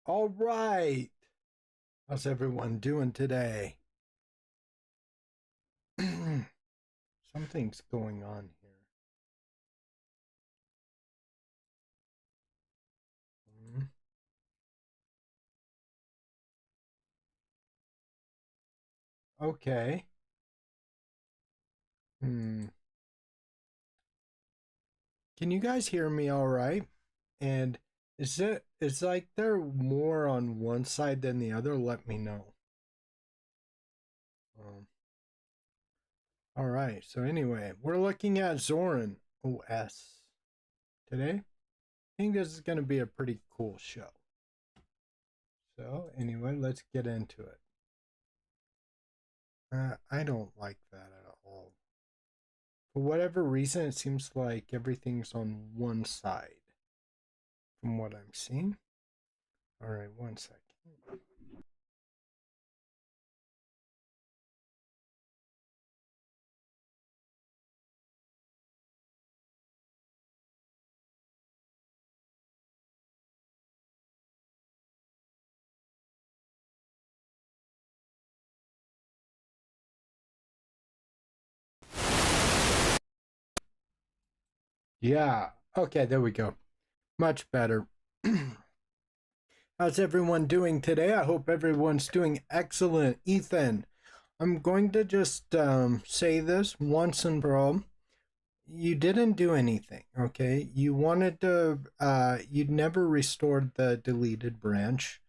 All right. How's everyone doing today? Something's going on here. Hmm. Okay. Hmm. Can you guys hear me all right? And it's like they're more on one side than the other? Let me know. Um, all right. So anyway, we're looking at Zorin OS today. I think this is going to be a pretty cool show. So anyway, let's get into it. I don't like that at all. For whatever reason, it seems like everything's on one side from what I'm seeing. All right, 1 second. Yeah, okay, there we go. Much better. How's everyone doing today? I hope everyone's doing excellent. Ethan, I'm going to just say this once and for all. You didn't do anything, okay? You wanted to, you'd never restored the deleted branch.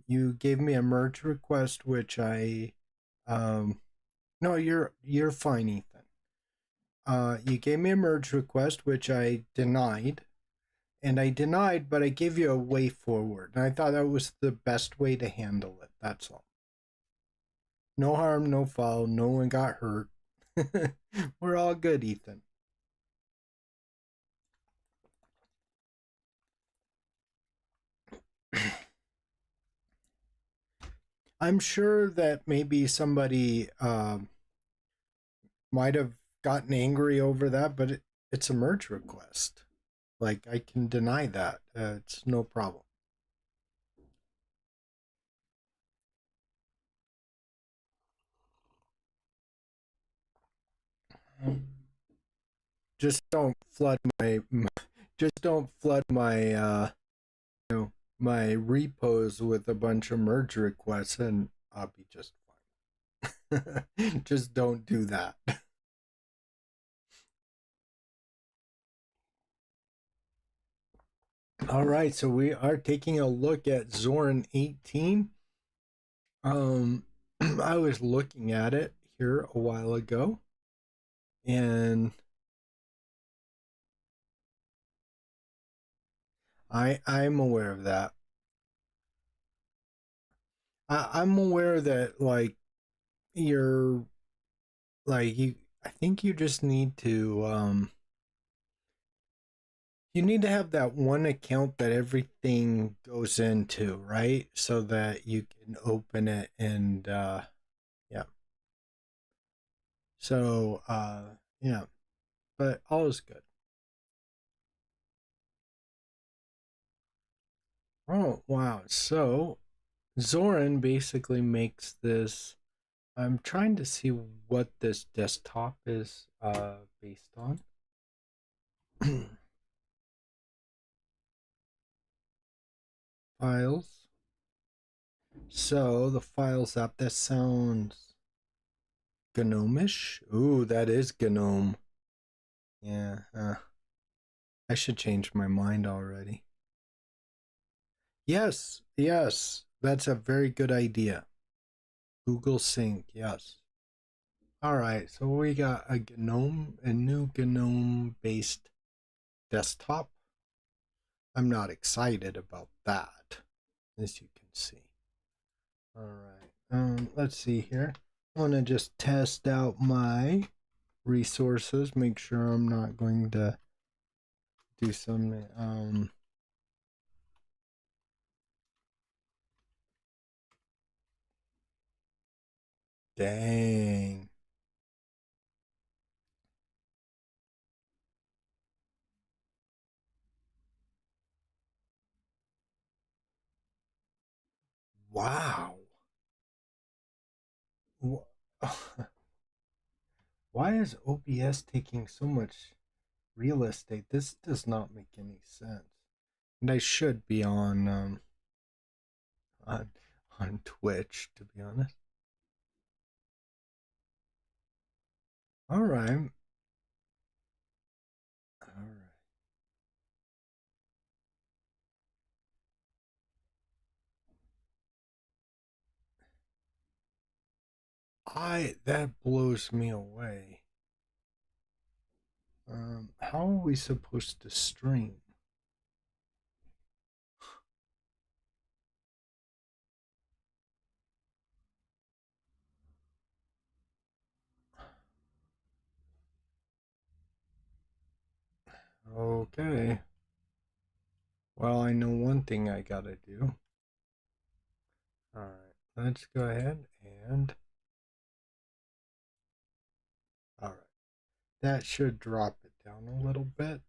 You gave me a merge request, which um, no, you're fine, Ethan. You gave me a merge request, which I denied, and I denied, but I gave you a way forward, and I thought that was the best way to handle it. That's all. No harm, no foul. No one got hurt. We're all good, Ethan. I'm sure that maybe somebody might have gotten angry over that, but it's a merge request. Like, I can deny that. It's no problem. Just don't flood my, just don't flood my, you know, my repos with a bunch of merge requests, and I'll be just fine. Just don't do that. All right, so we are taking a look at Zorin 18. Um, I was looking at it here a while ago, and I'm aware of that. I'm aware that you're you. I think you just need to you need to have that one account that everything goes into, right? So that you can open it and yeah. So yeah, but all is good. Oh wow. So Zorin basically makes this. I'm trying to see what this desktop is based on. Files. So the files app, that sounds gnomish. Ooh, that is gnome. Yeah, I should change my mind already. Yes, yes, that's a very good idea. Google Sync, yes. All right, so we got a new gnome based desktop. I'm not excited about that, as you can see. All right, let's see here. I want to just test out my resources, make sure I'm not going to do some dang. Wow. Why is OBS taking so much real estate? This does not make any sense. And I should be on on Twitch, to be honest. All right. All right. That blows me away. How are we supposed to stream? Okay. Well, I know one thing I gotta do. All right. Let's go ahead and. All right. That should drop it down a little bit.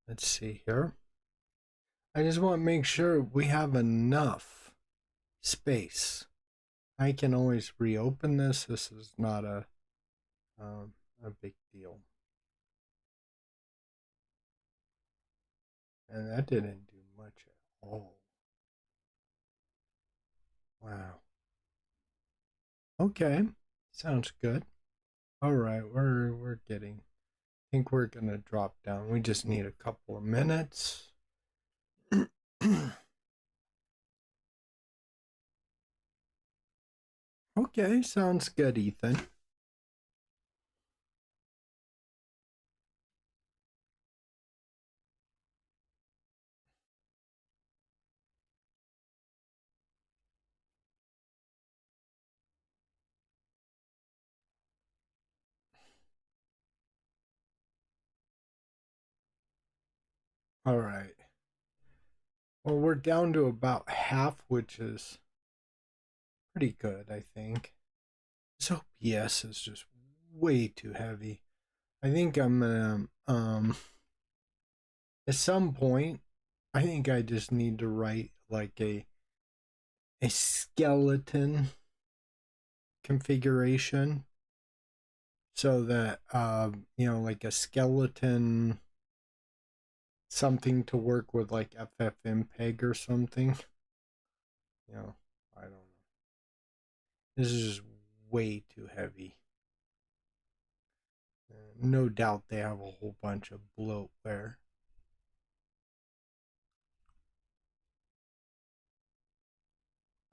Let's see here. I just want to make sure we have enough space. I can always reopen this. This is not a big deal. And that didn't do much at all. Wow. Okay. Sounds good. All right, we're getting. I think we're gonna drop down. We just need a couple of minutes. Okay, sounds good, Ethan. All right. Well, we're down to about half, which is pretty good, I think. This OPS is just way too heavy. I think I'm gonna at some point I think I just need to write like a skeleton configuration so that like a skeleton something to work with like FFmpeg or something. I don't know. This is just way too heavy. No doubt they have a whole bunch of bloatware.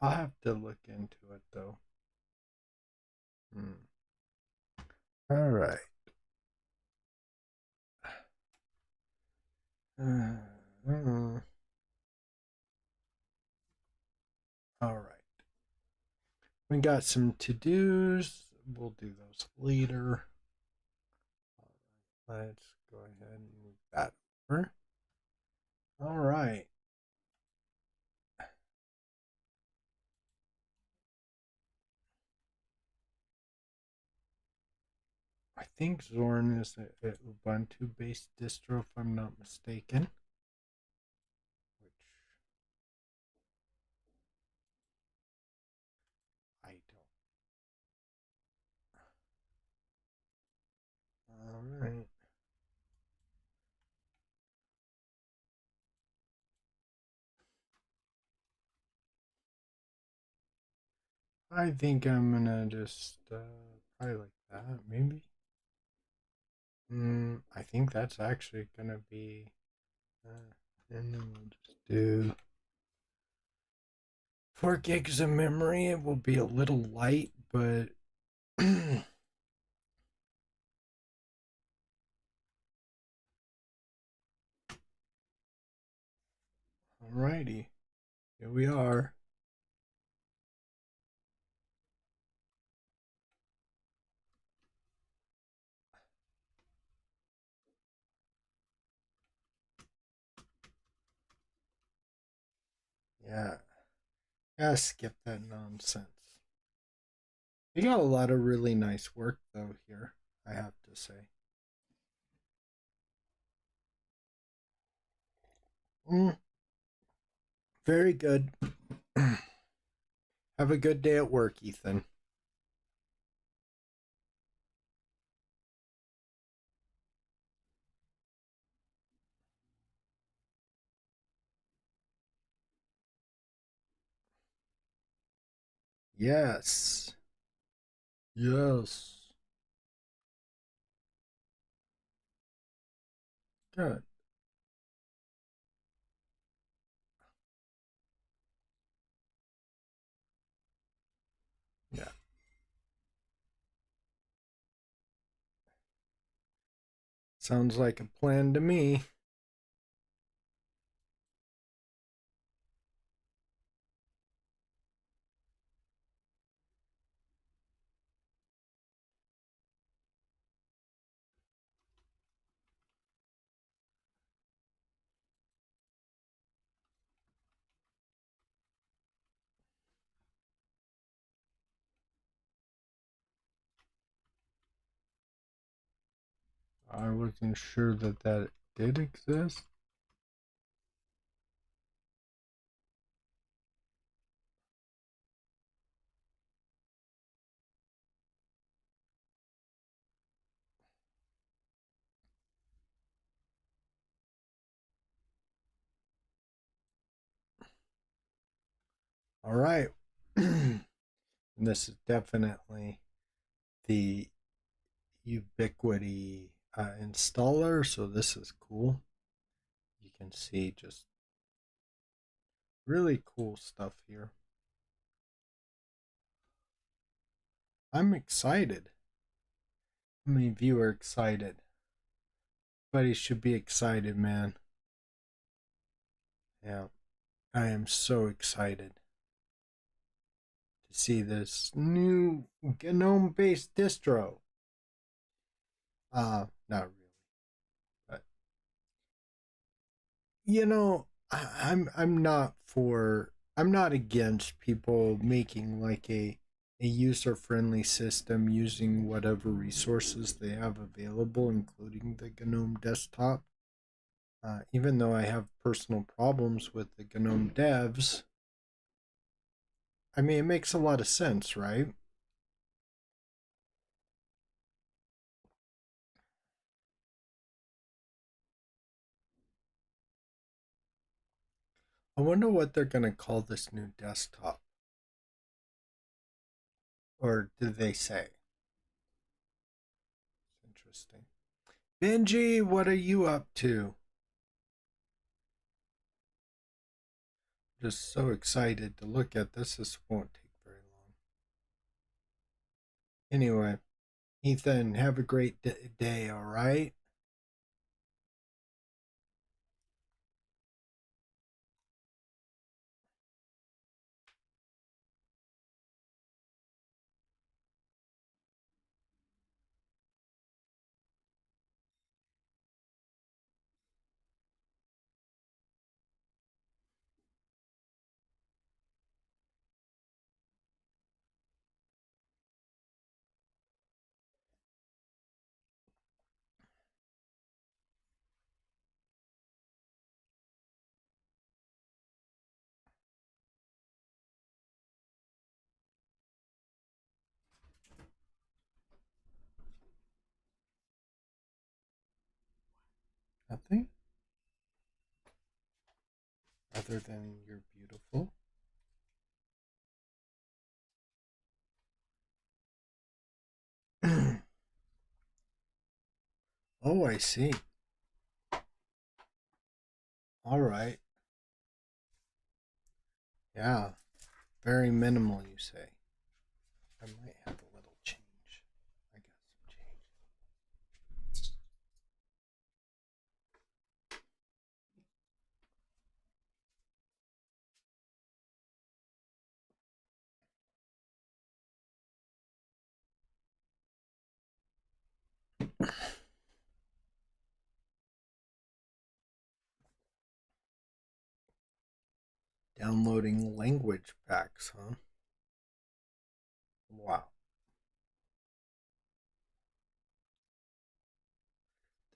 I'll have to look into it though. All right. All right. We got some to-dos. We'll do those later. Let's go ahead and move that over. All right. I think Zorin is a Ubuntu-based distro, if I'm not mistaken. Which I don't. All right. I think I'm gonna just probably like that, maybe. I think that's actually gonna be, and then we'll just do 4 gigs of memory. It will be a little light, but alrighty, here we are. Yeah, skip that nonsense. You got a lot of really nice work though here, I have to say. Mm, very good. Have a good day at work, Ethan. Yes. Yes. Good. Yeah. Sounds like a plan to me. I wasn't sure that that did exist. All right. This is definitely the Ubiquity installer, so this is cool. You can see just really cool stuff here. I'm excited. How many of you are excited? Everybody should be excited, man. Yeah, I am so excited to see this new GNOME based distro. Not really, but I'm not against people making like a user friendly system using whatever resources they have available, including the GNOME desktop. Even though I have personal problems with the GNOME devs, I mean, it makes a lot of sense, right? I wonder what they're going to call this new desktop. Or did they say? Interesting. Benji, what are you up to? Just so excited to look at this. This won't take very long. Anyway, Ethan, have a great day, all right? Nothing other than you're beautiful. Oh, I see. All right. Yeah, very minimal, you say. I might have a little change. I got some change. Downloading language packs, huh? Wow.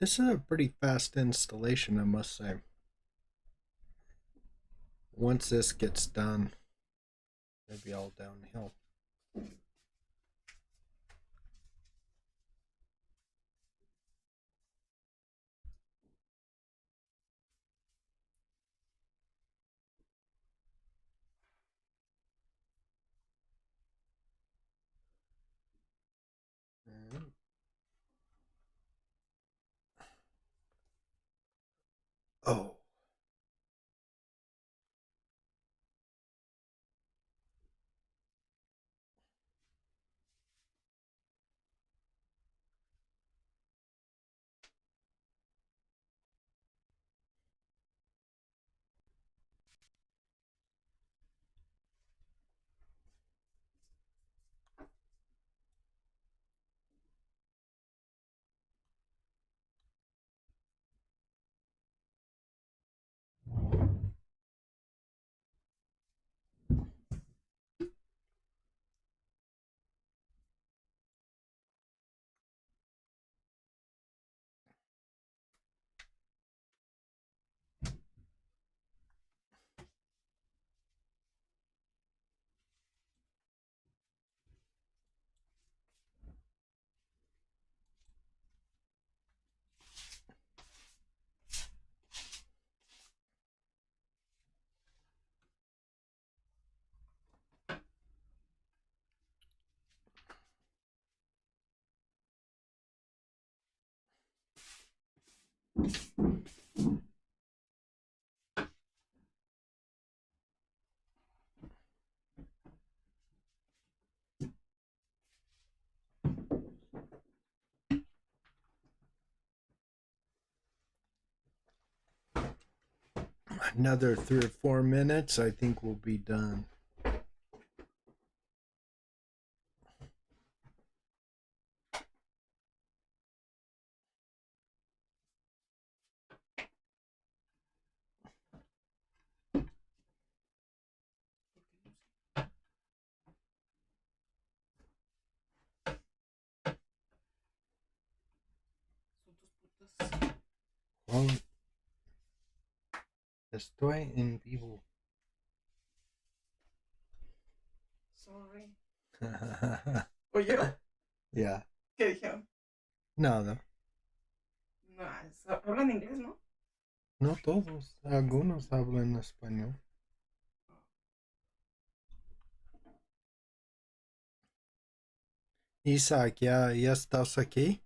This is a pretty fast installation, I must say. Once this gets done, it'll be all downhill. Oh. Another 3 or 4 minutes, I think we'll be done. Well, estoy en vivo. Sorry. ¿Oye? Yeah. ¿Qué dijeron? Nada. No, hablan inglés, ¿no? No todos. Algunos hablan español. Isaac, ¿ya estás aquí?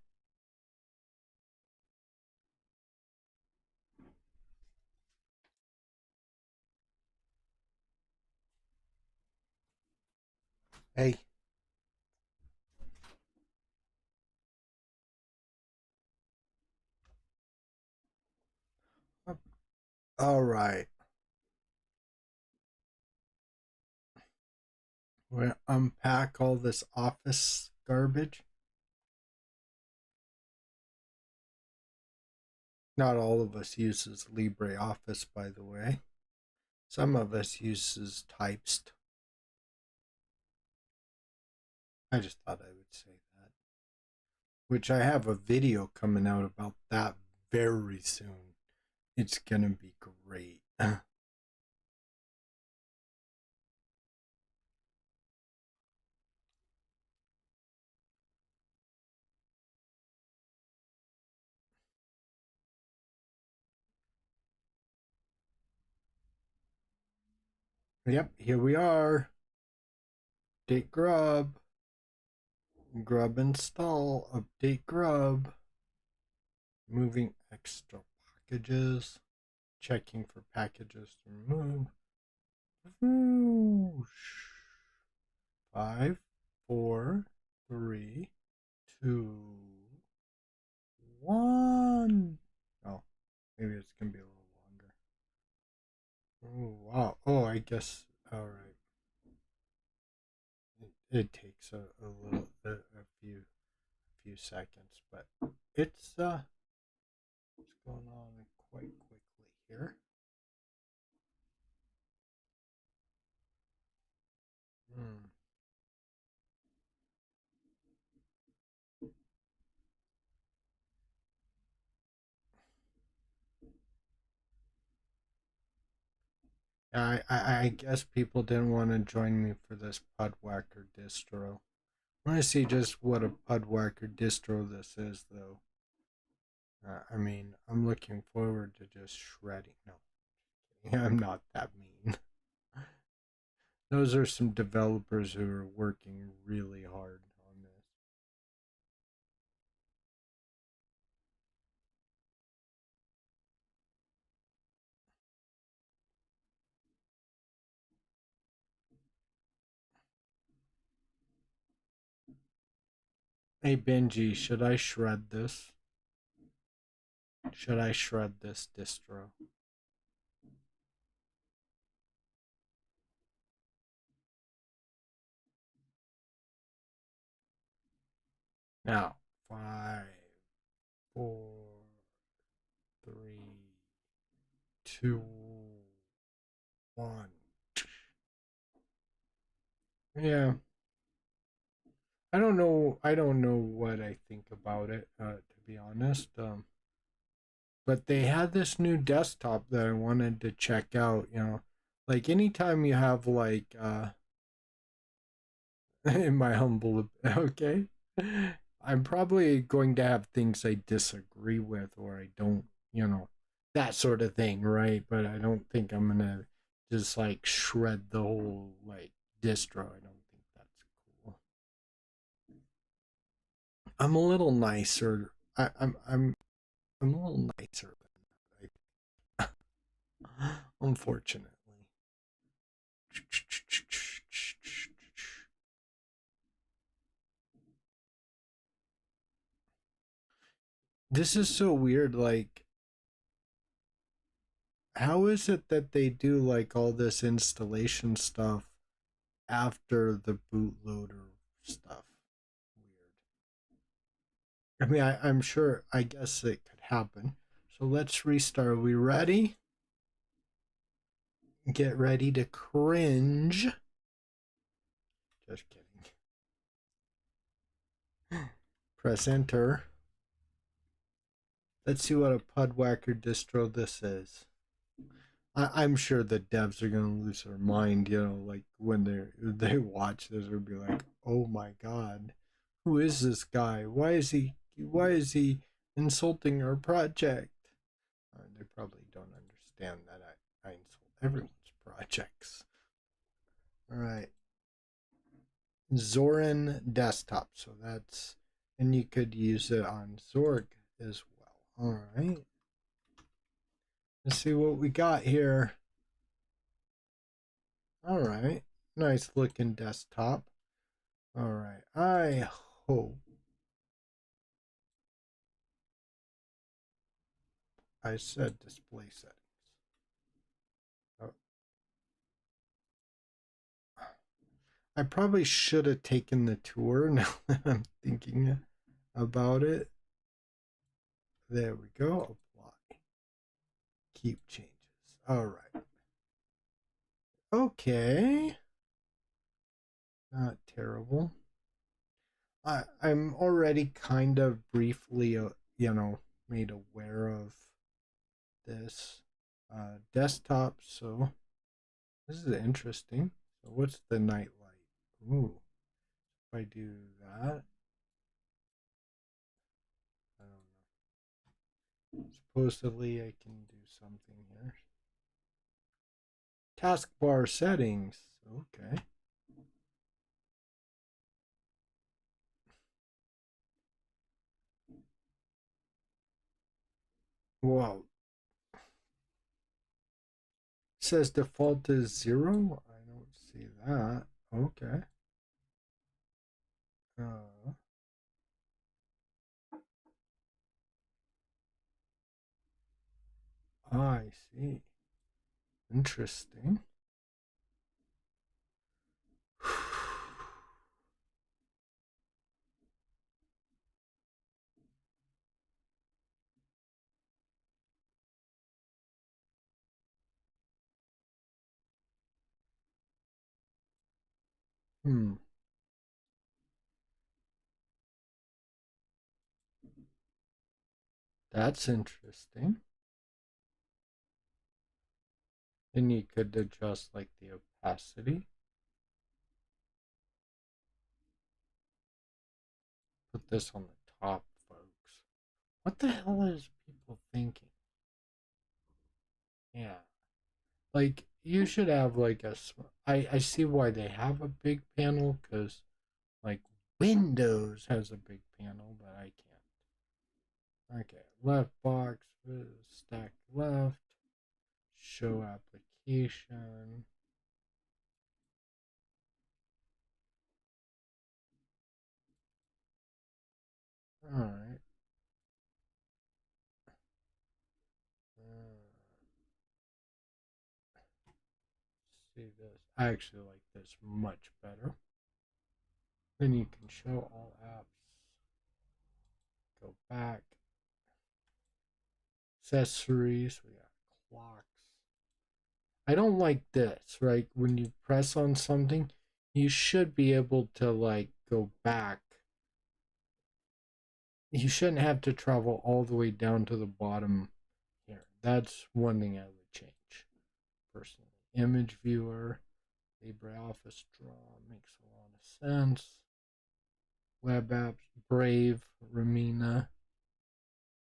Hey. All right. We're going to unpack all this office garbage. Not all of us uses LibreOffice, by the way. Some of us uses Typest. I just thought I would say that. Which I have a video coming out about that very soon. It's gonna be great. Yep, here we are. Update grub. Grub install. Update grub. Moving extra packages. Checking for packages to remove. Whoosh. 5, 4, 3, 2, 1. Oh, maybe it's gonna be a little longer. Oh wow. Oh, I guess. All right. It takes a little a few seconds, but it's going on quite quickly here. Hmm. I guess people didn't want to join me for this Pudwhacker distro. I want to see just what a Pudwhacker distro this is, though. I mean, I'm looking forward to just shredding. No, I'm not that mean. Those are some developers who are working really hard on this. Hey Benji, should I shred this? Should I shred this distro? Now, 5, 4, 3, 2, 1. Yeah, I don't know. I don't know what I think about it, to be honest. But they had this new desktop that I wanted to check out. Like anytime you have like, in my humble, okay, I'm probably going to have things I disagree with or I don't, that sort of thing, right? But I don't think I'm gonna just like shred the whole like distro. I don't think that's cool. I'm a little nicer. I'm a little nicer than that, unfortunately. This is so weird. Like, how is it that they do like all this installation stuff after the bootloader stuff? Weird. I mean, I'm sure, I guess it could happen. So let's restart. Are we ready? Get ready to cringe. Just kidding. Press enter. Let's see what a Pudwhacker distro this is. I'm sure the devs are gonna lose their mind, like when they watch this, or be like, "Oh my god, who is this guy? Why is he insulting our project?" They probably don't understand that I insult everyone's projects. All right, Zorin desktop. So that's, and you could use it on Zorg as well. All right, let's see what we got here. All right, nice looking desktop. All right, I hope I said display settings. Oh, I probably should have taken the tour now that I'm thinking about it. There we go. Apply. Keep changes. All right. Okay. Not terrible. I'm already kind of briefly, made aware of this desktop. So this is interesting. So what's the night light? Ooh, if I do that, I don't know. Supposedly I can do something here. Taskbar settings. Okay. Well, it says default is 0. I don't see that. Okay. Uh, I see. Interesting. Hmm. That's interesting. Then you could adjust like the opacity. Put this on the top, folks. What the hell is people thinking? Yeah. Like, you should have like I see why they have a big panel, because like Windows has a big panel, but I can't. Okay, left box, stack left, show application. Alright. See this. I actually like this much better. Then you can show all apps. Go back. Accessories. We got clocks. I don't like this, right? When you press on something, you should be able to like go back. You shouldn't have to travel all the way down to the bottom here. That's one thing I would change personally. Image viewer, LibreOffice Draw makes a lot of sense. Web apps, Brave, Ramina.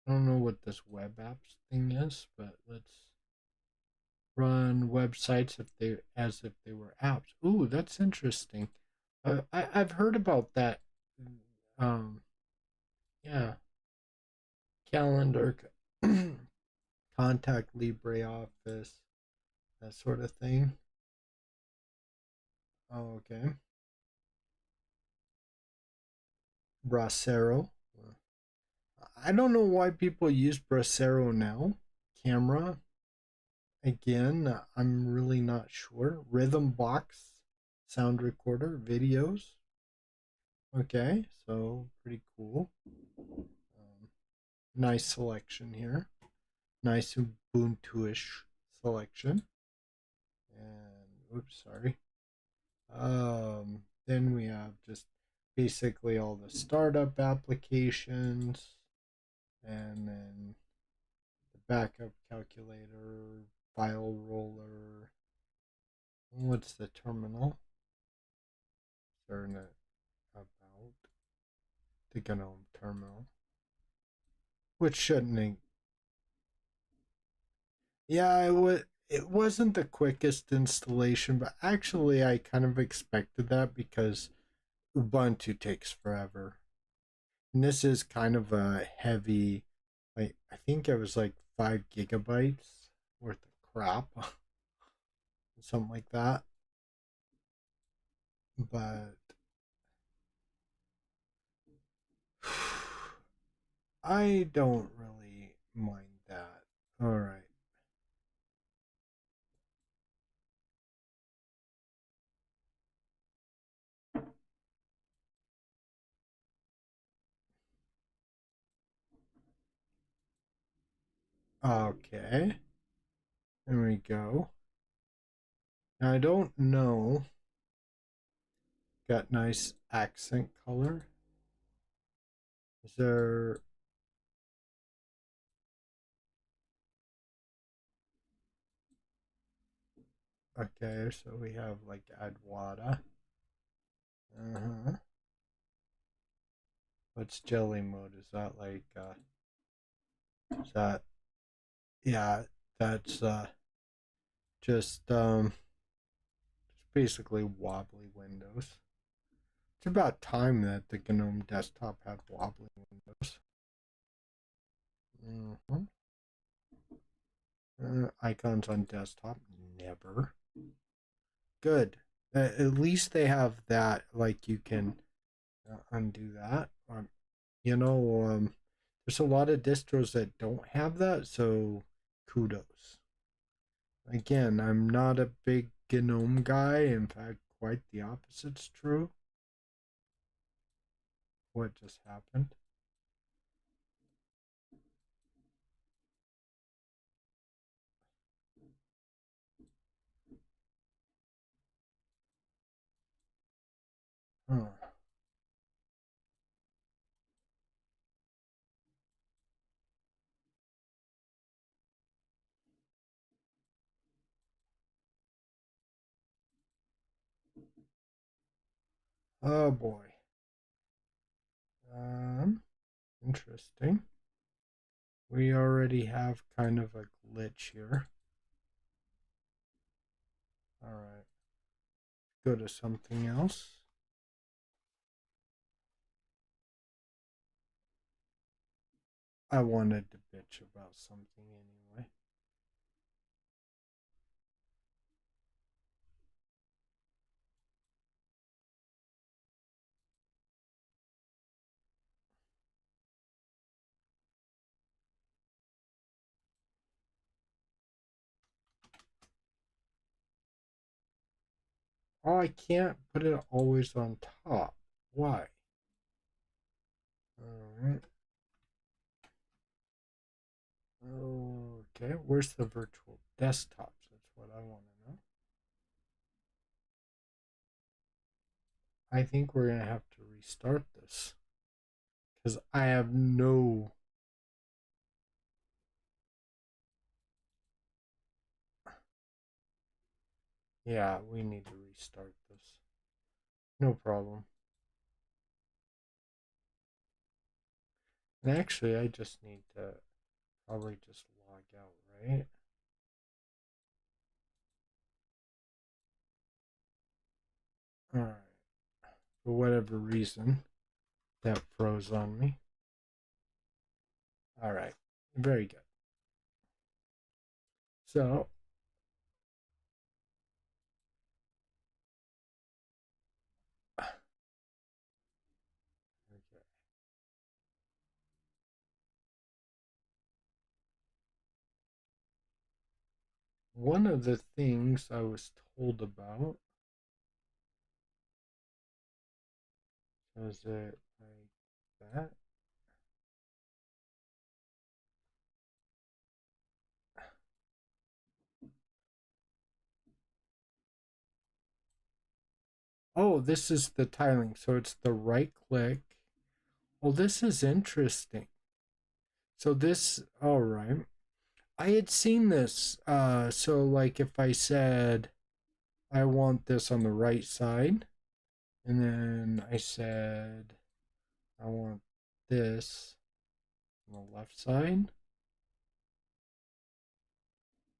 I don't know what this web apps thing is, but let's run websites as if they were apps. Ooh, that's interesting. I've heard about that. Um, yeah, calendar, contact LibreOffice, that sort of thing. Oh, okay. Bracero. I don't know why people use Bracero now. Camera. Again, I'm really not sure. Rhythm box, sound recorder, videos. Okay, so pretty cool. Nice selection here. Nice Ubuntu-ish selection. And oops, sorry. Then we have just basically all the startup applications, and then the backup calculator, file roller. What's the terminal? Learn about the GNOME terminal, which shouldn't. Yeah, It wasn't the quickest installation, but actually, I kind of expected that because Ubuntu takes forever. And this is kind of a heavy, like, I think it was like 5 GB worth of crap, something like that. But I don't really mind that. All right. Okay. There we go. Now I don't know. Got nice accent color. Is there? Okay, so we have like Adwada. Uh-huh. What's jelly mode? Is that like is that yeah, that's just basically wobbly windows. It's about time that the GNOME desktop had wobbly windows. Mm-hmm. Icons on desktop, never. Good. At least they have that. Like you can undo that. There's a lot of distros that don't have that, so kudos. Again, I'm not a big GNOME guy. In fact, quite the opposite's true. What just happened? Huh. Oh boy. Interesting. We already have kind of a glitch here. All right. Go to something else. I wanted to bitch about something anyway. Oh, I can't put it always on top. Why? Alright. Okay, where's the virtual desktops? That's what I want to know. I think we're going to have to restart this. Because I have no... Yeah, we need to restart this. No problem. And actually, I just need to probably just log out, right? Alright. For whatever reason, that froze on me. Alright. Very good. So, okay. One of the things I was told about is it like that. Oh, this is the tiling. So it's the right click. Well, this is interesting. So this, all right. I had seen this. So like if I said I want this on the right side, and then I said I want this on the left side.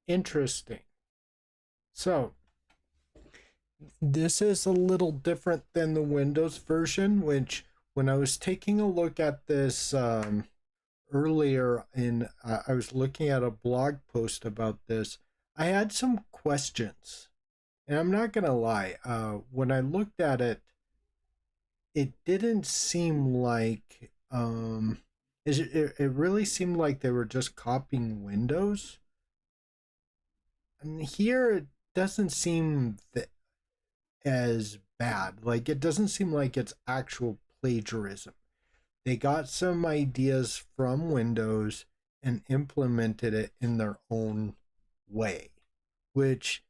Interesting. So this is a little different than the Windows version, which when I was taking a look at this earlier in I was looking at a blog post about this. I had some questions, and I'm not gonna lie. When I looked at it, it didn't seem like it really seemed like they were just copying Windows. And here it doesn't seem as bad. Like it doesn't seem like it's actual plagiarism. They got some ideas from Windows and implemented it in their own way, which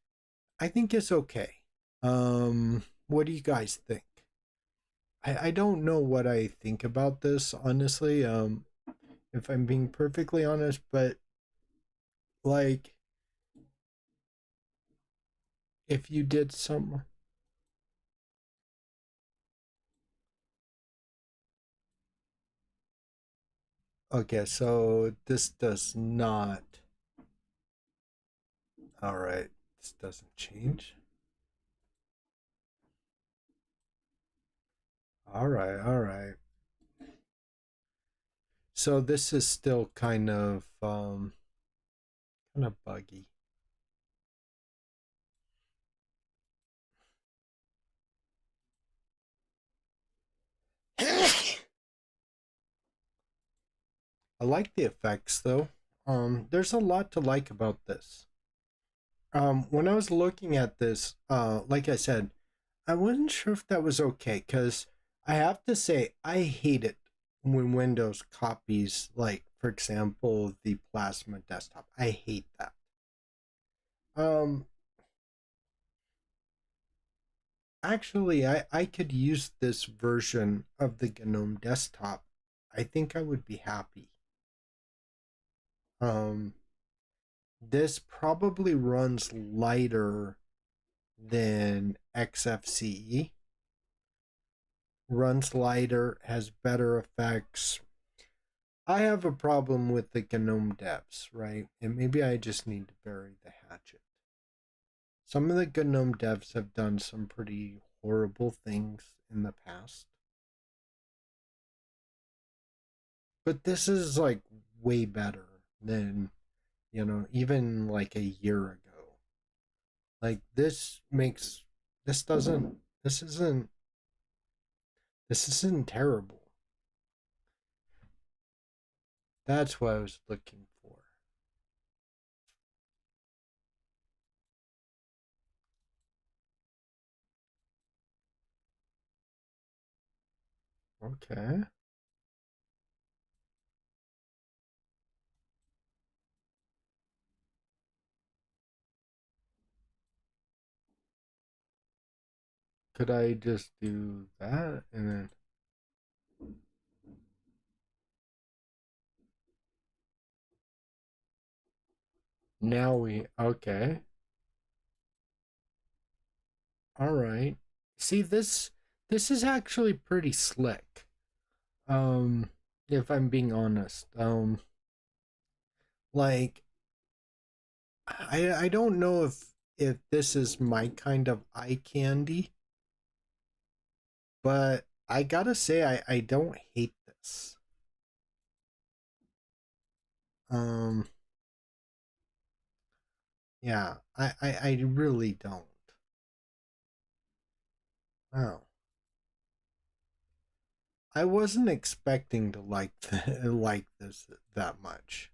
I think is okay. What do you guys think? I don't know what I think about this, honestly, if I'm being perfectly honest, but like if you did some okay, so this does not all right, this doesn't change. All right. So this is still kind of buggy. I like the effects though. There's a lot to like about this. When I was looking at this, like I said, I wasn't sure if that was okay because I have to say I hate it when Windows copies, like for example, the Plasma desktop. I hate that. Um, Actually, I could use this version of the GNOME desktop. I think I would be happy. Um, this probably runs lighter than XFCE. runs lighter, has better effects. I have a problem with the GNOME devs, right? And maybe I just need to bury the hatchet. Some of the GNOME devs have done some pretty horrible things in the past. But this is like way better than, even like a year ago. Like this doesn't this isn't this isn't terrible. That's what I was looking for. Okay. Could I just do that and then now we okay. All right. See this is actually pretty slick. Um if I'm being honest. Like I don't know if this is my kind of eye candy, but I gotta say I don't hate this. Um yeah, I really don't. Wow. I wasn't expecting to like like this that much.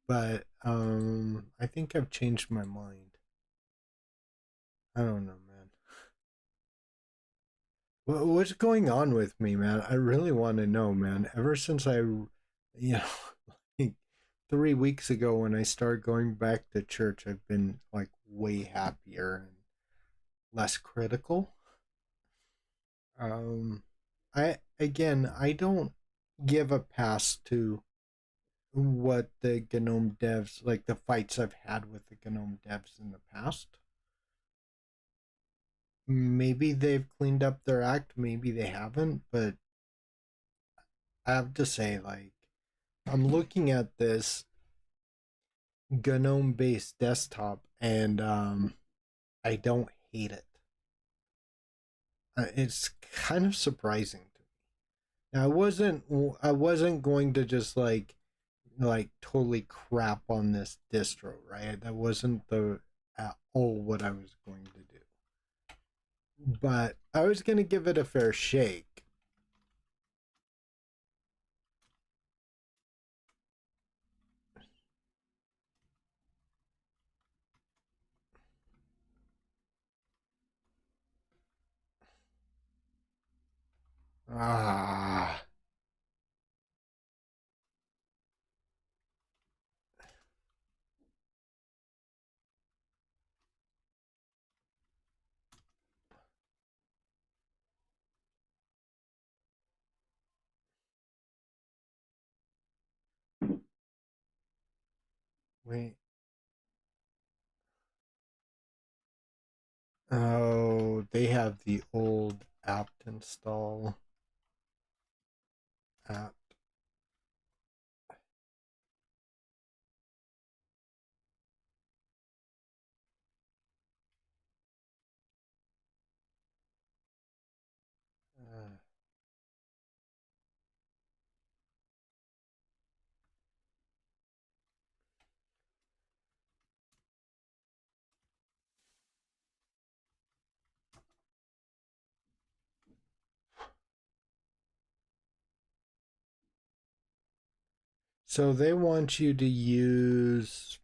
But I think I've changed my mind. I don't know, man. What's going on with me, man? I really want to know, man. Ever since like 3 weeks ago when I started going back to church, I've been like way happier and less critical. Um, I don't give a pass to what the GNOME devs, like the fights I've had with the GNOME devs in the past. Maybe they've cleaned up their act, maybe they haven't, but I have to say, like, I'm looking at this GNOME based desktop and I don't hate it. It's kind of surprising to me. Now, I wasn't going to just like totally crap on this distro, right? That wasn't the at all what I was going to do. But I was going to give it a fair shake. Ah, wait. Oh, they have the old apt install app. Uh, so they want you to use.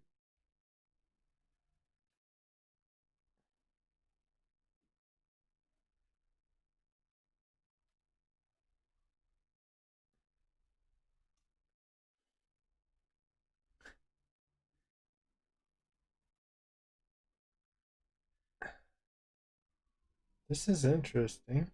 This is interesting.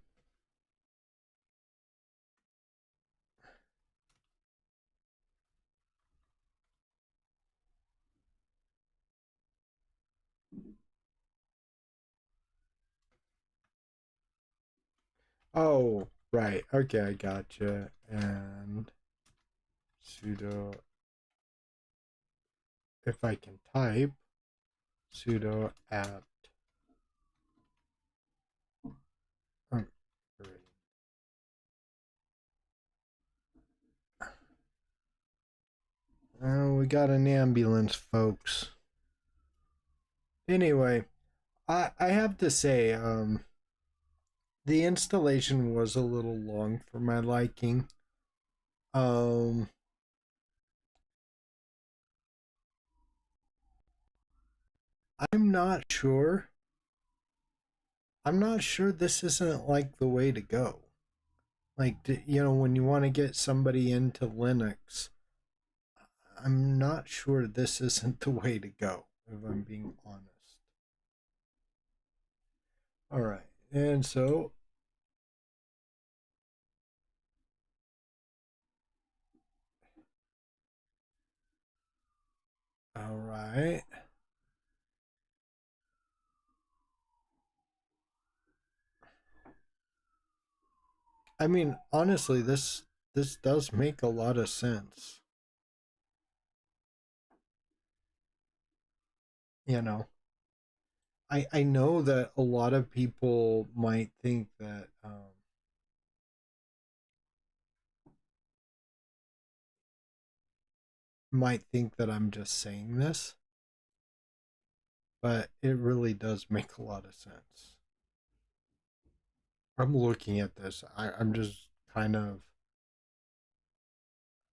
Oh, right. Okay, I gotcha. And sudo, if I can type, sudo apt. Um, oh, we got an ambulance, folks. Anyway, I have to say, the installation was a little long for my liking. Um, I'm not sure. I'm not sure this isn't like the way to go. Like, when you want to get somebody into Linux, I'm not sure this isn't the way to go, if I'm being honest. All right. And so, all right. I mean, honestly, this does make a lot of sense. You know, I know that a lot of people might think that I'm just saying this, but it really does make a lot of sense. I'm looking at this. I'm just kind of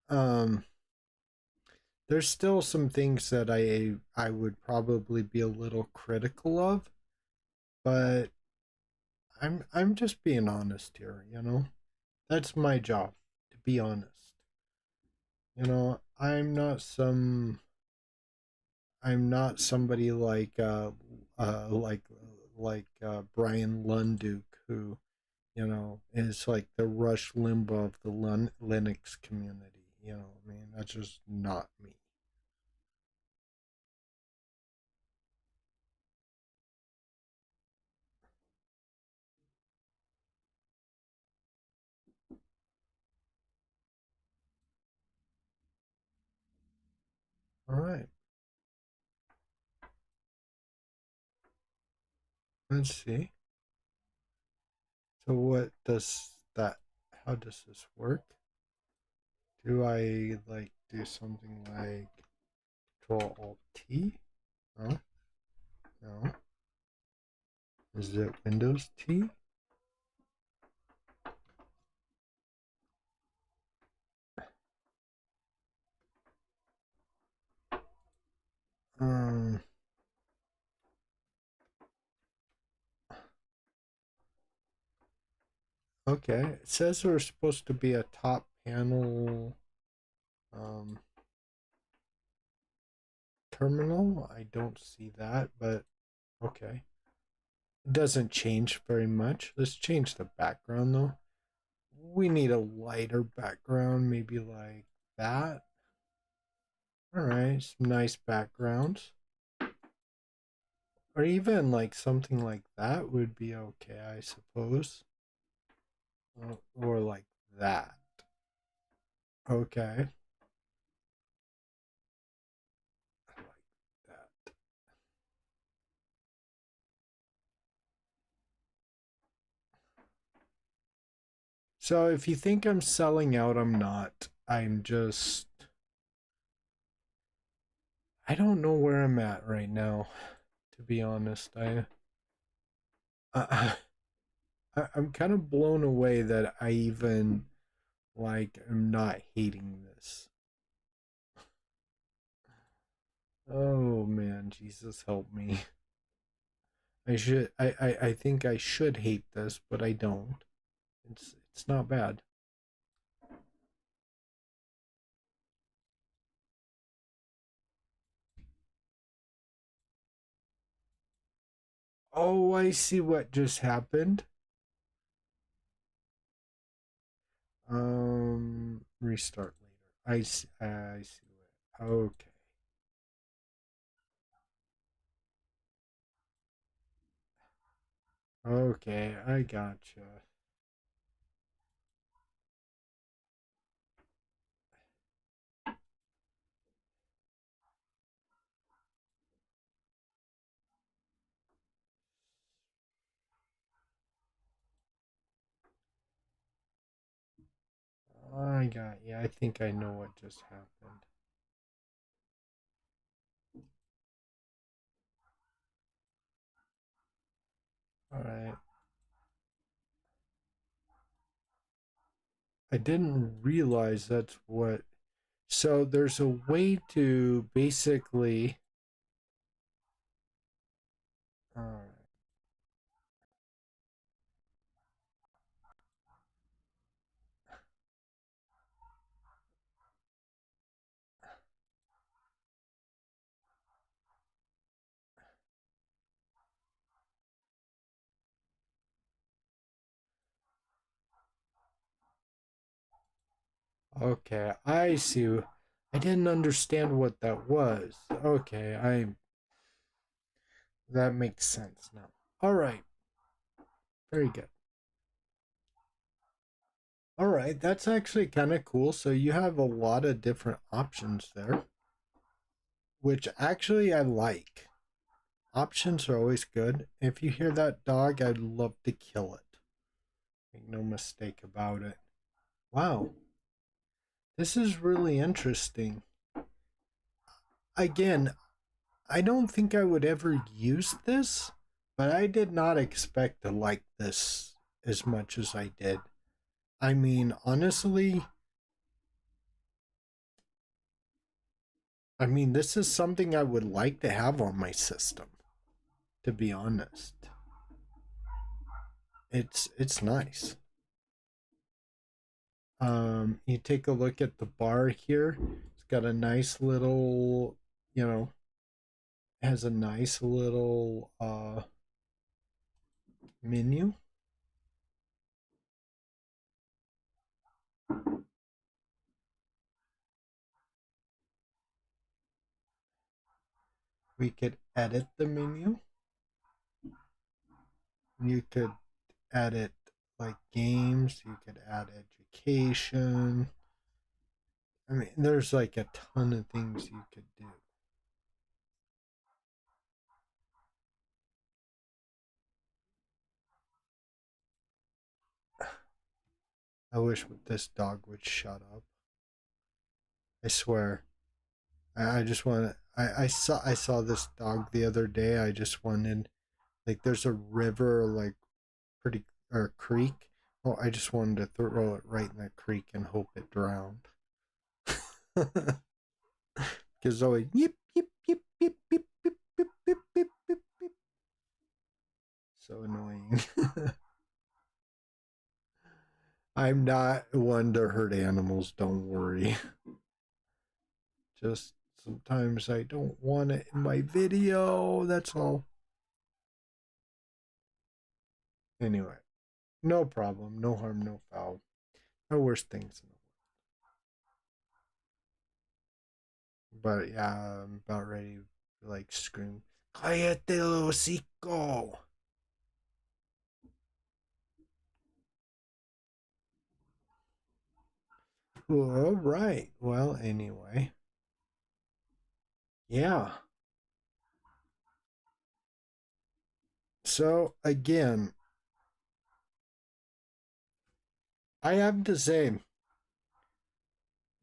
um there's still some things that I would probably be a little critical of, but I'm just being honest here, you know? That's my job, to be honest. I'm not somebody like Brian Lunduke, who, is like the Rush Limbaugh of the Linux community. I mean, that's just not me. All right, let's see. So what does that? How does this work? Do I like do something like Control Alt T? No, no. Is it Windows T? Um. Okay. It says there's supposed to be a top panel um terminal. I don't see that, but okay. It doesn't change very much. Let's change the background though. We need a lighter background, maybe like that. All right, some nice backgrounds. Or even like something like that would be okay, I suppose. Or like that. Okay. I like that. So if you think I'm selling out, I'm not. I don't know where I'm at right now, to be honest. I I'm kind of blown away that I even like am not hating this. Oh man, Jesus help me. I think I should hate this, but I don't. It's not bad. Oh, I see what just happened. Restart later. I see what. Okay. Okay, I gotcha. I got you. I think I know what just happened. Alright. I didn't realize that's what... So there's a way to basically... Alright. Okay, I see. I didn't understand what that was. Okay, that makes sense now. All right. Very good. All right, that's actually kind of cool. So you have a lot of different options there, which actually I like. Options are always good. If you hear that dog, I'd love to kill it. Make no mistake about it. Wow. This is really interesting. Again, I don't think I would ever use this, but I did not expect to like this as much as I did. I mean, honestly, this is something I would like to have on my system, to be honest. It's nice. You take a look at the bar here. It's got a nice little, has a nice little menu. We could edit the menu. You could edit like games, you could add education. I mean, there's like a ton of things you could do. I wish this dog would shut up. I swear. I just want I saw this dog the other day. I just wanted, like, there's a river, like, pretty, or a creek. Oh, I just wanted to throw it right in that creek and hope it drowned. Because always yip yip yip yip yip yip yip yip yip yip yip. So annoying. I'm not one to hurt animals, don't worry. Just sometimes I don't want it in my video, that's all. Anyway, no problem, no harm, no foul. No worse things in the world. But yeah, I'm about ready to like scream, Cállate el hocico! All right. Well, anyway. Yeah. So, again, I have to say,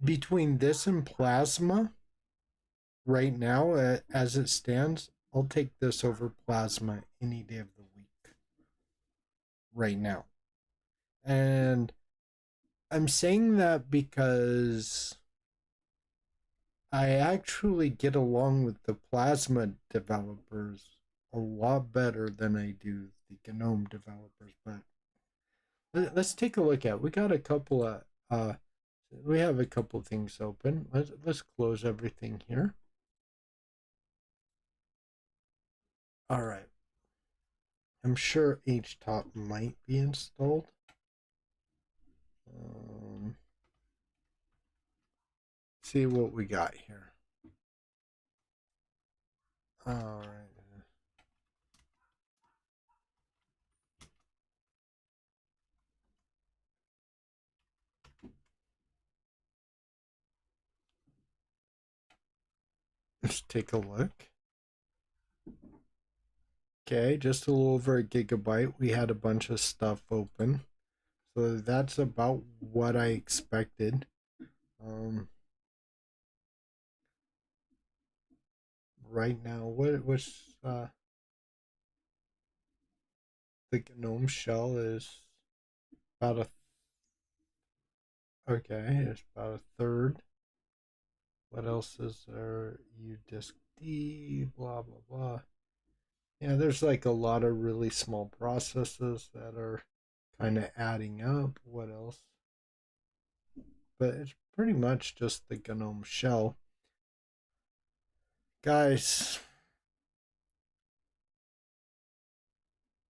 between this and plasma, right now, as it stands, I'll take this over plasma any day of the week. Right now. And I'm saying that because I actually get along with the plasma developers a lot better than I do the GNOME developers. But let's take a look at. We got a couple of we have a couple things open. Let's close everything here. All right. I'm sure HTOP might be installed. See what we got here. All right. Let's take a look. Okay, just a little over a gigabyte. We had a bunch of stuff open. So that's about what I expected. Um, right now, what's the gnome shell is about okay, it's about a third. What else is there? U disk D, blah blah blah. Yeah, there's like a lot of really small processes that are kind of adding up. What else? But it's pretty much just the GNOME shell. Guys,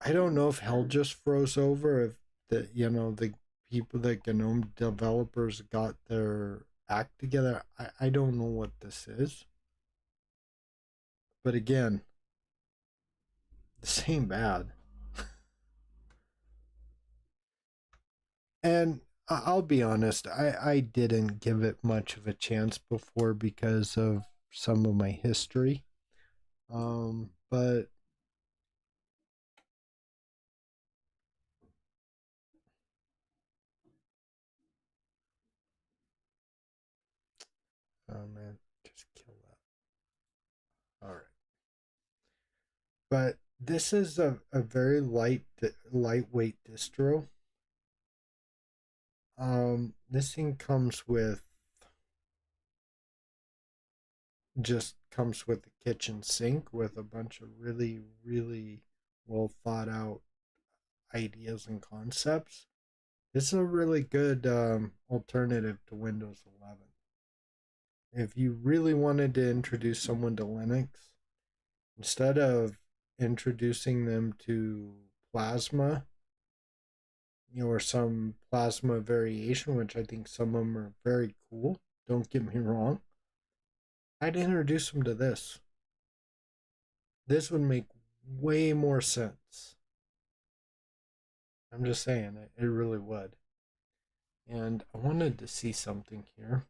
I don't know if hell just froze over, if the people, the GNOME developers got their act together. I don't know what this is. But again, this ain't bad. And I'll be honest, I didn't give it much of a chance before because of some of my history. But oh man, just kill that. All right. But this is a very lightweight distro. This thing comes with a kitchen sink with a bunch of really, really well thought out ideas and concepts. It's a really good alternative to Windows 11. If you really wanted to introduce someone to Linux, instead of introducing them to Plasma, or some Plasma variation, which I think some of them are very cool, don't get me wrong, I'd introduce them to this. This would make way more sense. I'm just saying, it really would. And I wanted to see something here.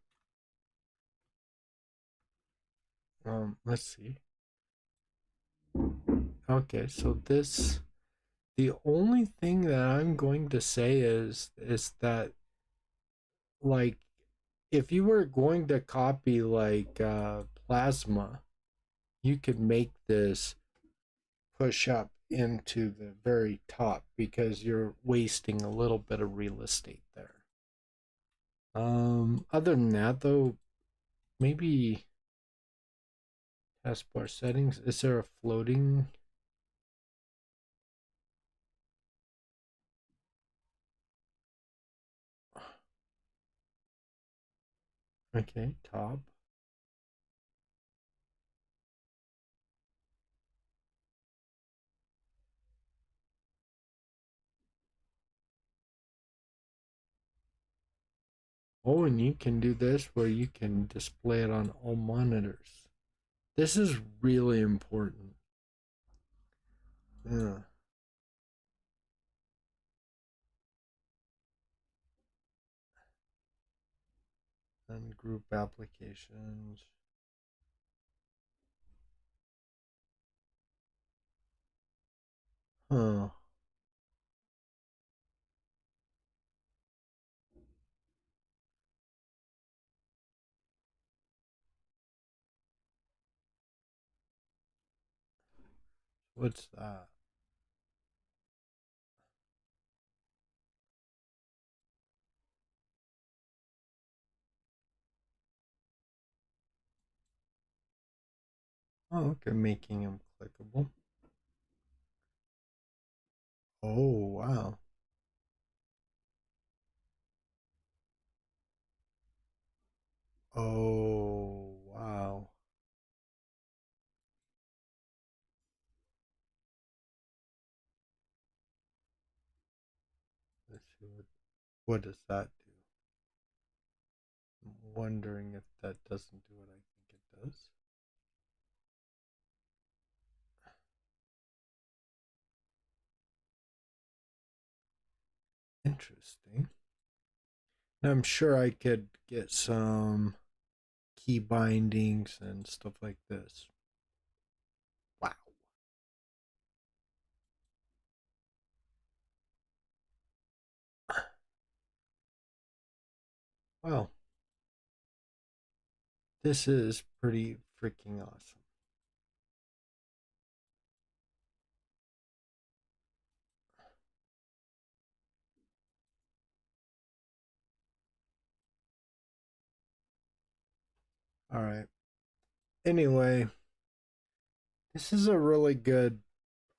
Let's see. Okay, so the only thing that I'm going to say is that, like, if you were going to copy like Plasma, you could make this push up into the very top because you're wasting a little bit of real estate there. Other than that though, maybe taskbar settings. Is there a floating? Okay, top. Oh, and you can do this where you can display it on all monitors. This is really important. Yeah. And group applications. Huh. What's that? Oh, okay, making them clickable. Oh, wow. Oh, wow. Let's see what does that do? I'm wondering if that doesn't do what I think it does. Interesting. I'm sure I could get some key bindings and stuff like this. Wow. Well, This is pretty freaking awesome. All right. Anyway, this is a really good.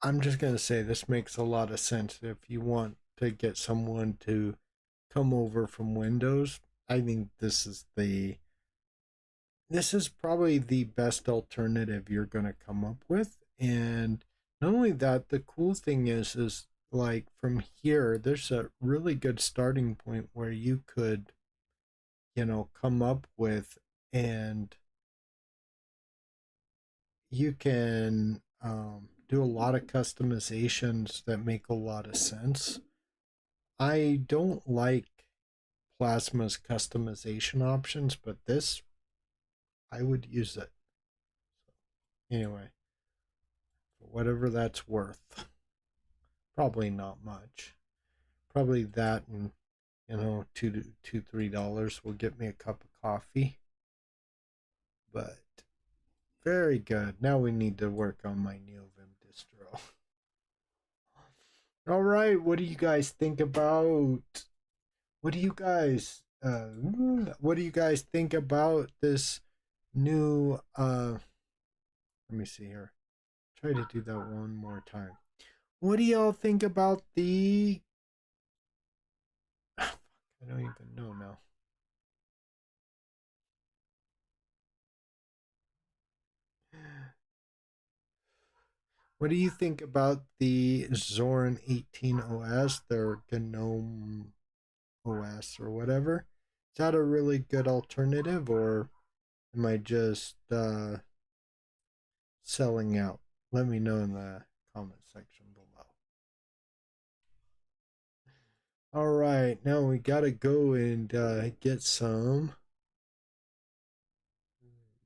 I'm just going to say this makes a lot of sense if you want to get someone to come over from Windows. I think this is probably the best alternative you're going to come up with. And not only that, the cool thing is like from here there's a really good starting point where you could, come up with, and you can do a lot of customizations that make a lot of sense. I don't like Plasma's customization options, but this, I would use it. Anyway, for whatever that's worth. Probably not much. Probably that and, $2, $3 will get me a cup of coffee. But very good. Now we need to work on my Neovim distro. All right, what do you guys think about? What do you guys? What do you guys think about this new? Let me see here. Try to do that one more time. What do y'all think about the? I don't even know now. What do you think about the Zorin 18 OS, their GNOME OS or whatever? Is that a really good alternative, or am I just selling out? Let me know in the comment section below. All right, now we gotta go and get some.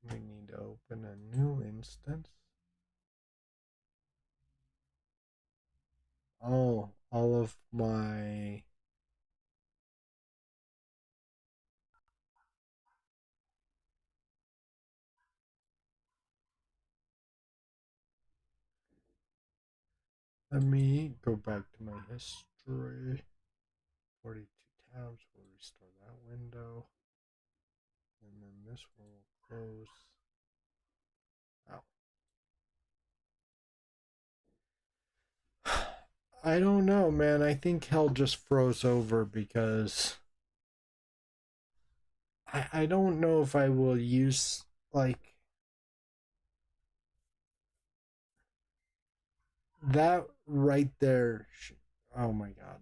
We need to open a new instance. Oh, all of my. Let me go back to my history. 42 tabs. We'll restore that window. And then this one will close. Ow. I don't know, man. I think hell just froze over because I don't know if I will use, like, that right there. Oh my god.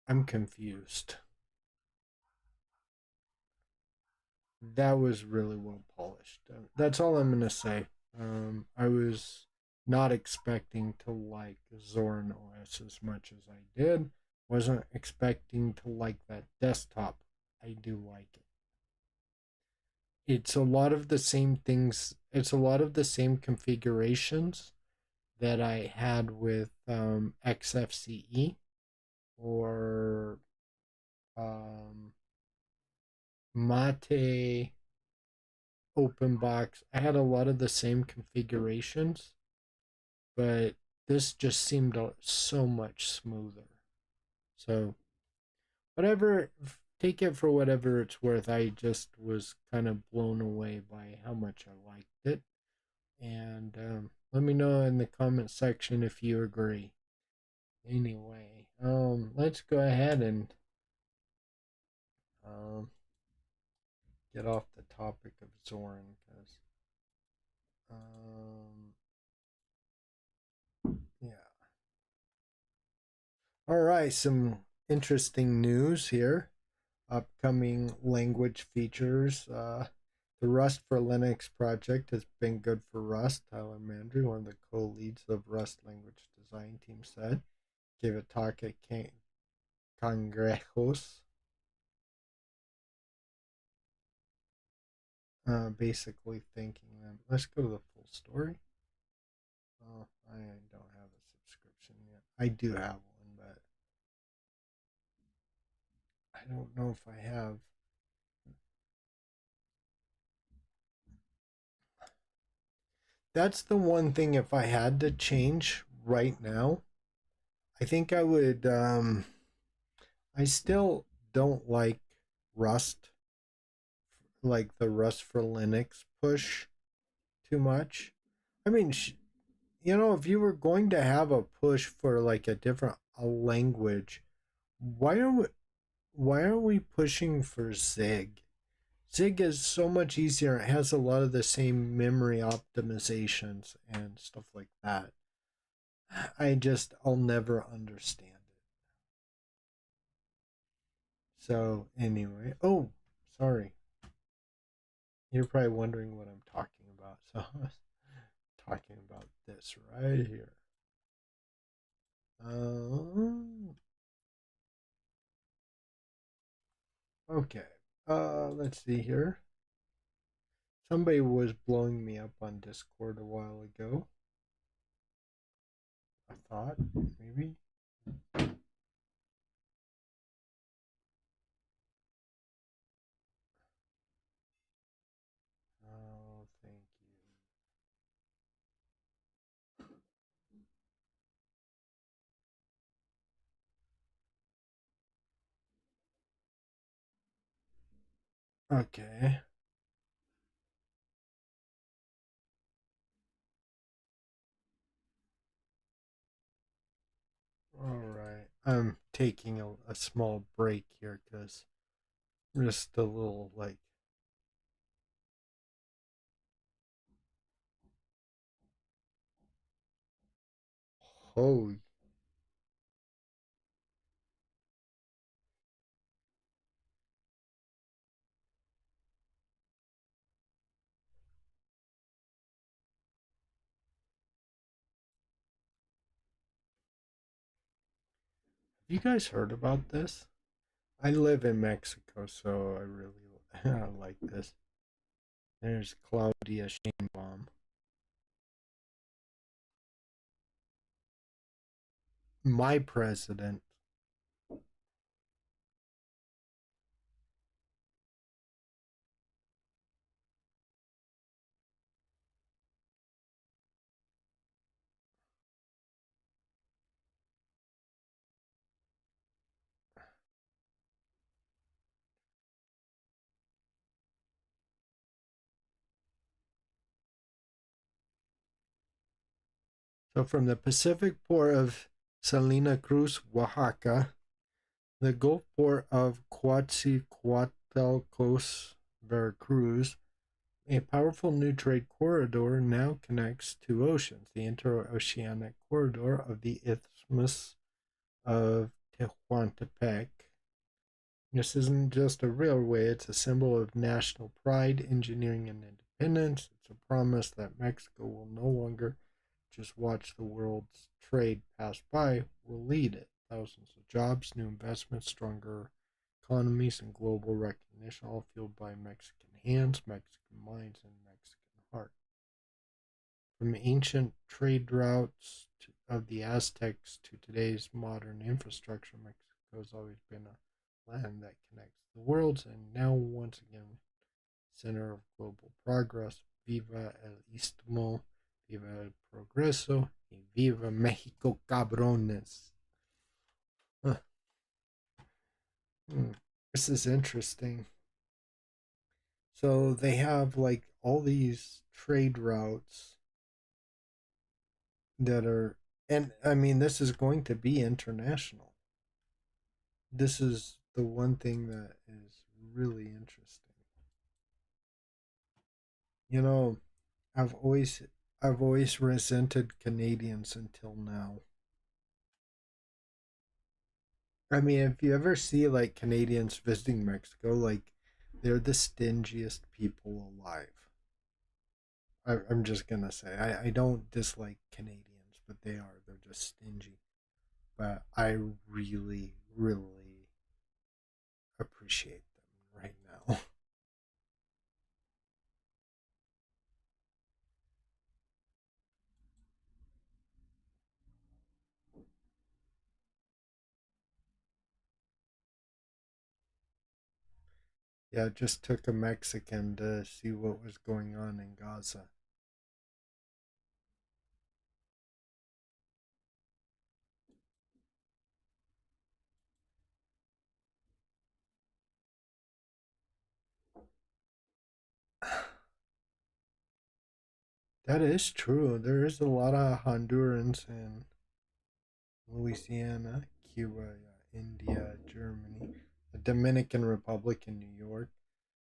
I'm confused. That was really well polished. That's all I'm gonna say. I was not expecting to like Zorin OS as much as I did. Wasn't expecting to like that desktop. I do like it. It's a lot of the same things. It's a lot of the same configurations that I had with XFCE or Mate open box. I had a lot of the same configurations, but this just seemed so much smoother. So, whatever, take it for whatever it's worth. I just was kind of blown away by how much I liked it. And let me know in the comment section if you agree. Anyway, let's go ahead and um, get off the topic of Zorin because um, yeah. All right, some interesting news here. Upcoming language features. The Rust for Linux project has been good for Rust. Tyler Mandry, one of the co-leads of Rust language design team, said, gave a talk at Congresos, basically thanking them. Let's go to the full story. Oh, I don't have a subscription yet. I do have one, but I don't know if I have that's the one thing. If I had to change right now, I think I would. I still don't like Rust, like the Rust for Linux push too much. I mean, if you were going to have a push for like a different language, why are we why are we pushing for Zig? Zig is so much easier. It has a lot of the same memory optimizations and stuff like that. I'll never understand it. So anyway, oh, sorry. You're probably wondering what I'm talking about. So I was talking about this right here. Um, okay. Let's see here. Somebody was blowing me up on Discord a while ago. I thought maybe. Oh, thank you. Okay. All right. I'm taking a small break here because just a little like, holy. Have you guys heard about this? I live in Mexico, so I really I like this. There's Claudia Sheinbaum, my president. So from the Pacific port of Salina Cruz, Oaxaca, the Gulf port of Coatzacoalcos, Veracruz, a powerful new trade corridor now connects two oceans, the interoceanic corridor of the Isthmus of Tehuantepec. This isn't just a railway, it's a symbol of national pride, engineering, and independence. It's a promise that Mexico will no longer just watch the world's trade pass by, we'll lead it. Thousands of jobs, new investments, stronger economies, and global recognition, all fueled by Mexican hands, Mexican minds, and Mexican heart. From ancient trade routes of the Aztecs to today's modern infrastructure, Mexico has always been a land that connects the worlds, and now once again, center of global progress. Viva el Istmo, viva el progreso, y viva Mexico, cabrones. Huh. This is interesting. So they have like all these trade routes that are, and I mean, this is going to be international. This is the one thing that is really interesting. You know, I've always I've always resented Canadians until now. I mean, if you ever see like Canadians visiting Mexico, like they're the stingiest people alive. I'm just gonna say I don't dislike Canadians, but they are. They're just stingy. But I really, really appreciate them right now. Yeah, it just took a Mexican to see what was going on in Gaza. That is true. There is a lot of Hondurans in Louisiana, Cuba, India, Germany, the Dominican Republic in New York.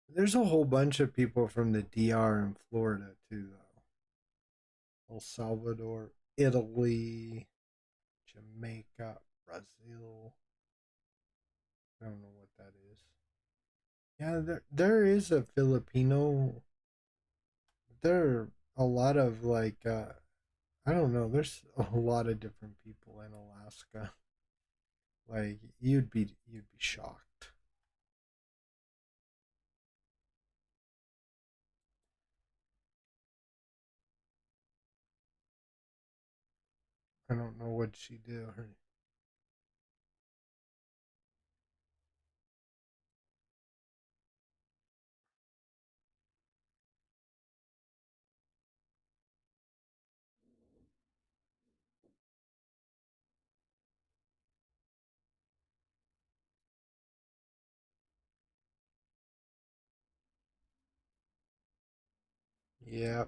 There's a whole bunch of people from the DR in Florida too, though. El Salvador, Italy, Jamaica, Brazil. I don't know what that is. Yeah, there is a Filipino. There are a lot of I don't know. There's a lot of different people in Alaska. Like you'd be shocked. I don't know what she do. Her, yeah.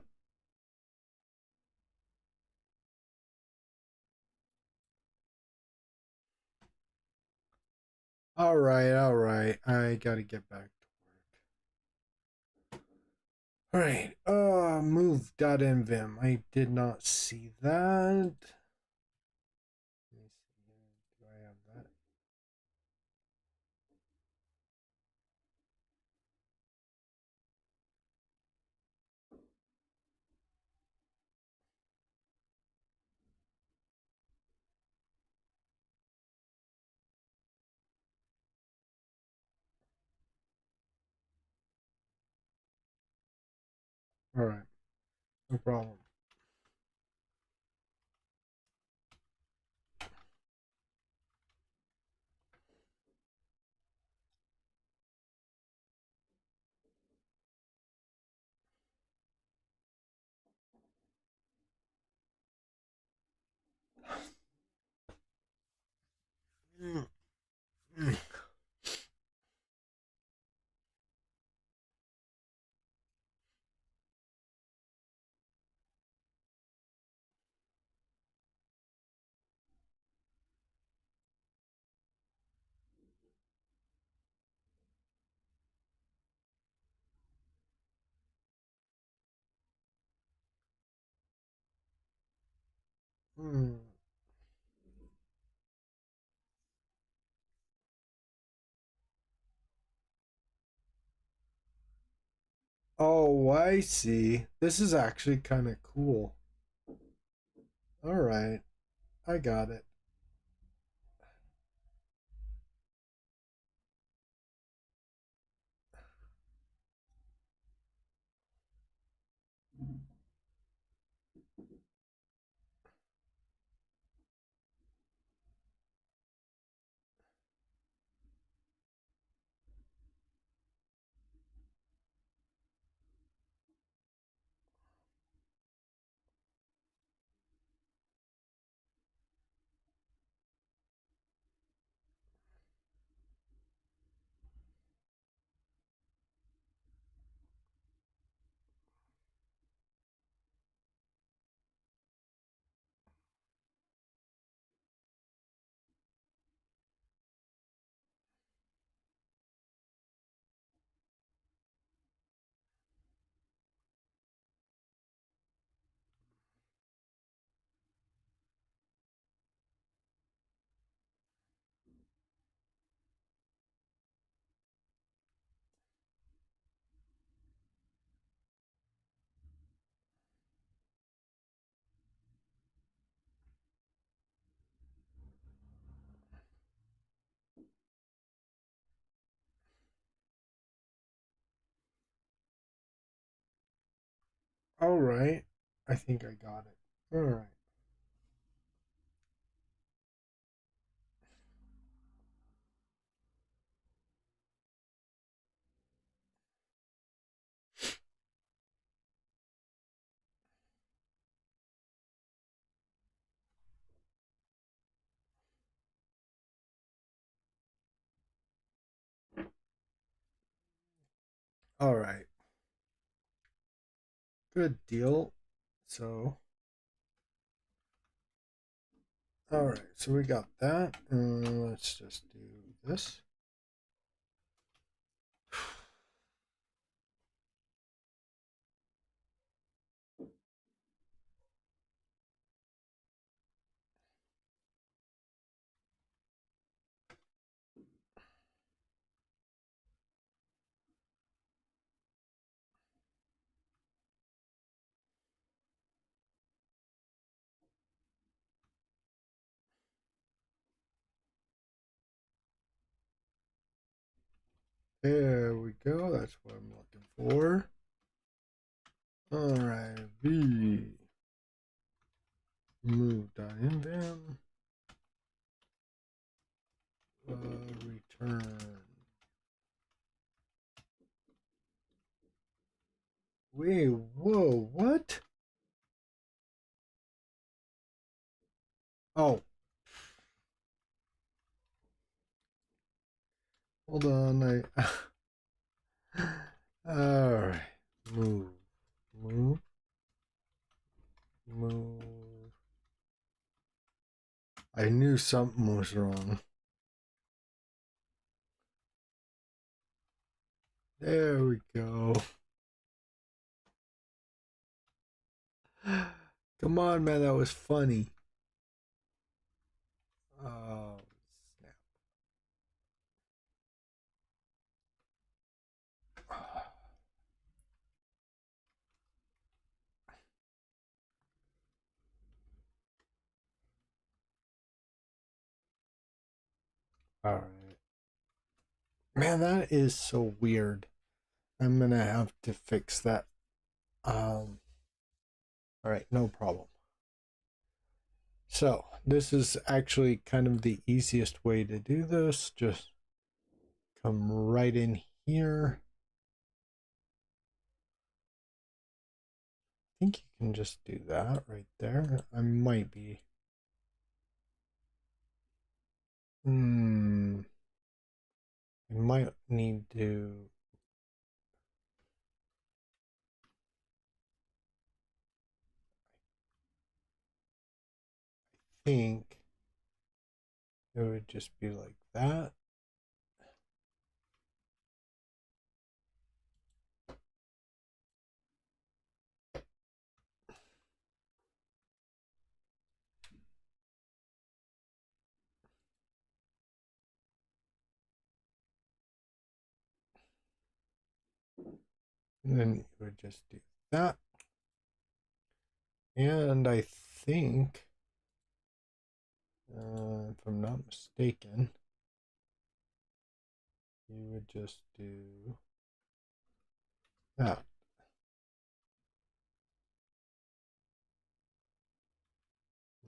All right, all right. I gotta get back to work. All right. Move.nvim. I did not see that. Let me see here. Do I have that? All right. No problem. Mm, mm, mm. Oh, I see. This is actually kind of cool. All right. I got it. All right. I think I got it. All right. All right. Good deal. So, all right, so we got that. Let's just do this. There we go. That's what I'm looking for. All right, V. Move.invim. Return. Wait, whoa, what? Oh, hold on. All right. Move, move, move. I knew something was wrong. There we go. Come on, man, that was funny. Oh, snap. All right. Man, that is so weird. I'm gonna have to fix that. All right, no problem. So, this is actually kind of the easiest way to do this. Just come right in here. I think you can just do that right there. I might be. I might need to. Think it would just be like that. And then you would just do that. And I think, if I'm not mistaken, you would just do that.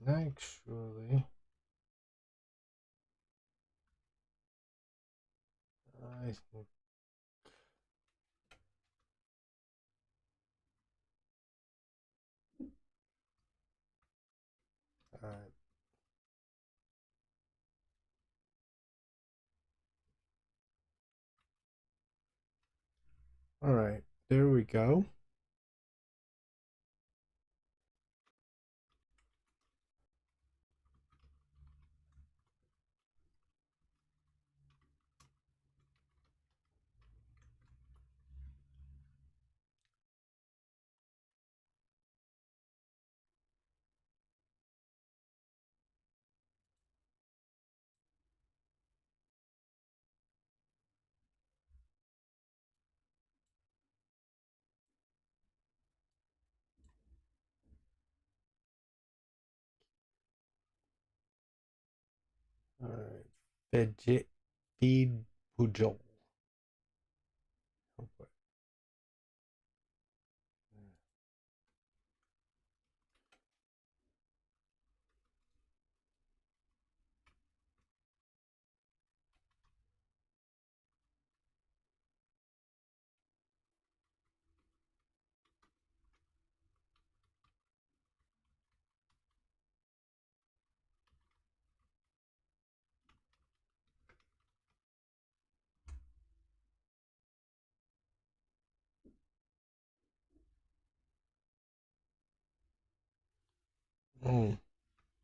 Actually, I think. Alright. Alright, there we go. Alright. Veggie feed pujol. Oh,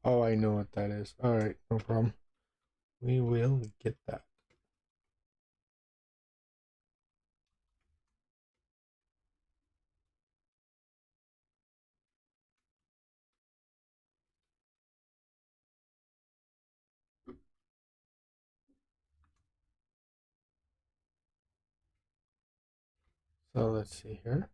oh, I know what that is. All right, no problem. We will get that. So let's see here.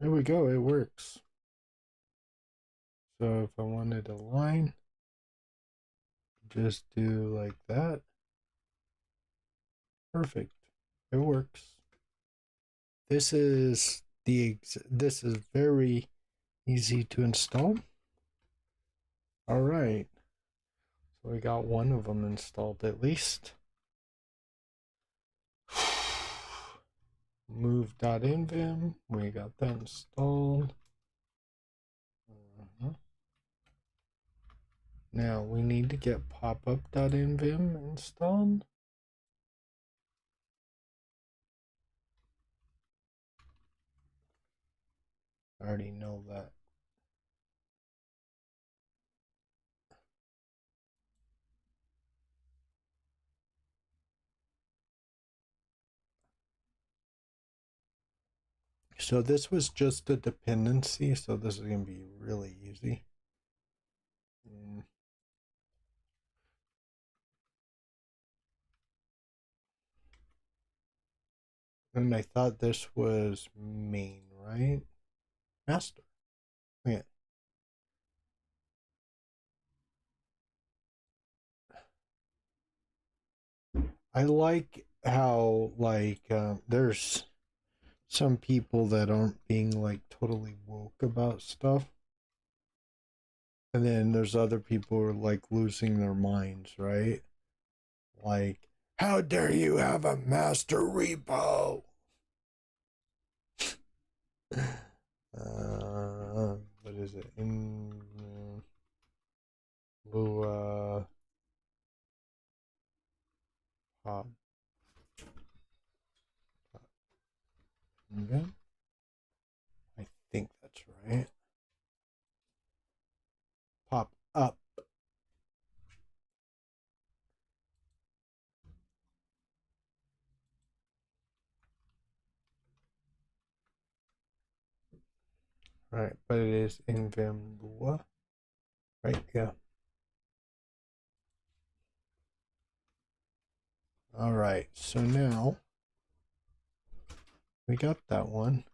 There we go. It works. So if I wanted a line, just do like that. Perfect. It works. This is very easy to install. All right. So we got one of them installed at least. Move.invim. We got that installed. Now we need to get popup.invim installed. I already know that. So this was just a dependency, so this is going to be really easy. And I thought this was main, right? Master. Yeah. I like how there's some people that aren't being like totally woke about stuff. And then there's other people who are like losing their minds, right? Like, how dare you have a master repo? What is it? In Lua Pop. Okay. I think that's right. Pop up. Right, but it is in Vim Lua. Right, yeah. All right, so now we got that one.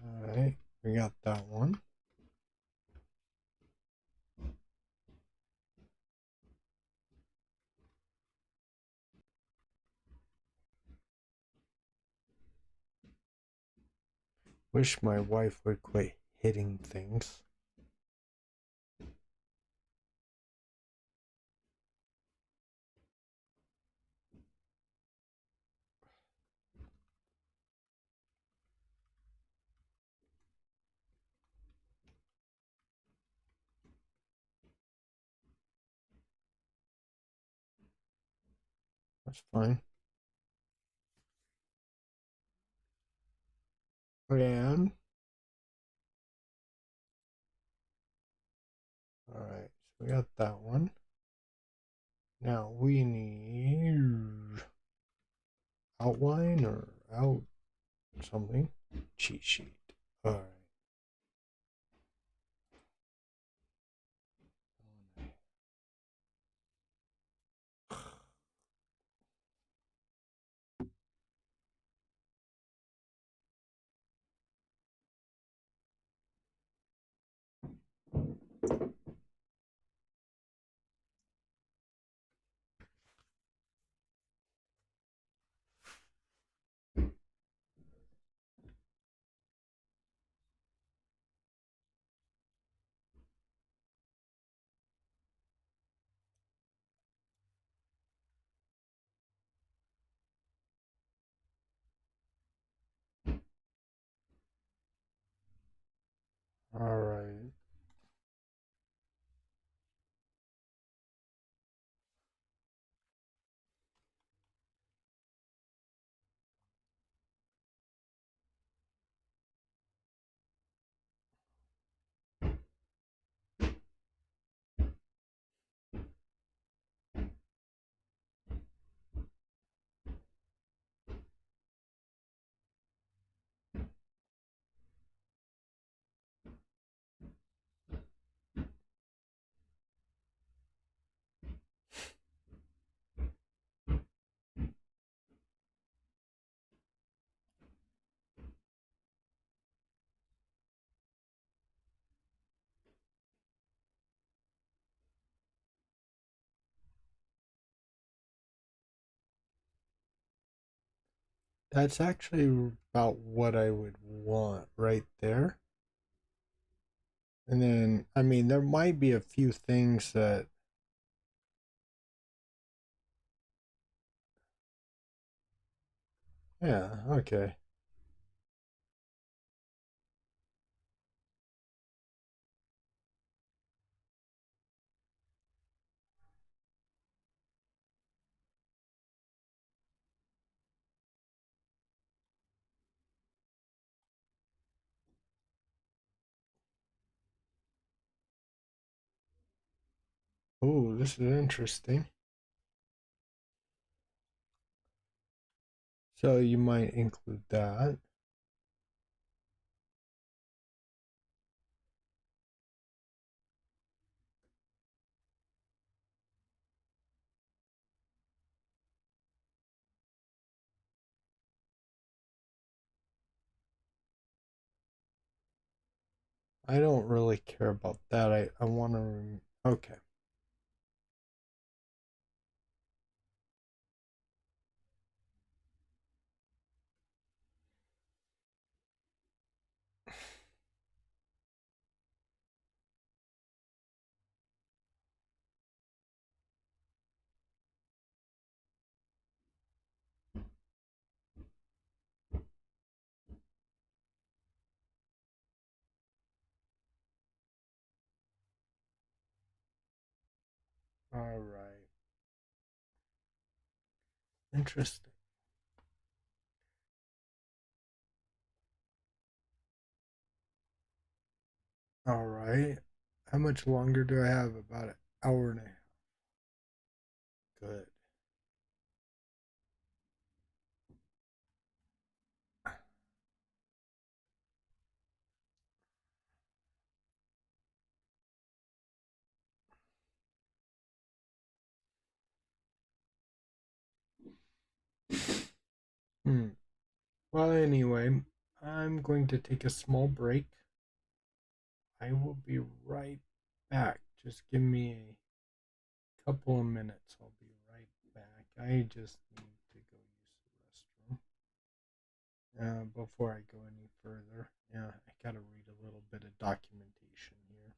All right, we got that one. Wish my wife would quit hitting things. That's fine. And all right, so we got that one. Now we need outline or out something. Cheat sheet. All right. That's actually about what I would want right there. And then, I mean, there might be a few things that, yeah, okay. Oh, this is interesting. So you might include that. I don't really care about that. I want to. Okay. All right. Interesting. All right. How much longer do I have? About an hour and a half. Good. Hmm. Well, anyway, I'm going to take a small break. I will be right back. Just give me a couple of minutes. I'll be right back. I just need to go use the restroom. Before I go any further, yeah, I gotta read a little bit of documentation here.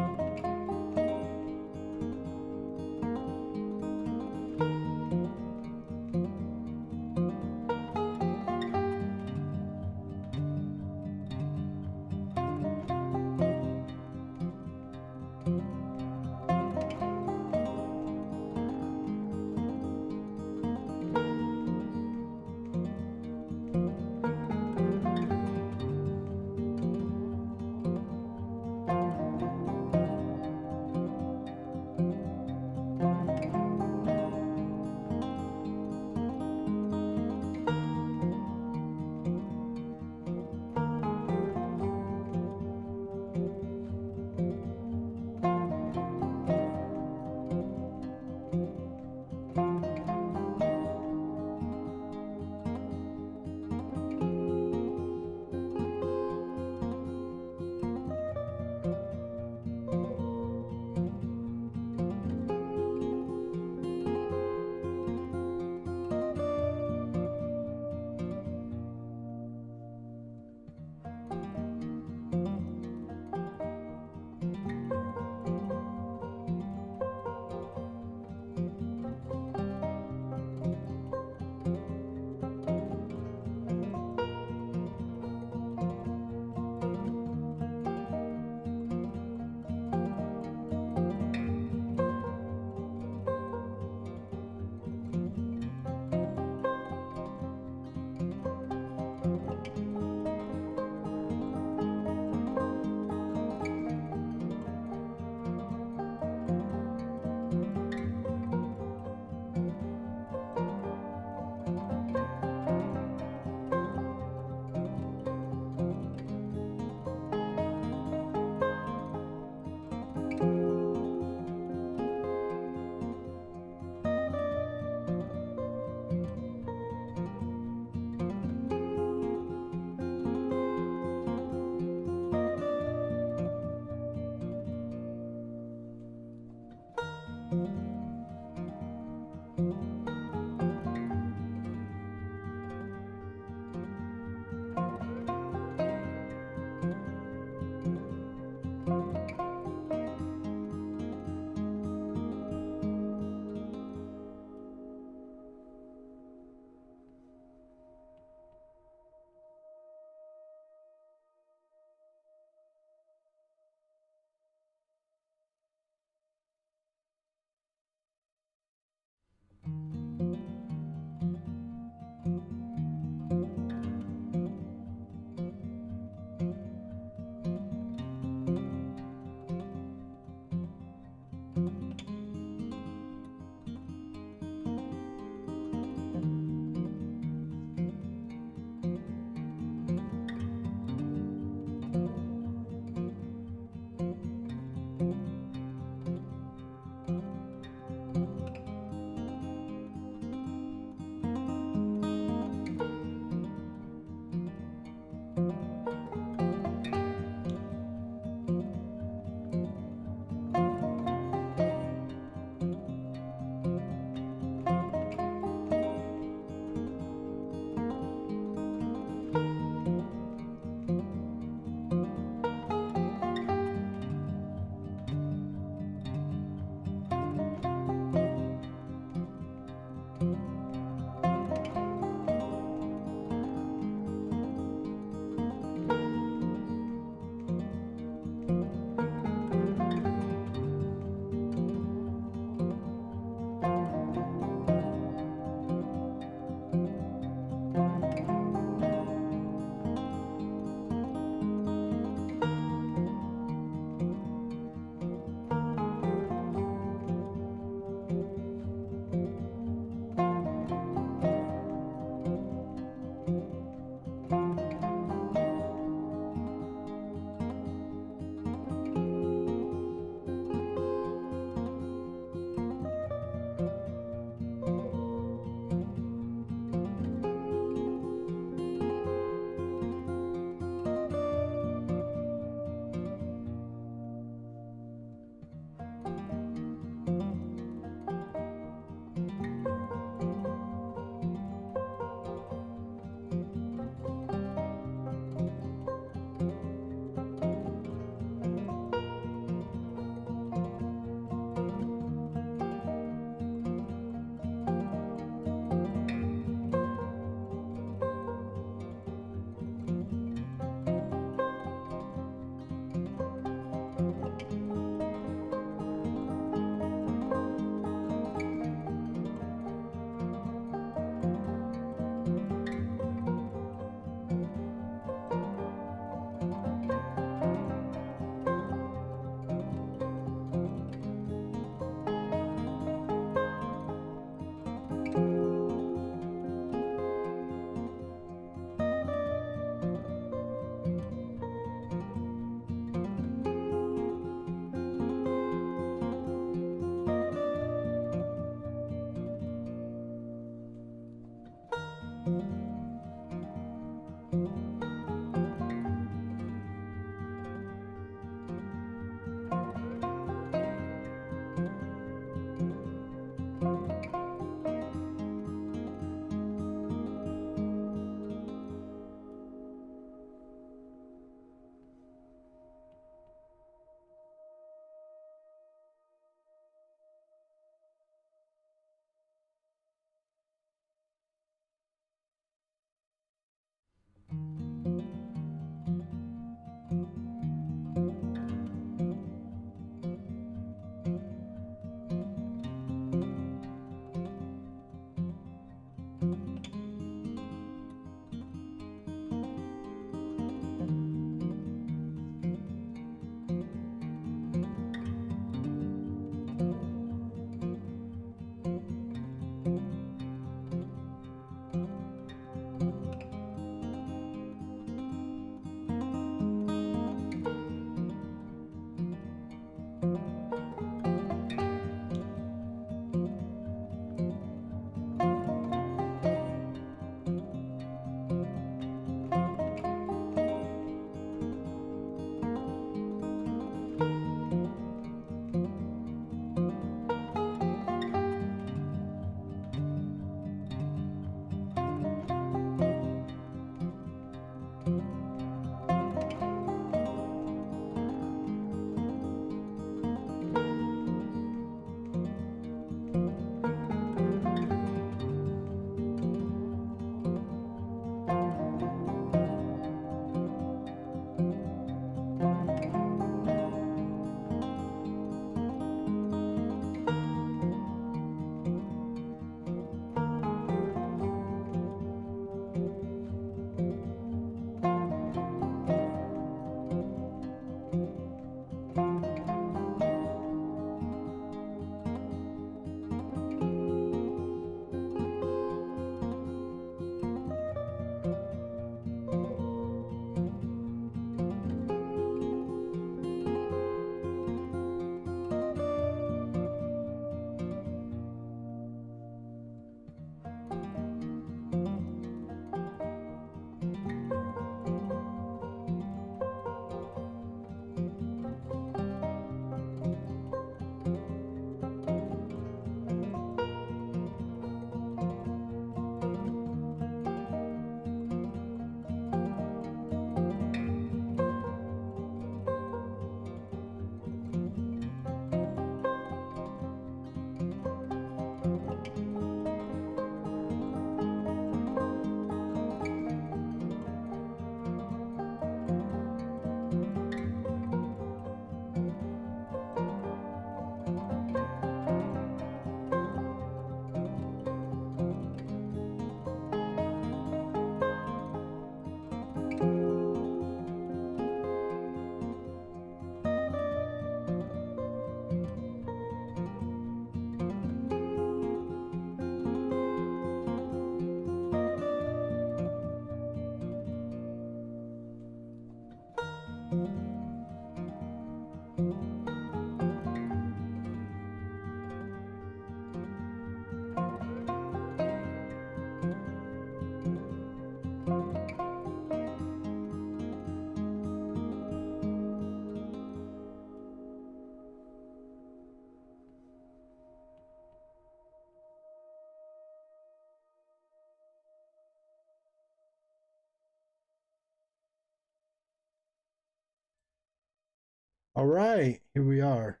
All right, here we are.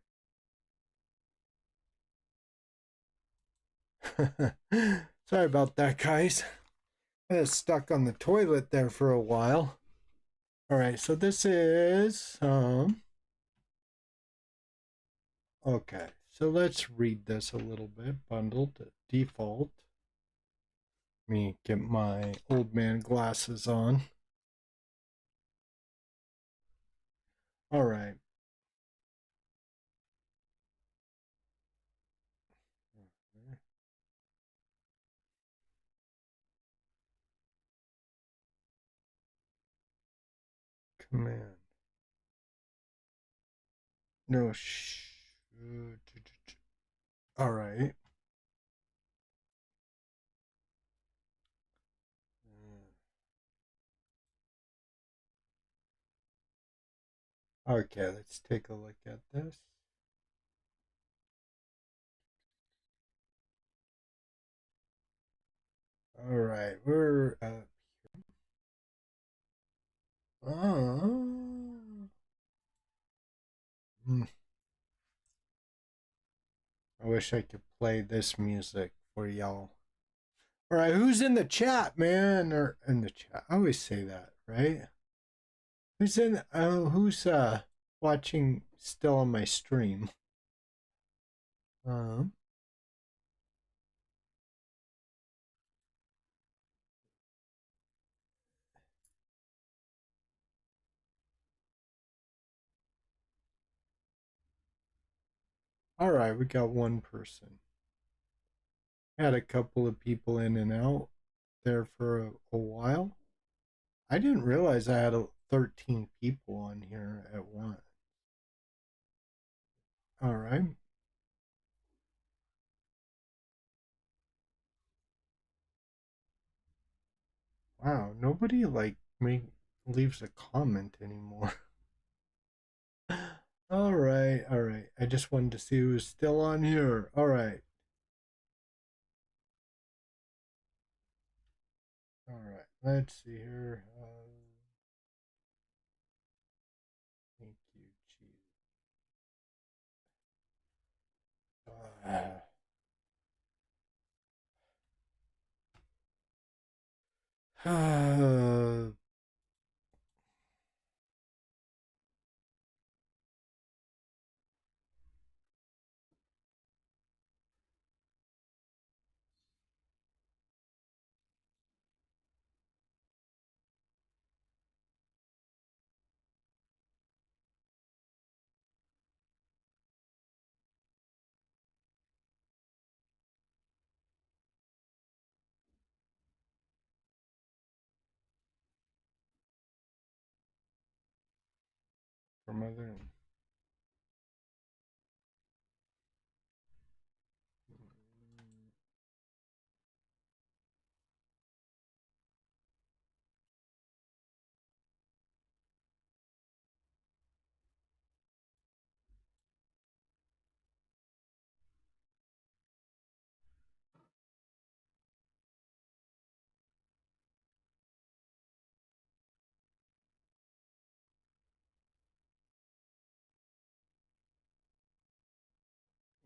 Sorry about that, guys. I was stuck on the toilet there for a while. All right, so this is okay. So let's read this a little bit. Bundled default. Let me get my old man glasses on. All right. Command. No. All right. Okay, let's take a look at this. All right, we're uh, I wish I could play this music for y'all. All right, who's in the chat, man? Or in the chat? I always say that, right? Who's in? Who's watching still on my stream? Um. All right, we got one person. Had a couple of people in and out there for a while. I didn't realize I had 13 people on here at once. All right. Wow, nobody like me leaves a comment anymore. All right, all right. I just wanted to see who's still on here. All right. All right. Let's see here. Thank you, chief. From other.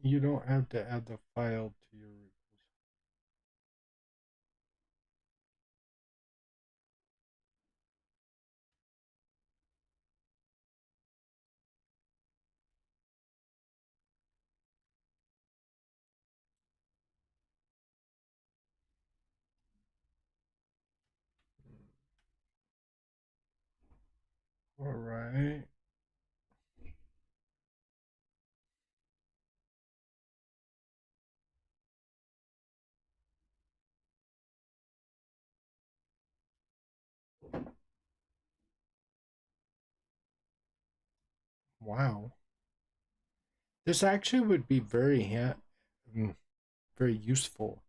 You don't have to add the file to your. All right. Wow. This actually would be very useful.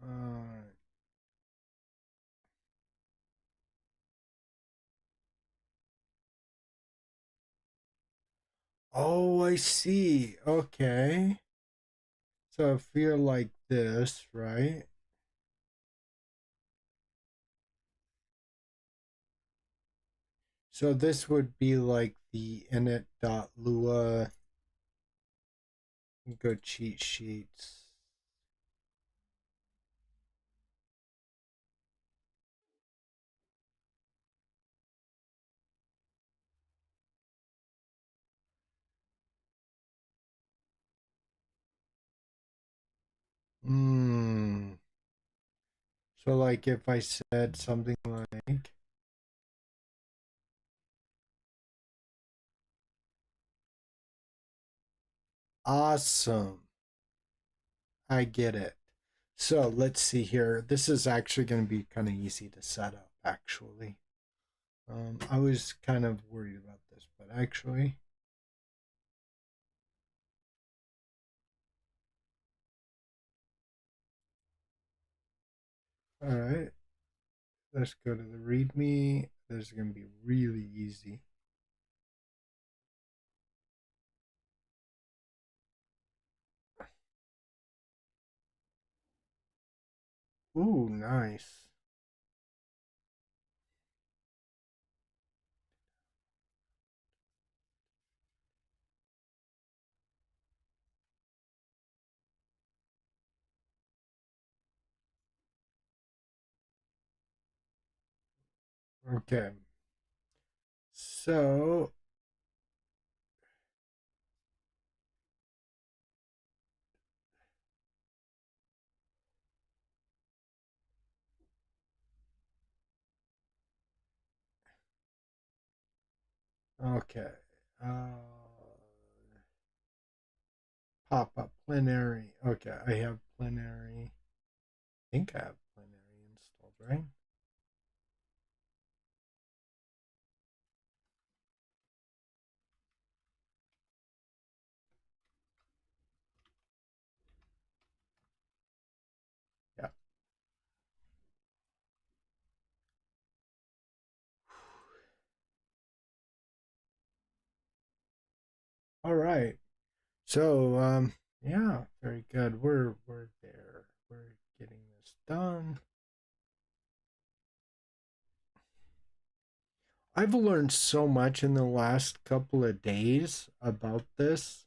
Uh, Oh, I see. Okay. So if you're like this, right? So this would be like the init.lua go cheat sheets. Hmm. So like if I said something like awesome. I get it. So let's see here. This is actually going to be kind of easy to set up actually. I was kind of worried about this, but actually, all right. Let's go to the README. This is going to be really easy. Ooh, nice. Okay. So, okay. Uh, Pop up plenary. Okay, I have plenary. I think I have plenary installed, right? Yeah. All right. So, yeah, very good. We're there. We're getting this done. I've learned so much in the last couple of days about this.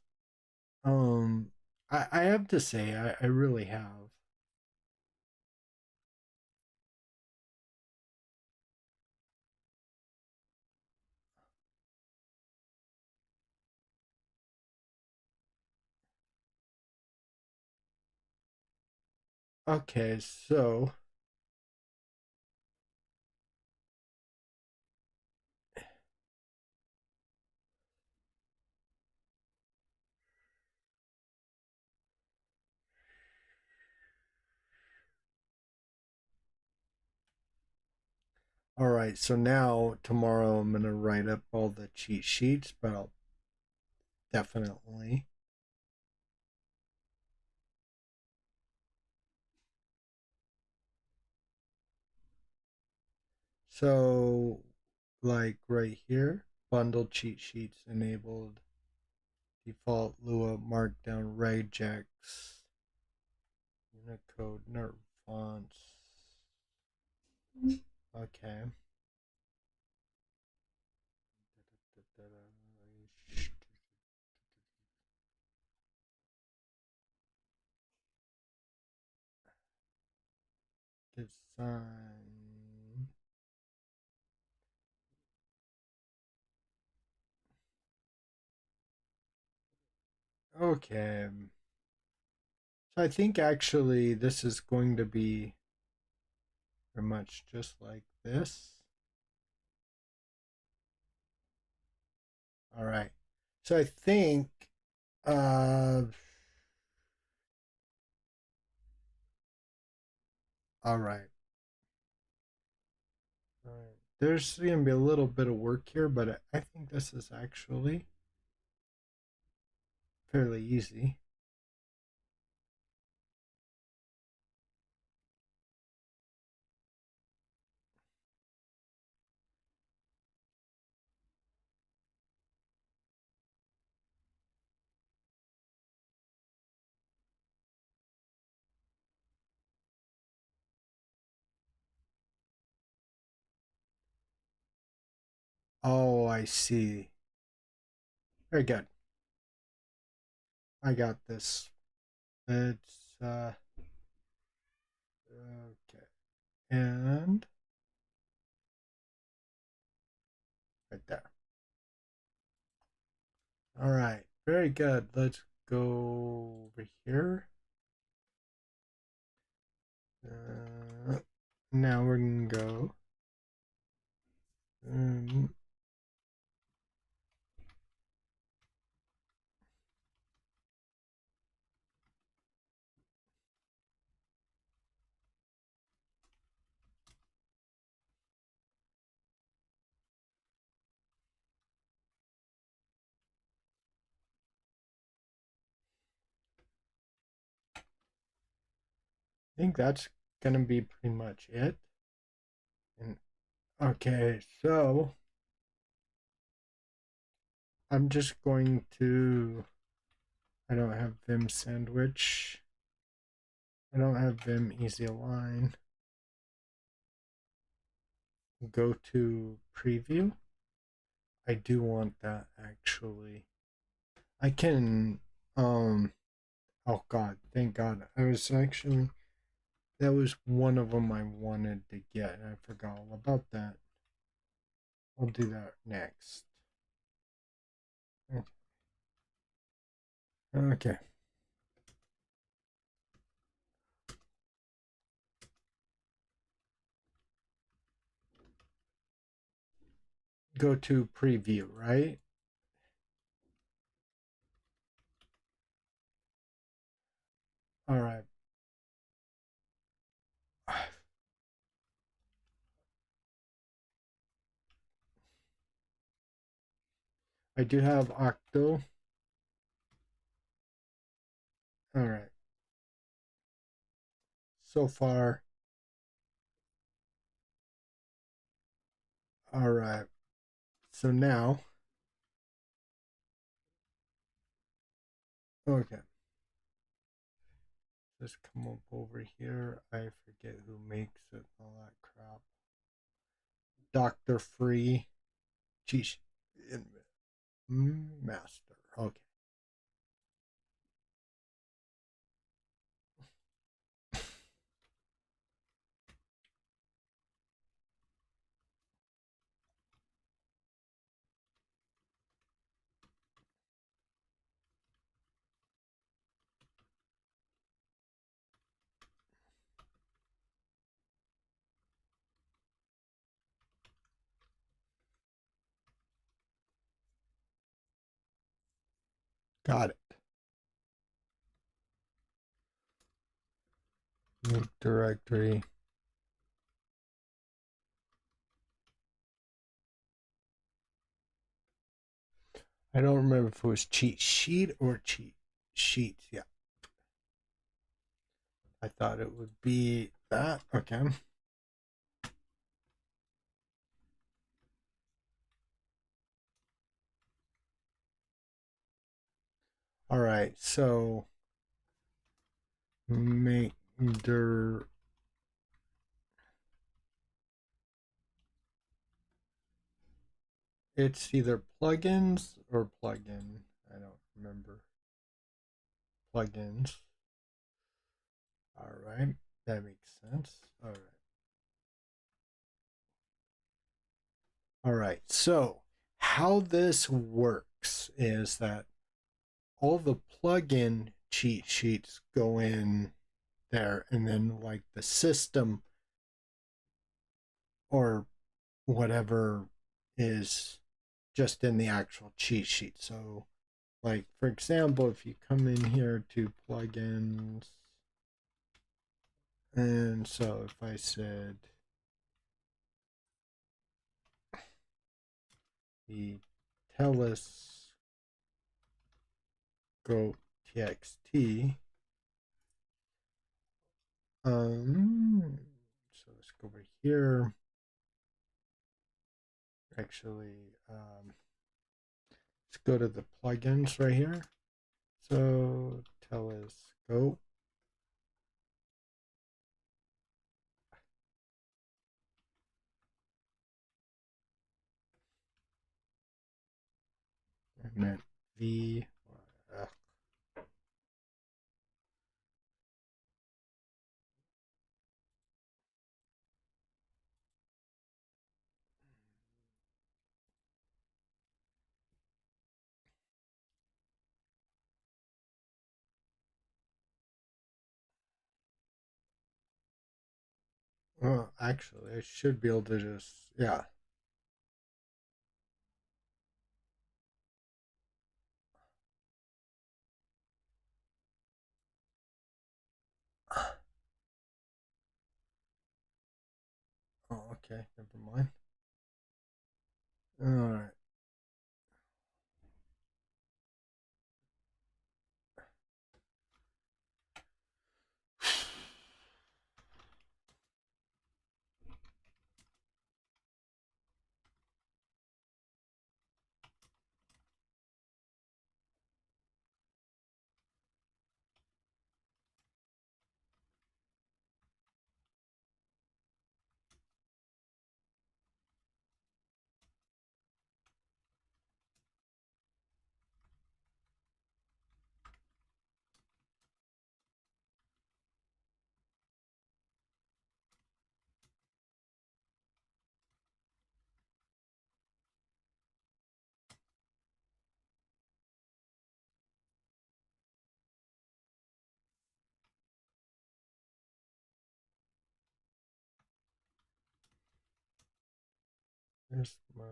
Um, I have to say, I really have. Okay, so, all right, so now tomorrow I'm gonna write up all the cheat sheets, but I'll definitely. So, like right here, bundle cheat sheets enabled, default Lua markdown regex, Unicode nerd fonts. Okay. Design. Okay. So I think actually this is going to be pretty much just like this. All right. So I think uh all right. All right. There's going to be a little bit of work here, but I think this is actually fairly easy. Oh, I see. Very good. I got this. It's okay. And right there. All right. Very good. Let's go over here. Now we're gonna go. Um, I think that's gonna be pretty much it. And okay, so I'm just going to. I don't have Vim sandwich. I don't have Vim easy align. Go to preview. I do want that actually. I can oh god, thank god. I was actually that was one of them I wanted to get and I forgot all about that. I'll do that next. Okay. Go to preview, right? All right. I do have Octo. All right. So far. All right. So now. Okay. Just come up over here. I forget who makes it. All that crap. Doctor Free. Geez. Master. Okay. Got it. Root directory. I don't remember if it was cheat sheet or cheat sheets. Yeah. I thought it would be that. Okay. All right. So make der. It's either plugins or plugin. I don't remember. Plugins. All right. That makes sense. All right. All right. So how this works is that all the plugin cheat sheets go in there, and then like the system or whatever is just in the actual cheat sheet. So, like for example, if you come in here to plugins, and so if I said the telescope txt, so let's go over here. Actually, let's go to the plugins right here. So telescope. coordinate v. Well, actually, I should be able to just, yeah. Oh, okay, never mind. All right. Here's my.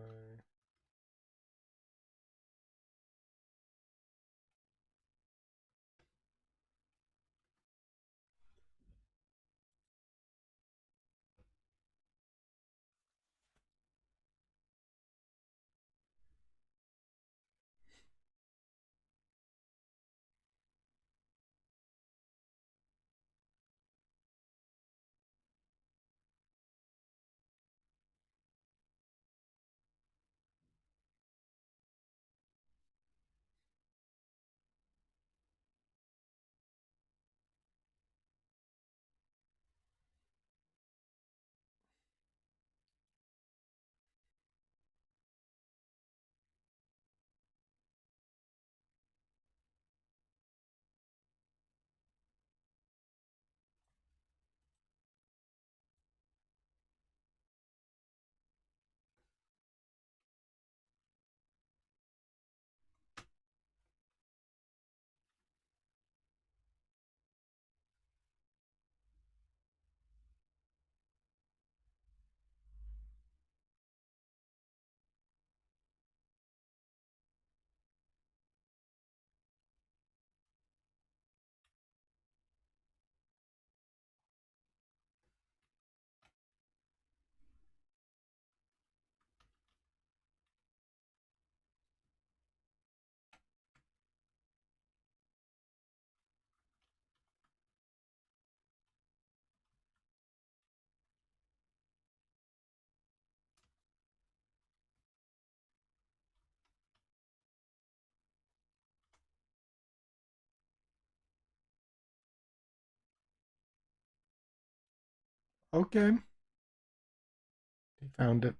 Okay, they found it.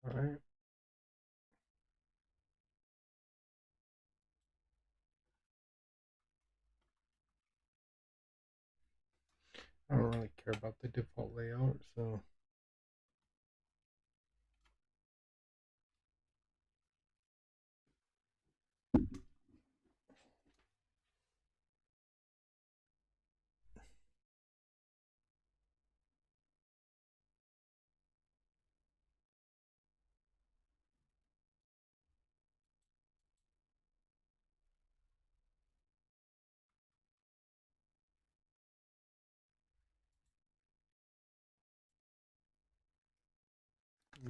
All right. I don't really care about the default layout, so.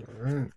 All right.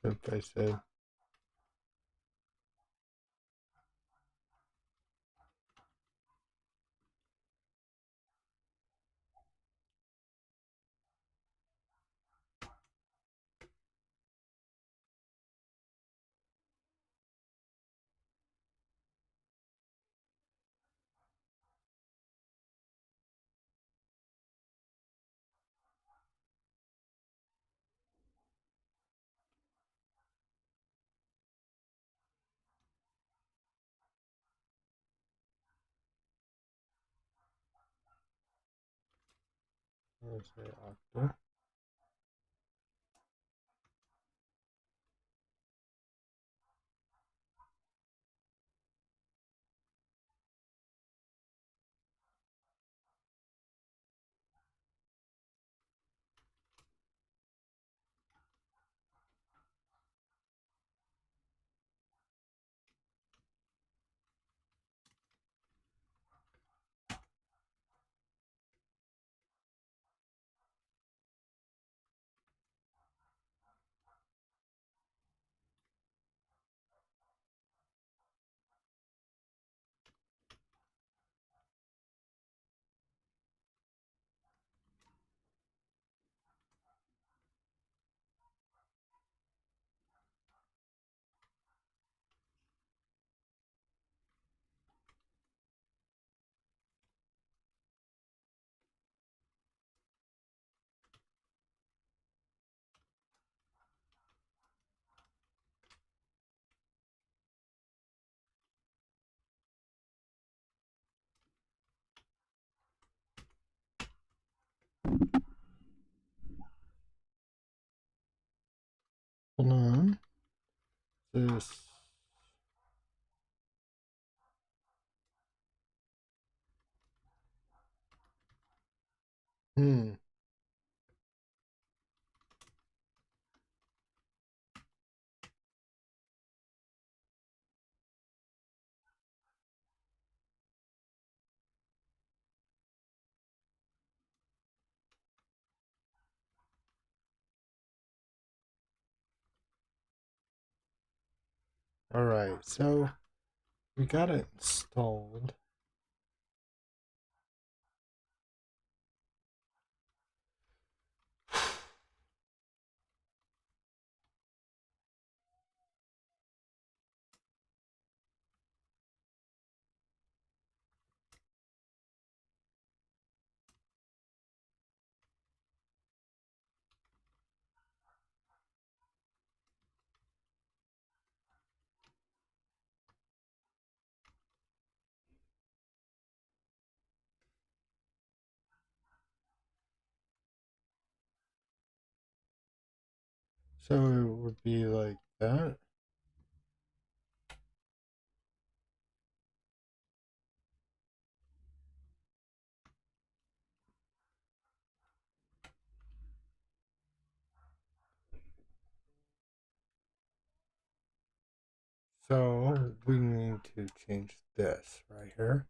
So if I said I'll say octa. Hold on. This. Hmm. All right. So we got it installed. So it would be like that. So we need to change this right here.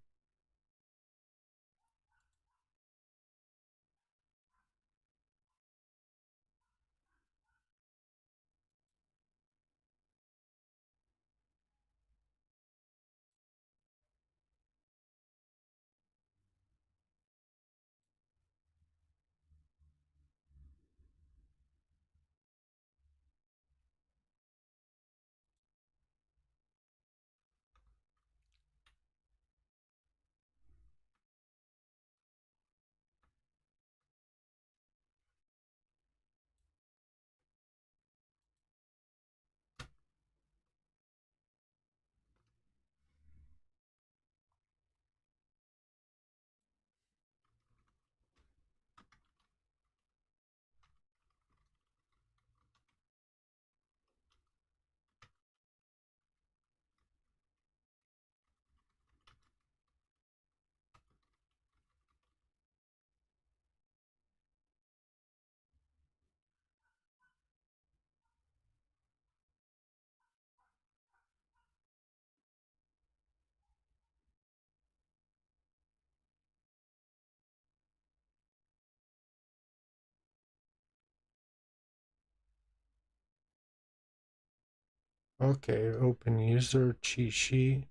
Okay, open user cheat sheet.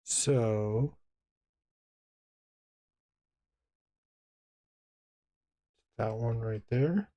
So that one right there.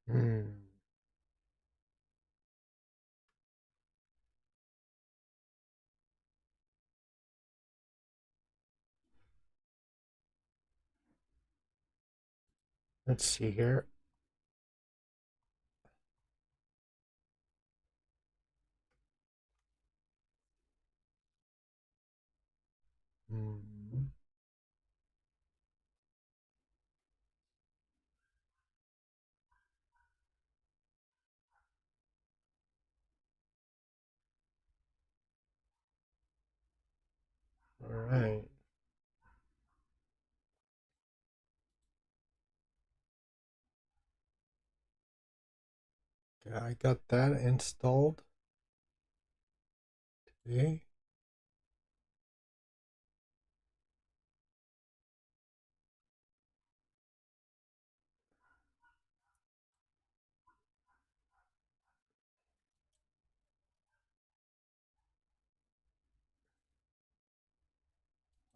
Hmm. Let's see here. Hmm. All right. Okay, I got that installed. Okay.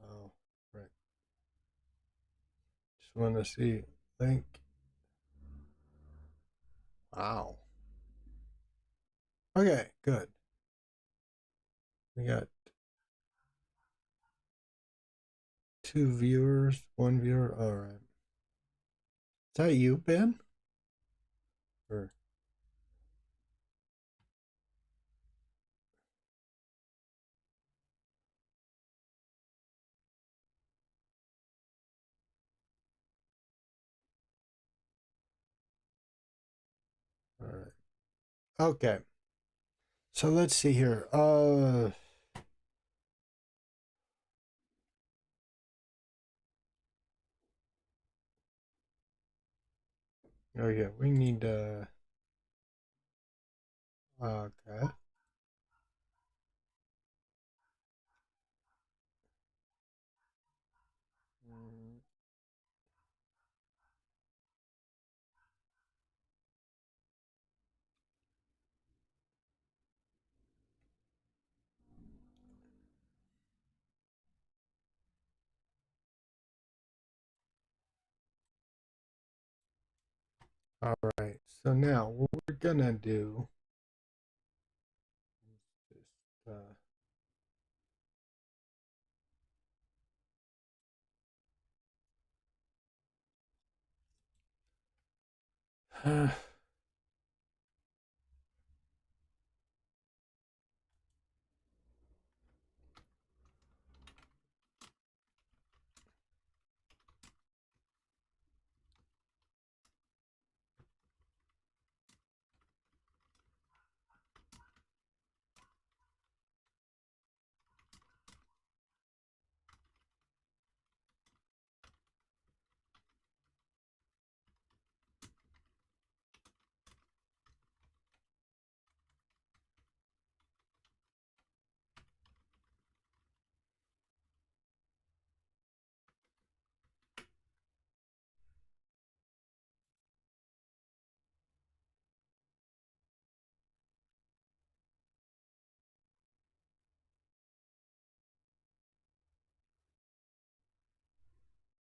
Oh, right. Just want to see link. Wow. Okay, good. We got 2 viewers, 1 viewer. All right. Is that you, Ben? Or all right. Okay. So let's see here. Oh yeah, we need okay. Mm, all right. So now what we're gonna do is just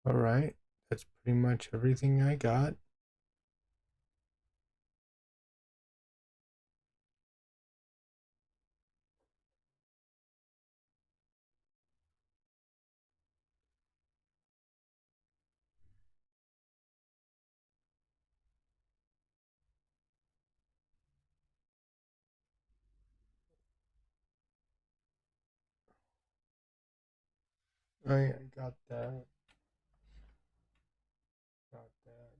all right. That's pretty much everything I got. I got that. Got that.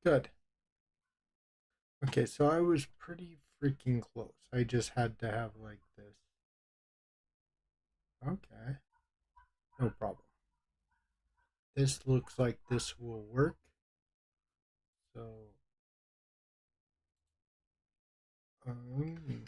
Good. Okay, so I was pretty freaking close. I just had to have like this. Okay, no problem. This looks like this will work. So, um,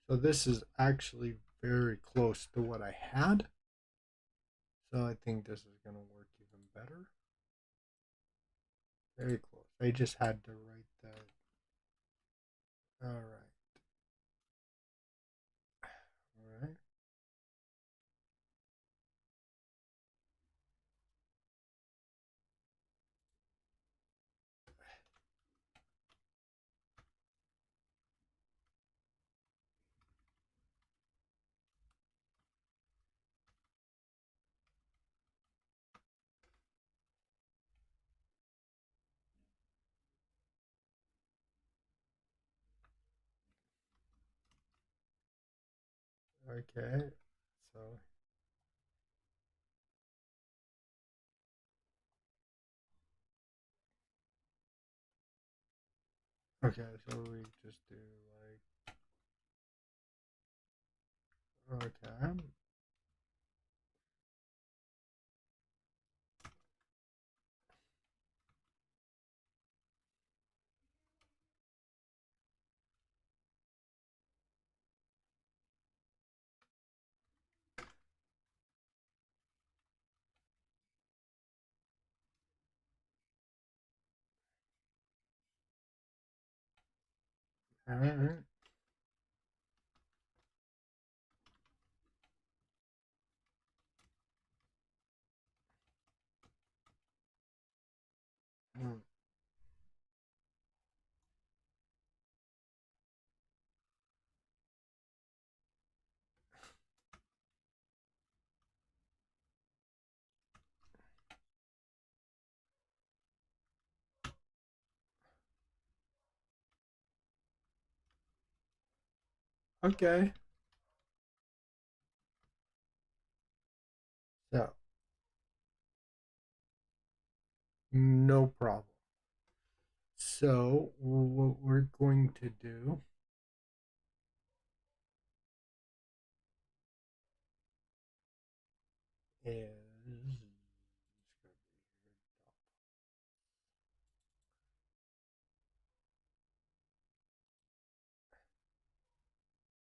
so this is actually very close to what I had. So I think this is going to work even better. Very close. I just had to write that. All right. All right. Okay. So, okay. So we just do like, okay. All right. Okay. So, no problem. So, what we're going to do is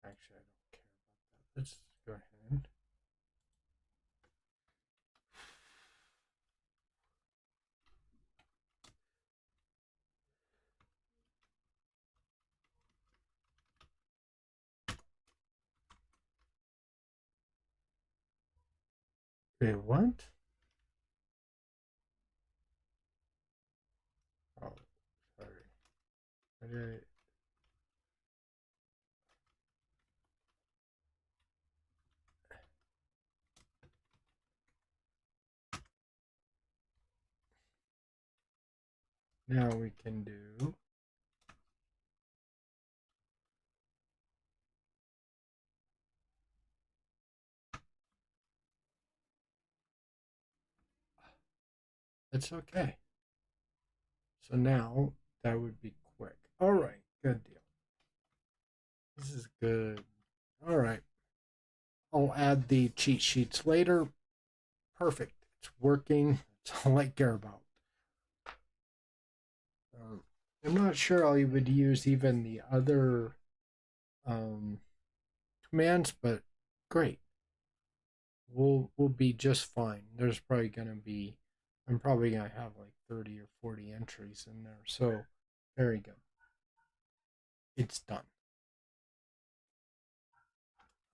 actually, I don't care about that. Let's go ahead. Wait, what? Oh, sorry. Okay. Now we can do. It's okay. So now that would be quick. All right. Good deal. This is good. All right. I'll add the cheat sheets later. Perfect. It's working. That's all I care about. Um, I'm not sure I would use even the other um, commands, but great. We'll be just fine. There's probably gonna be I'm probably gonna have like 30 or 40 entries in there. So very good. It's done.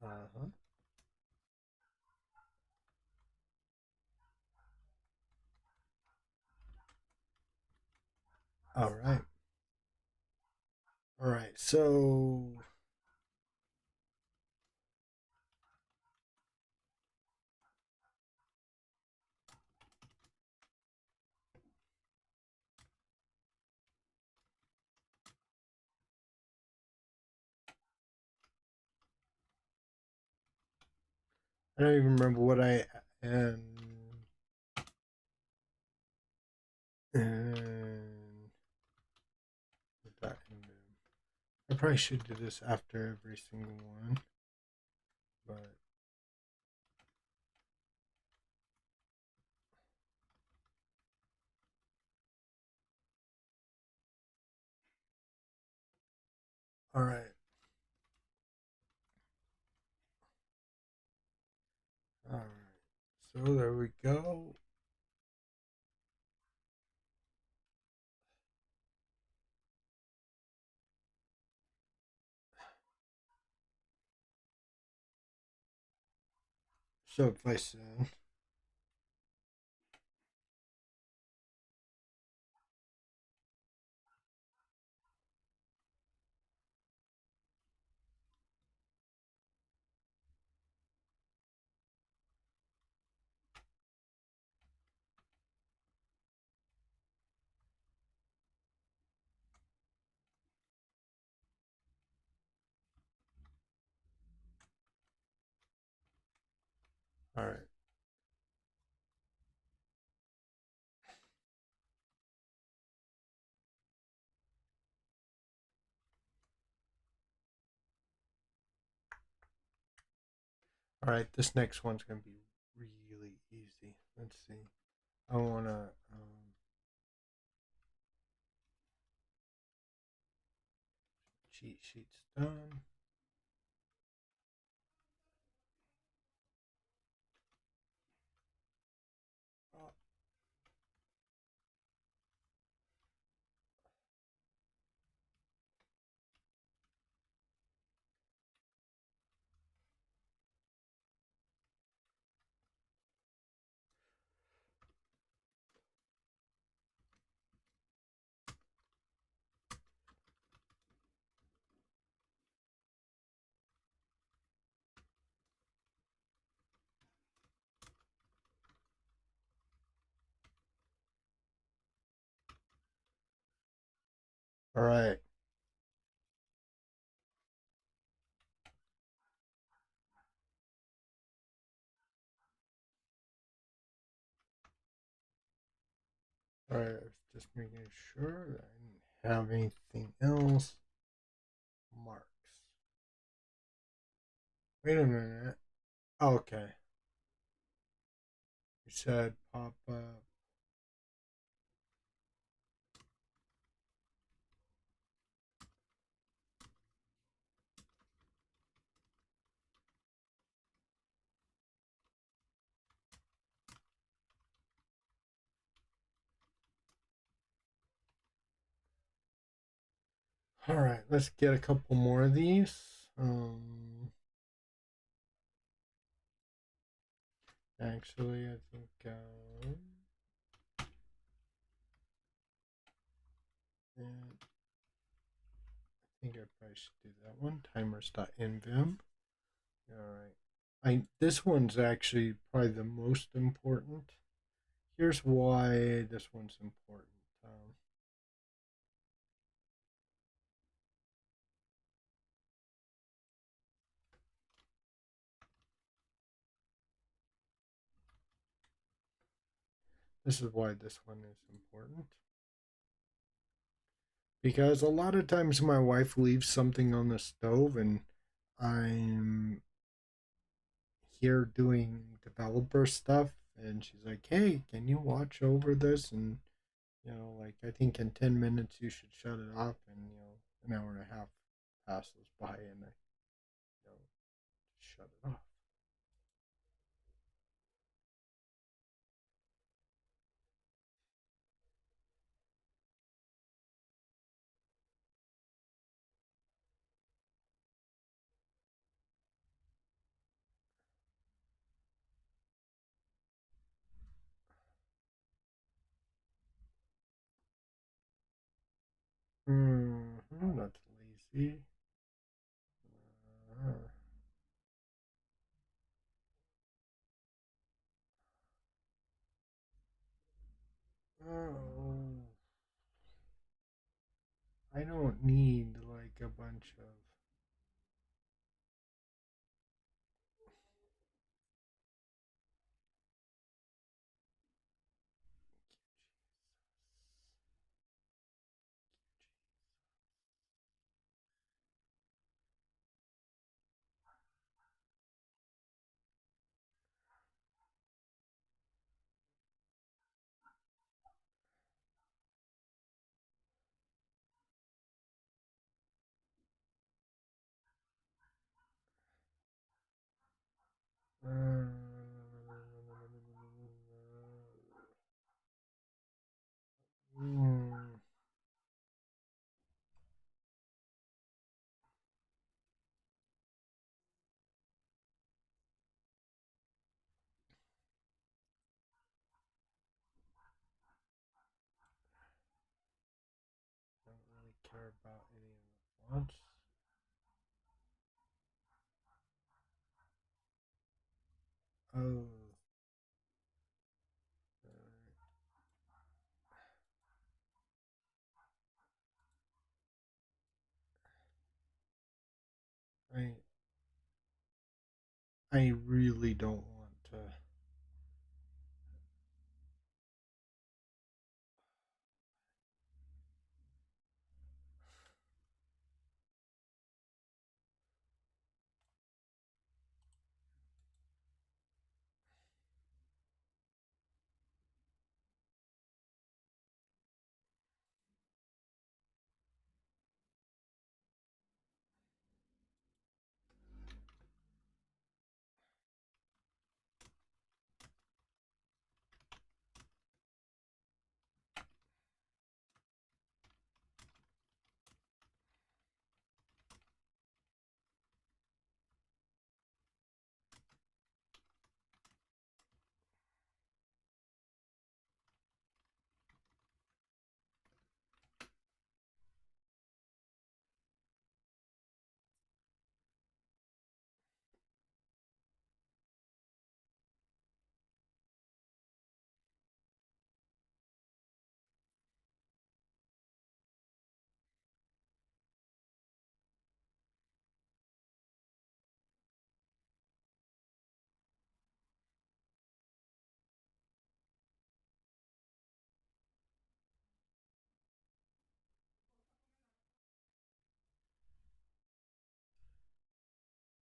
Uh-huh. All right. All right. So I don't even remember what and I probably should do this after every single one, but all right. All right. So there we go. So if I said, all right. All right, this next one's gonna be really easy. Let's see. I wanna cheat sheets done. All right. All right. I was just making sure that I didn't have anything else. Marks. Wait a minute. Okay. You said pop up. All right. Let's get a couple more of these. Actually, I think and I think I probably should do that one. Timers.nvim. All right. This one's actually probably the most important. Here's why this one's important. This is why this one is important. Because a lot of times my wife leaves something on the stove and I'm here doing developer stuff and she's like, "Hey, can you watch over this?" And like I think in 10 minutes you should shut it off, and an hour and a half passes by and I shut it off. That's lazy. Uh, oh, I don't need like a bunch of care about any of the fonts. Oh. I I really don't want to.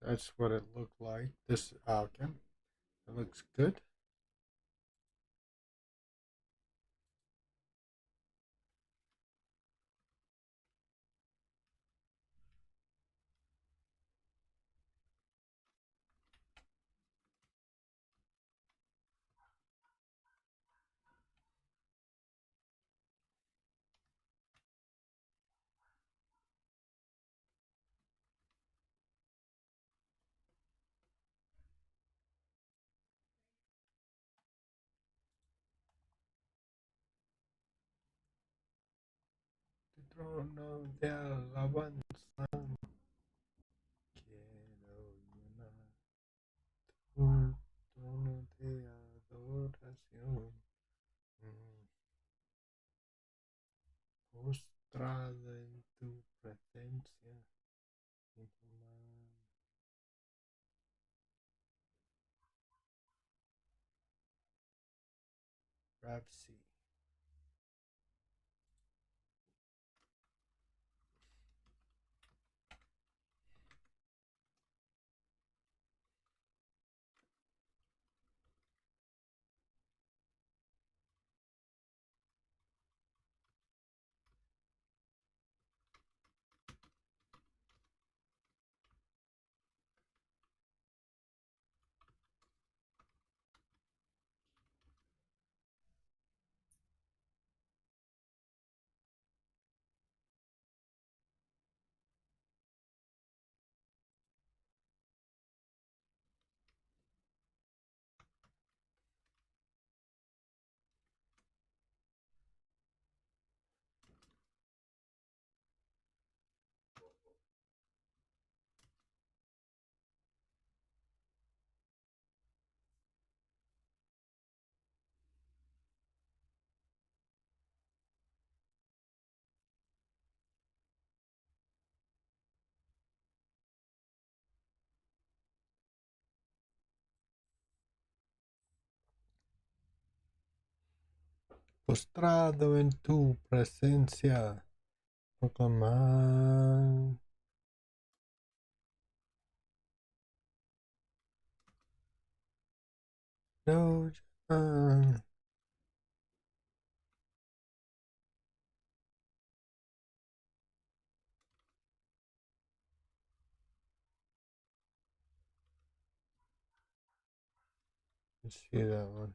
That's what it looked like. This okay. It looks good. The throne of the alabanza. Quiero llenar tu trono de adoración. Postrado en tu presencia. Rapsi. Postrado en tu presencia. Proclamar. No. Let's see that one.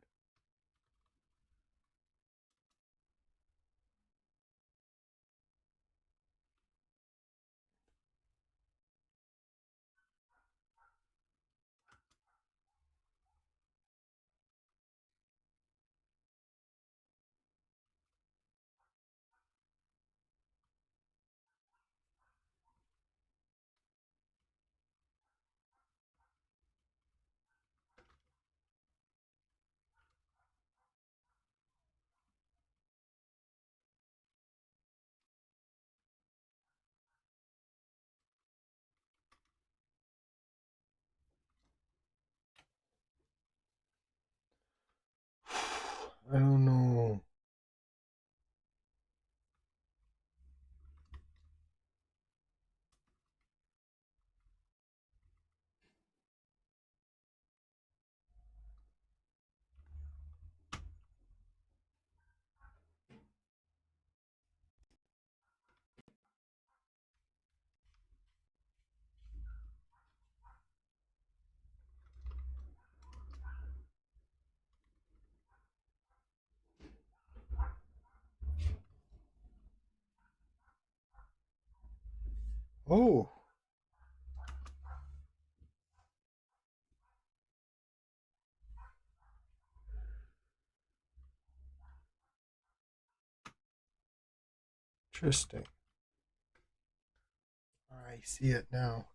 I don't know. Oh, interesting. I see it now.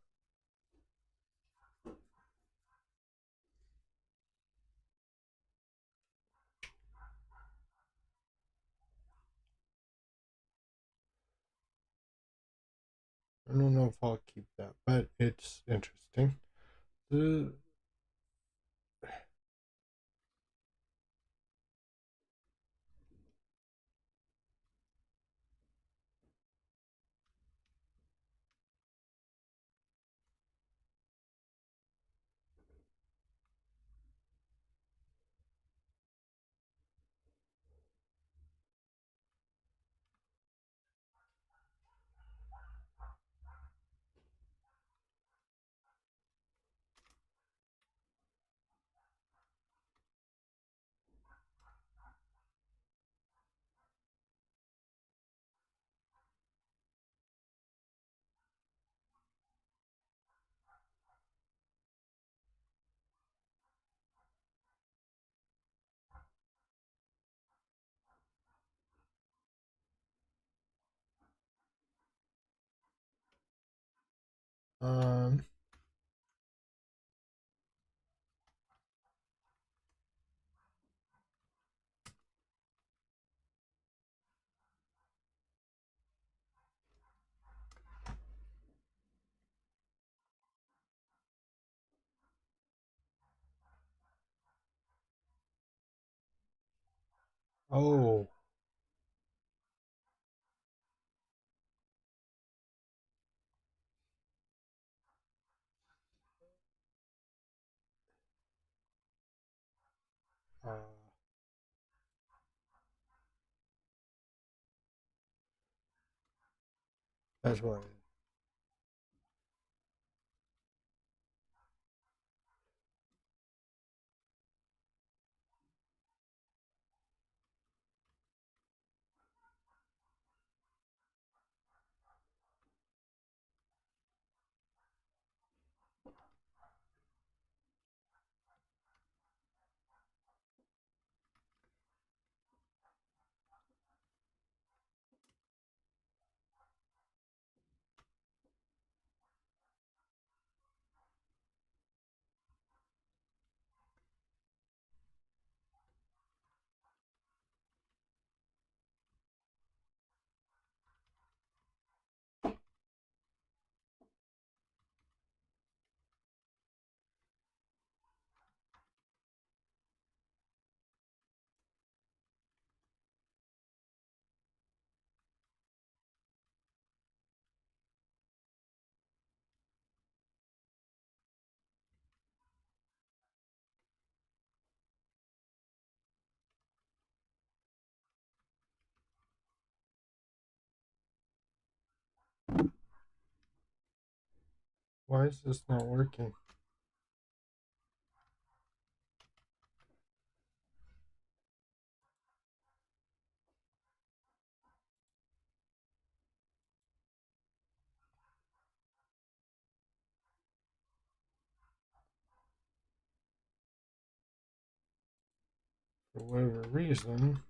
I don't know if I'll keep that, but it's interesting. The um oh, uh, that's what. Why is this not working? For whatever reason.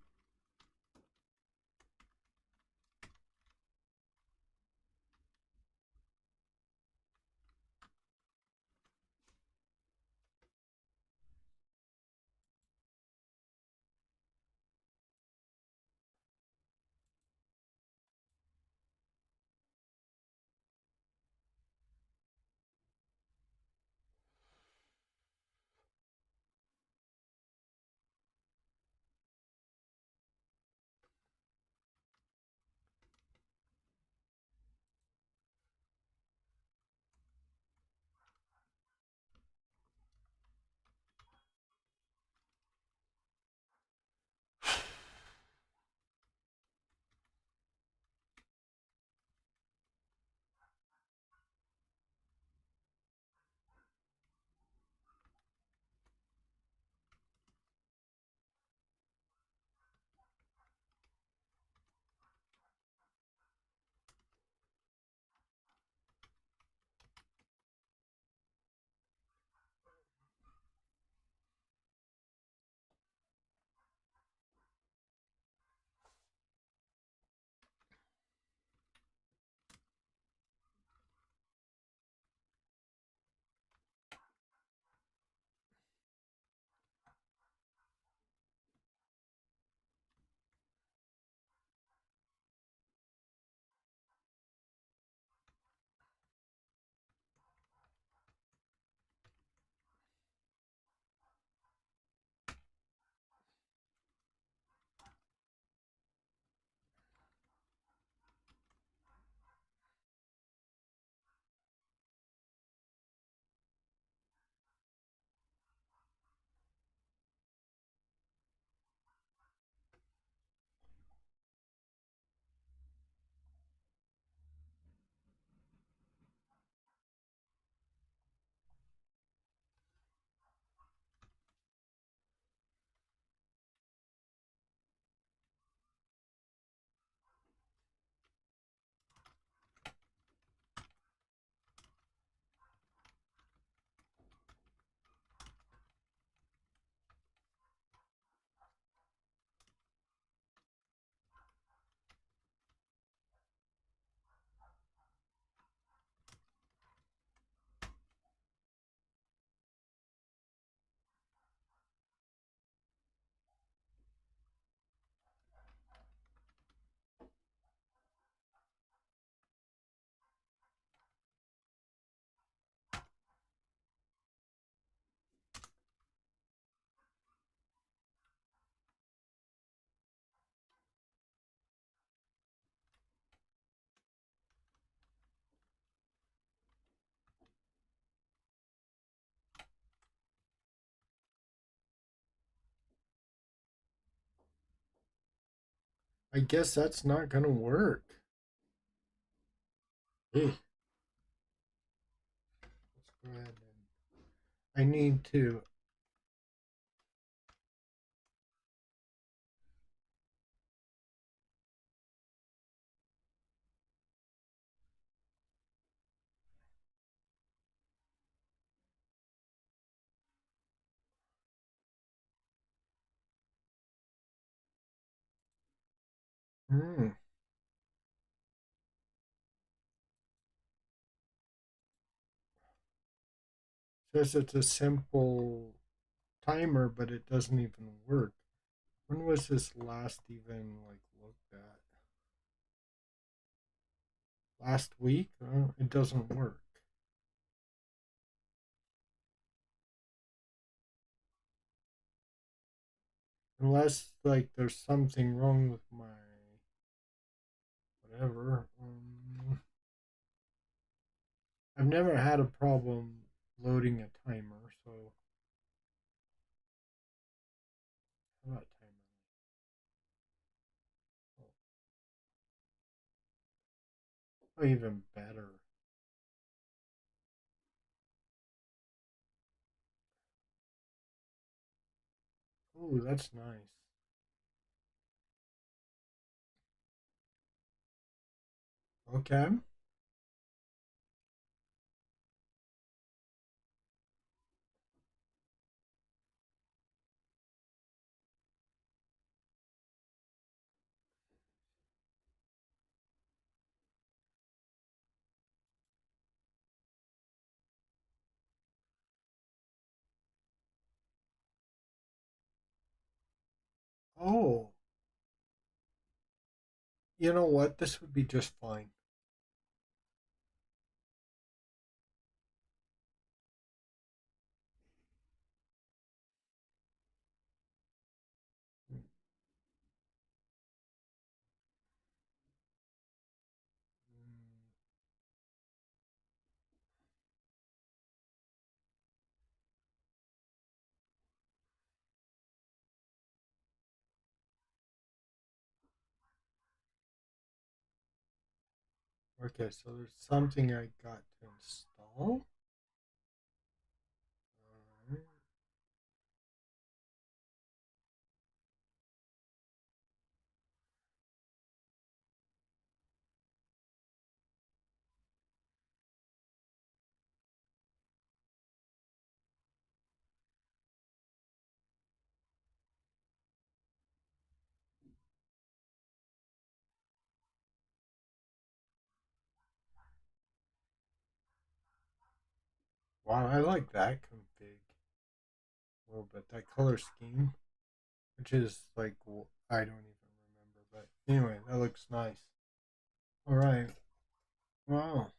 I guess that's not gonna work. Hey, let's go ahead and I need to. Hmm. Says it's a simple timer, but it doesn't even work. When was this last even like looked at? Last week? It doesn't work. Unless like there's something wrong with my whatever. I've never had a problem loading a timer, so how about timer? Oh, even better. Oh, that's nice. Okay. Oh, you know what? This would be just fine. Okay, so there's something I got to install. Alright. Wow, I like that config a little bit. That color scheme, which is like I don't even remember, but anyway, that looks nice. All right. Wow.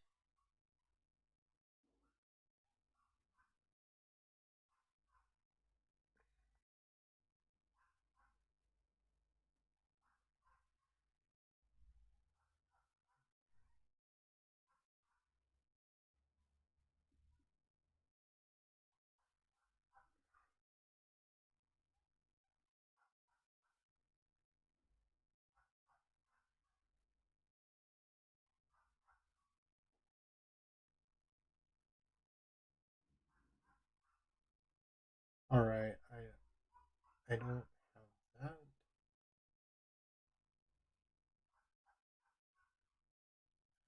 All right. I don't have that.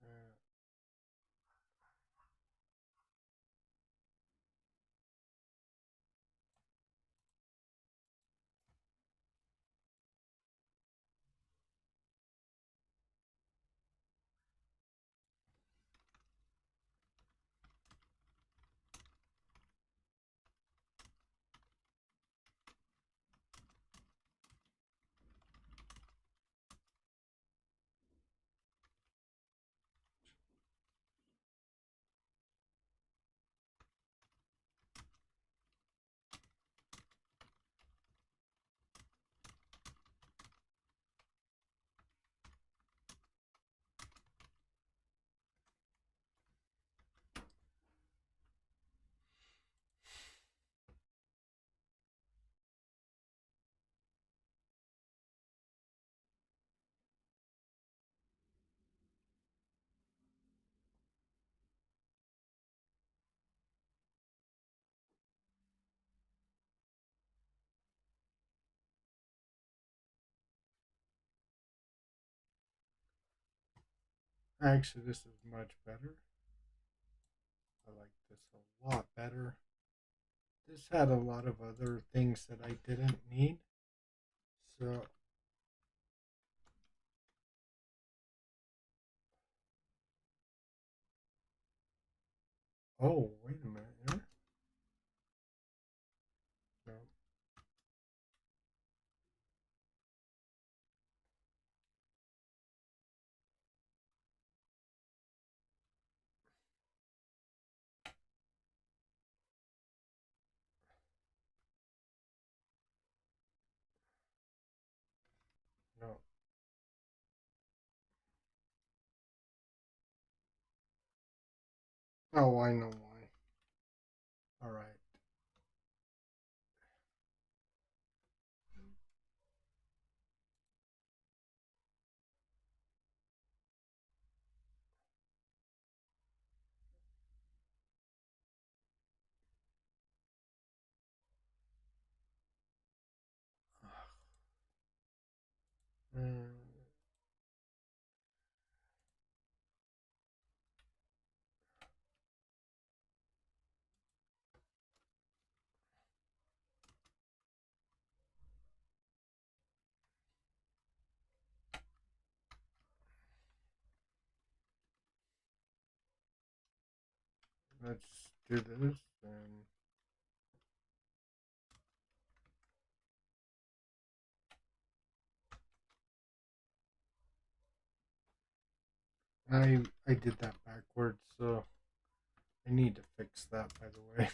Uh, Actually, this is much better. I like this a lot better. This had a lot of other things that I didn't need. So, oh, wait a minute here. No, no. Oh, I know why. All right. Mm, let's do this and I did that backwards, so I need to fix that, by the way.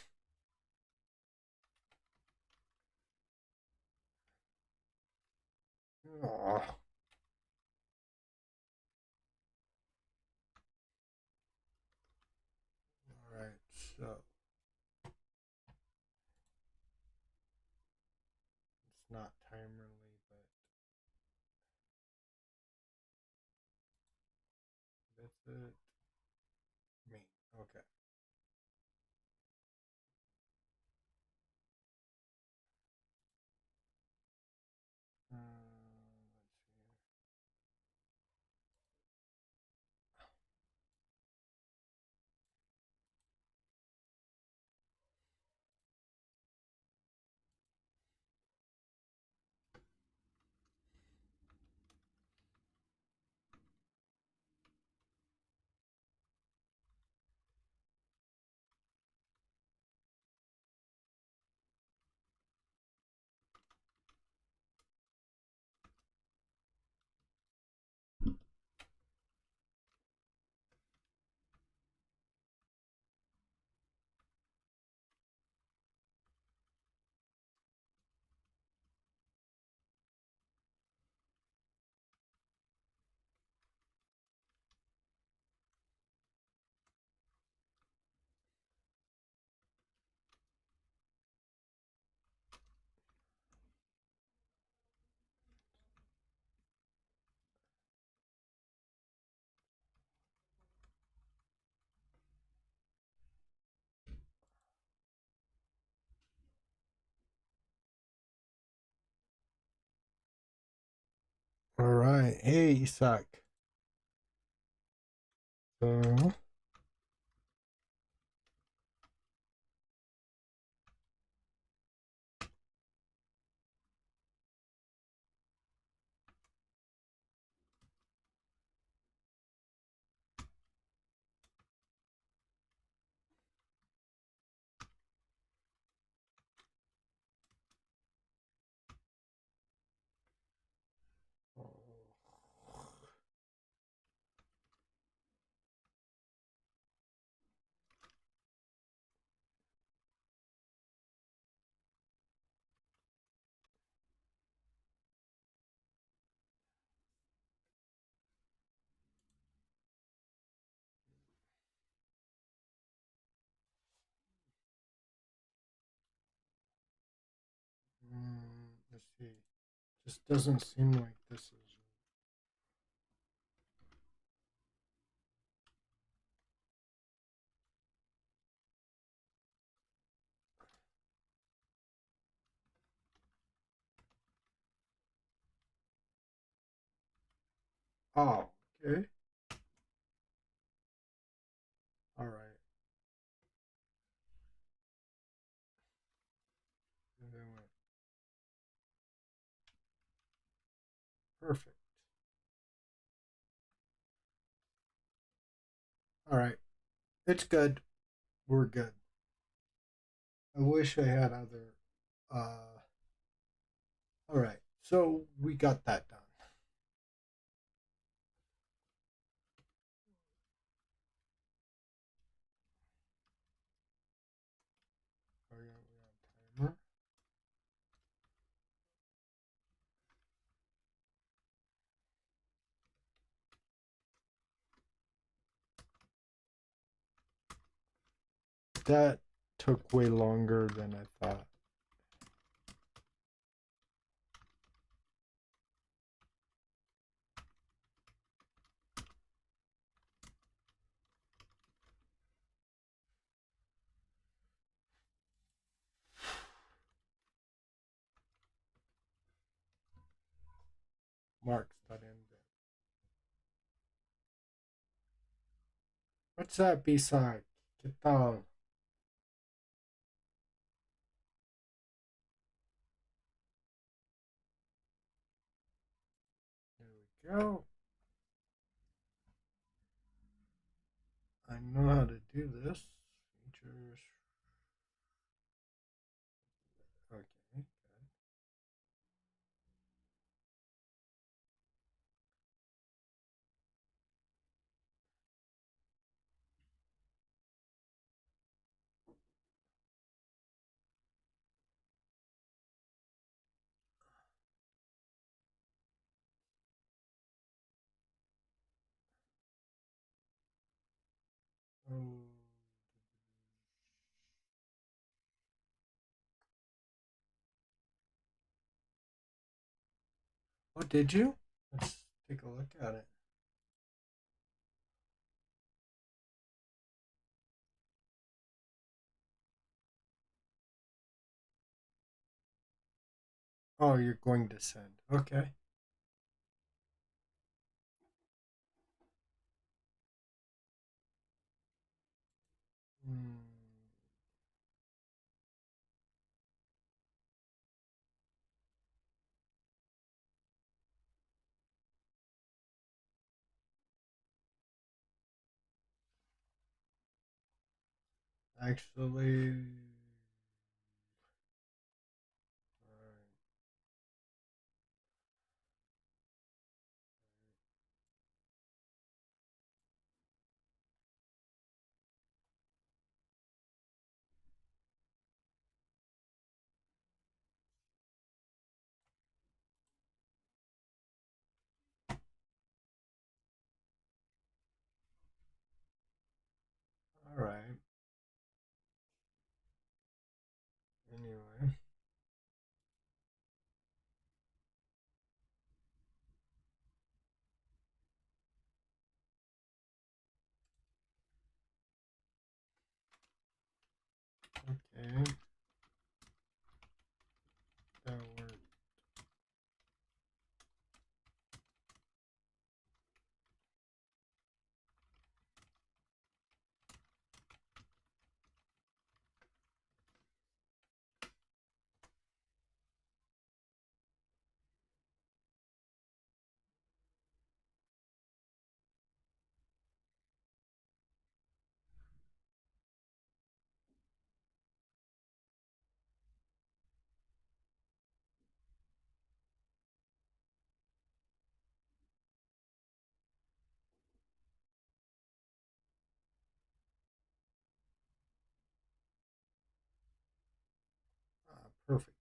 Oh, all right. So it's not timerly, but that's it. Me. Okay. Let's see. All right. Hey, Isak. So, let's see. Just doesn't seem like this is. Oh, okay. All right. It's good. We're good. I wish I had other. All right. So we got that done. We got timer. That took way longer than I thought. Marks that end. What's that beside? ¿Qué tal? There we go. I know how to do this. Features. Okay. Good. Oh. Oh, did you? Let's take a look at it. Oh, you're going to send. Okay. Hmm. Actually. All right. Anyway. Okay. That worked. Perfect.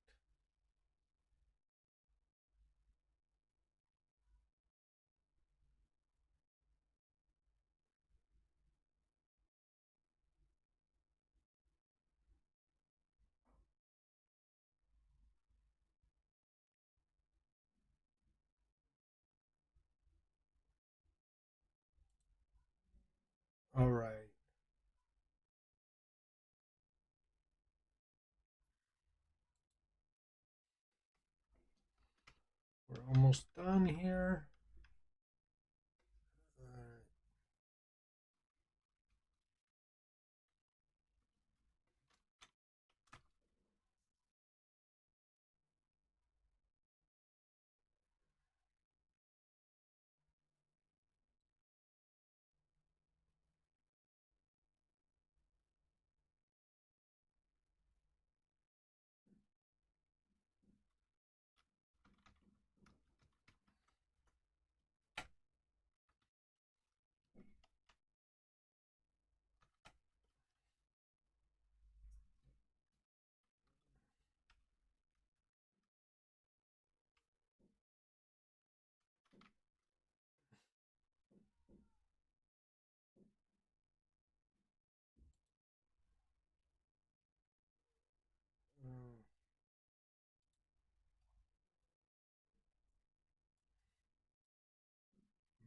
All right. We're almost done here.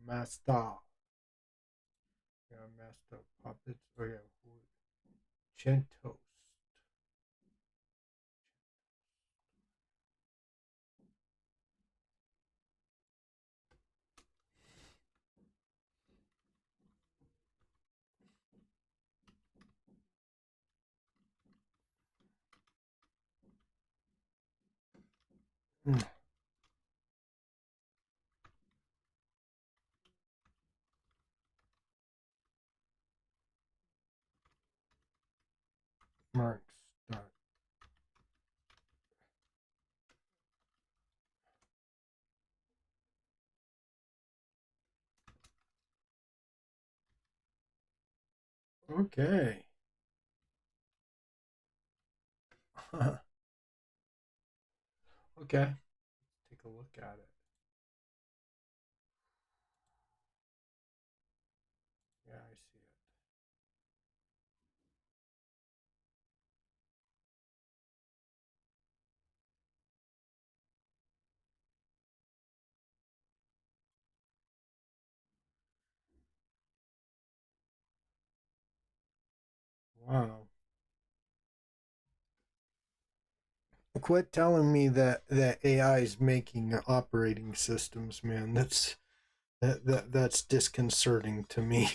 Master. Yeah, master puppets. Oh yeah, Chentos. Mm. Marks. Start. Okay. Okay. Take a look at it. Yeah, I see it. Wow. Quit telling me that AI is making operating systems, man. That's disconcerting to me.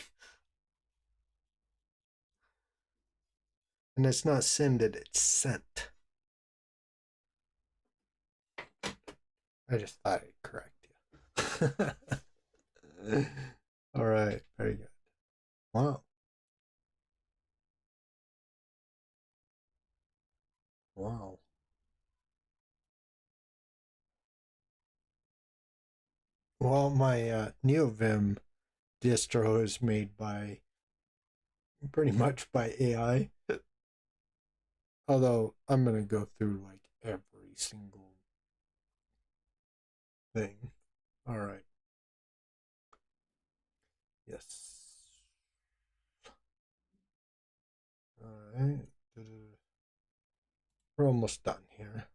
And it's not send it, it's sent. I just thought I'd correct you. All right, very good. Wow. Wow. Well, my Neovim distro is made by pretty much by AI. Although I'm gonna go through like every single thing. All right. Yes. All right. We're almost done here.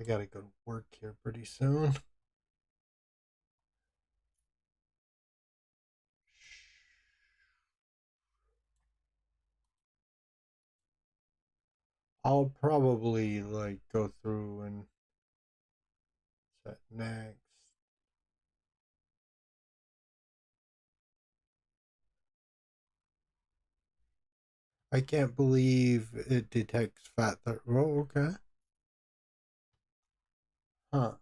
I gotta go to work here pretty soon. I'll probably like go through and set next. I can't believe it detects fat. Oh, okay. Huh.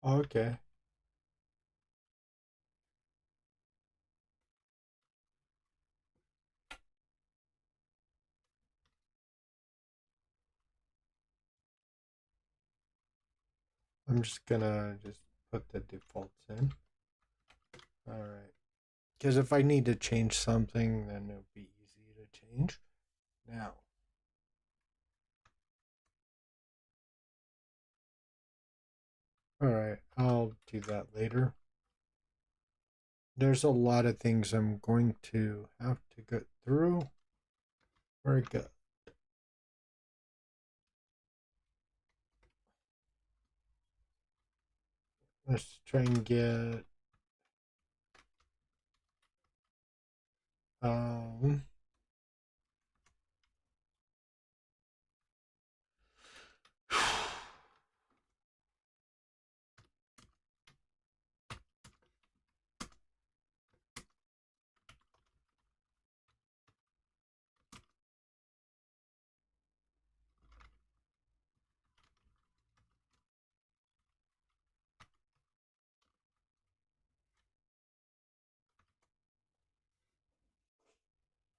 Okay. I'm just gonna just put the defaults in. All right. Because if I need to change something, then it'll be easy to change. Now, all right, I'll do that later. There's a lot of things I'm going to have to get through. Very good. Let's try and get um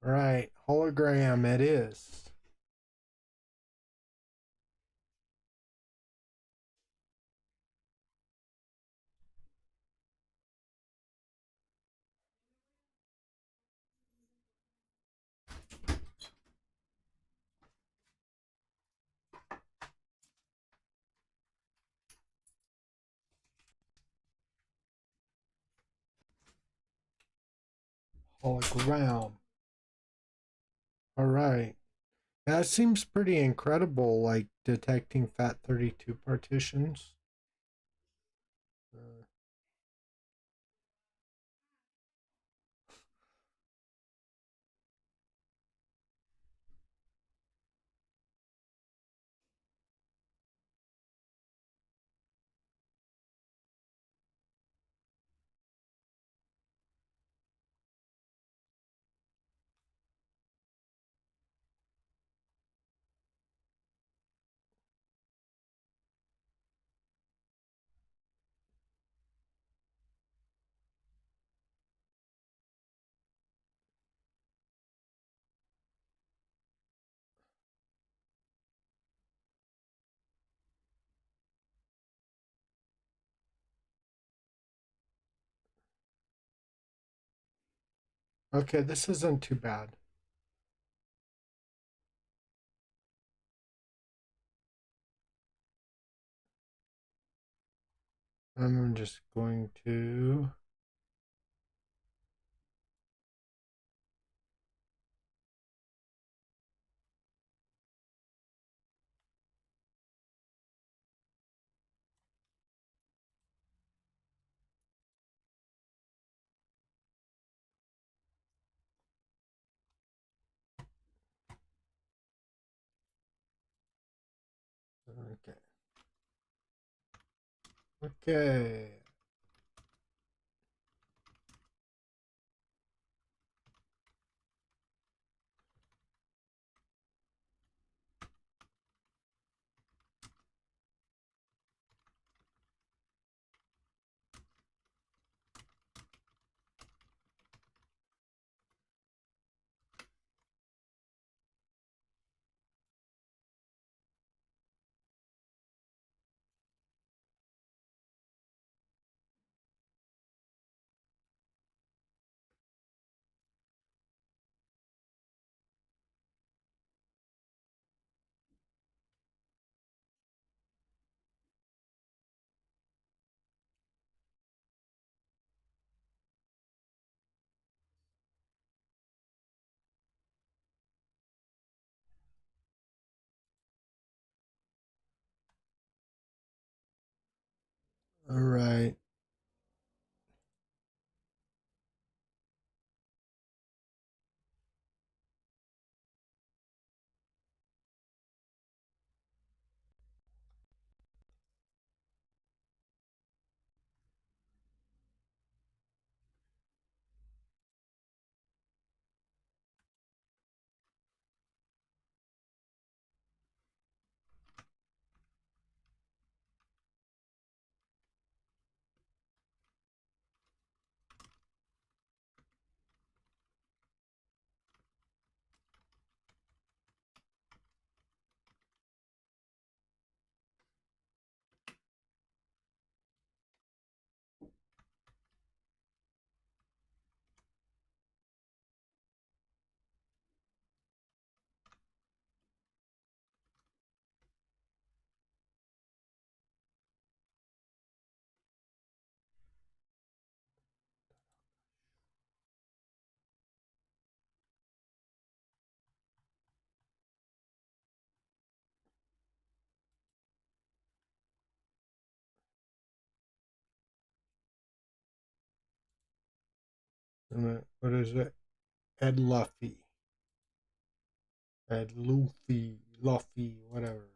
right, hologram it is. hologram. All right. That seems pretty incredible, like detecting FAT32 partitions. Uh, okay, this isn't too bad. I'm just going to. Okay. Okay. All right. What is it? Ed Luffy. Ed Luffy. Luffy, whatever.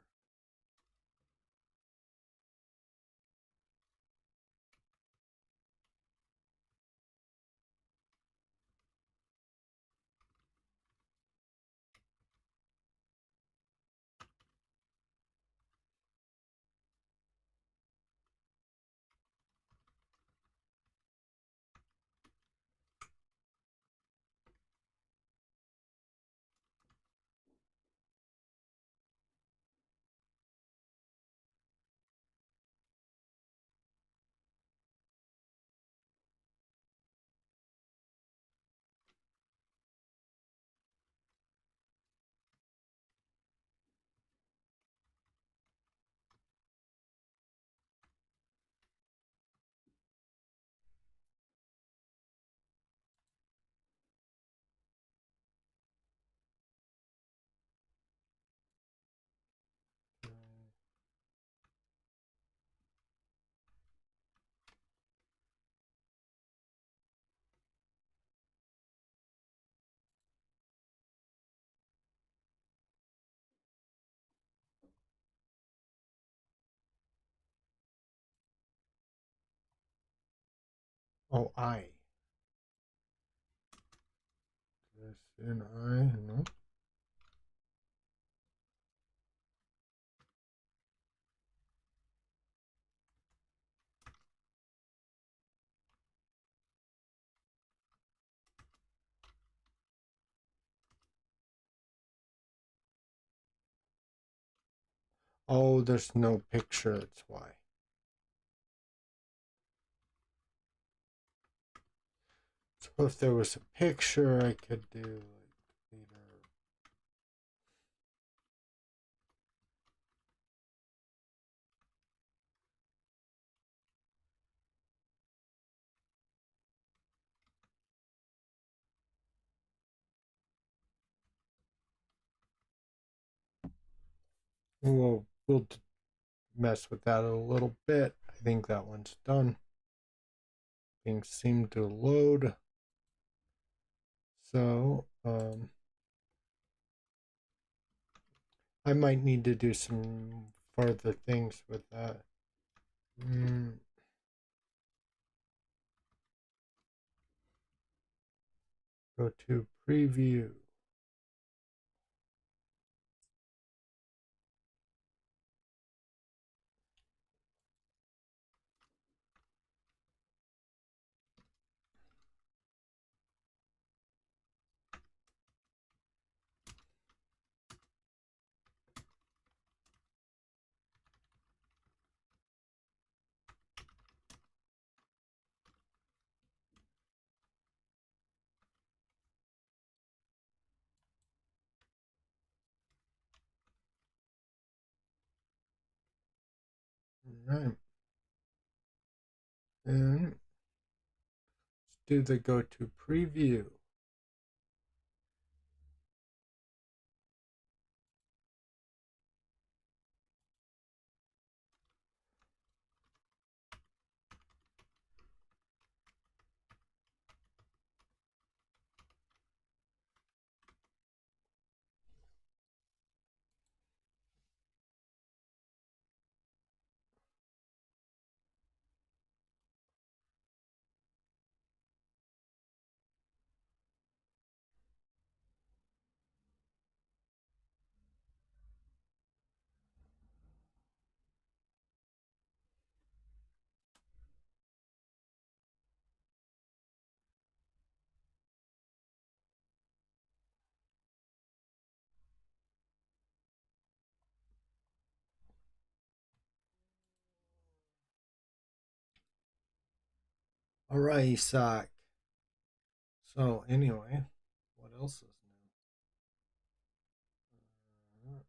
Oh, I. This in I, no. Oh, there's no picture, that's why. So if there was a picture, I could do like later. We'll mess with that a little bit. I think that one's done. Things seem to load. So, I might need to do some further things with that. Go to preview. All right. And let's do the go to preview. All right, Isaac. So anyway, what else is new?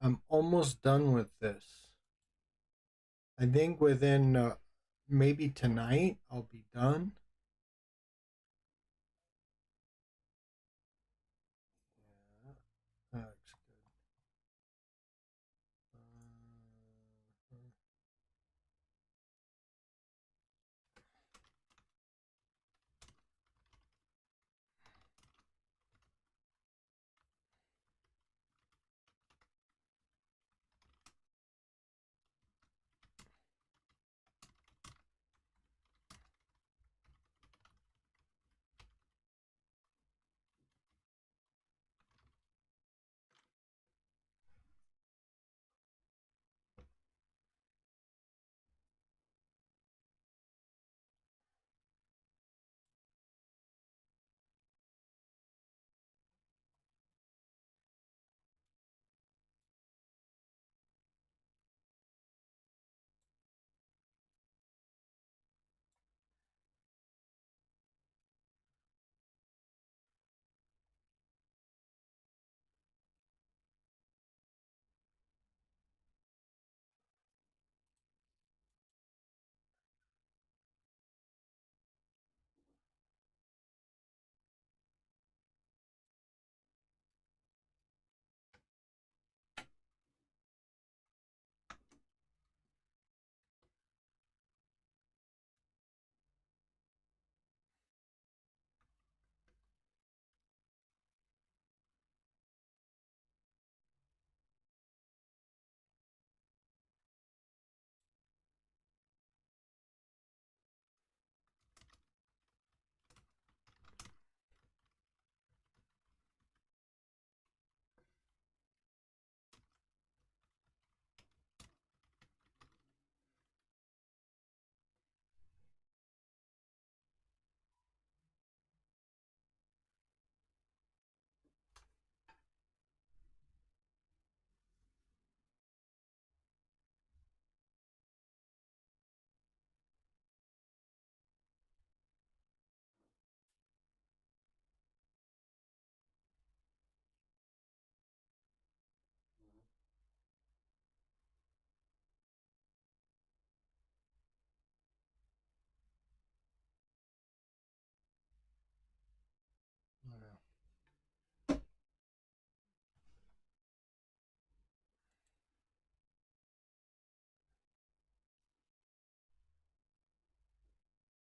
I'm almost done with this. I think within maybe tonight I'll be done. Yeah, that's good.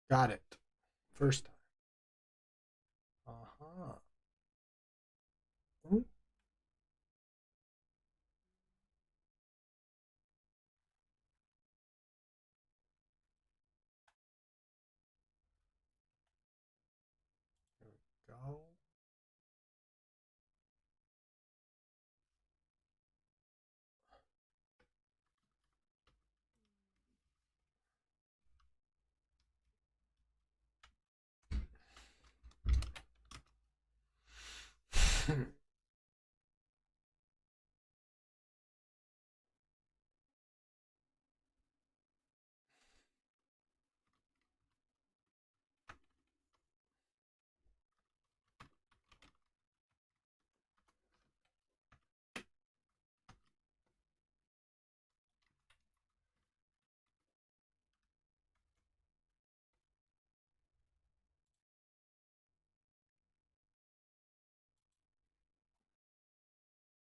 Got it. First time. Uh-huh. Ooh. There we go.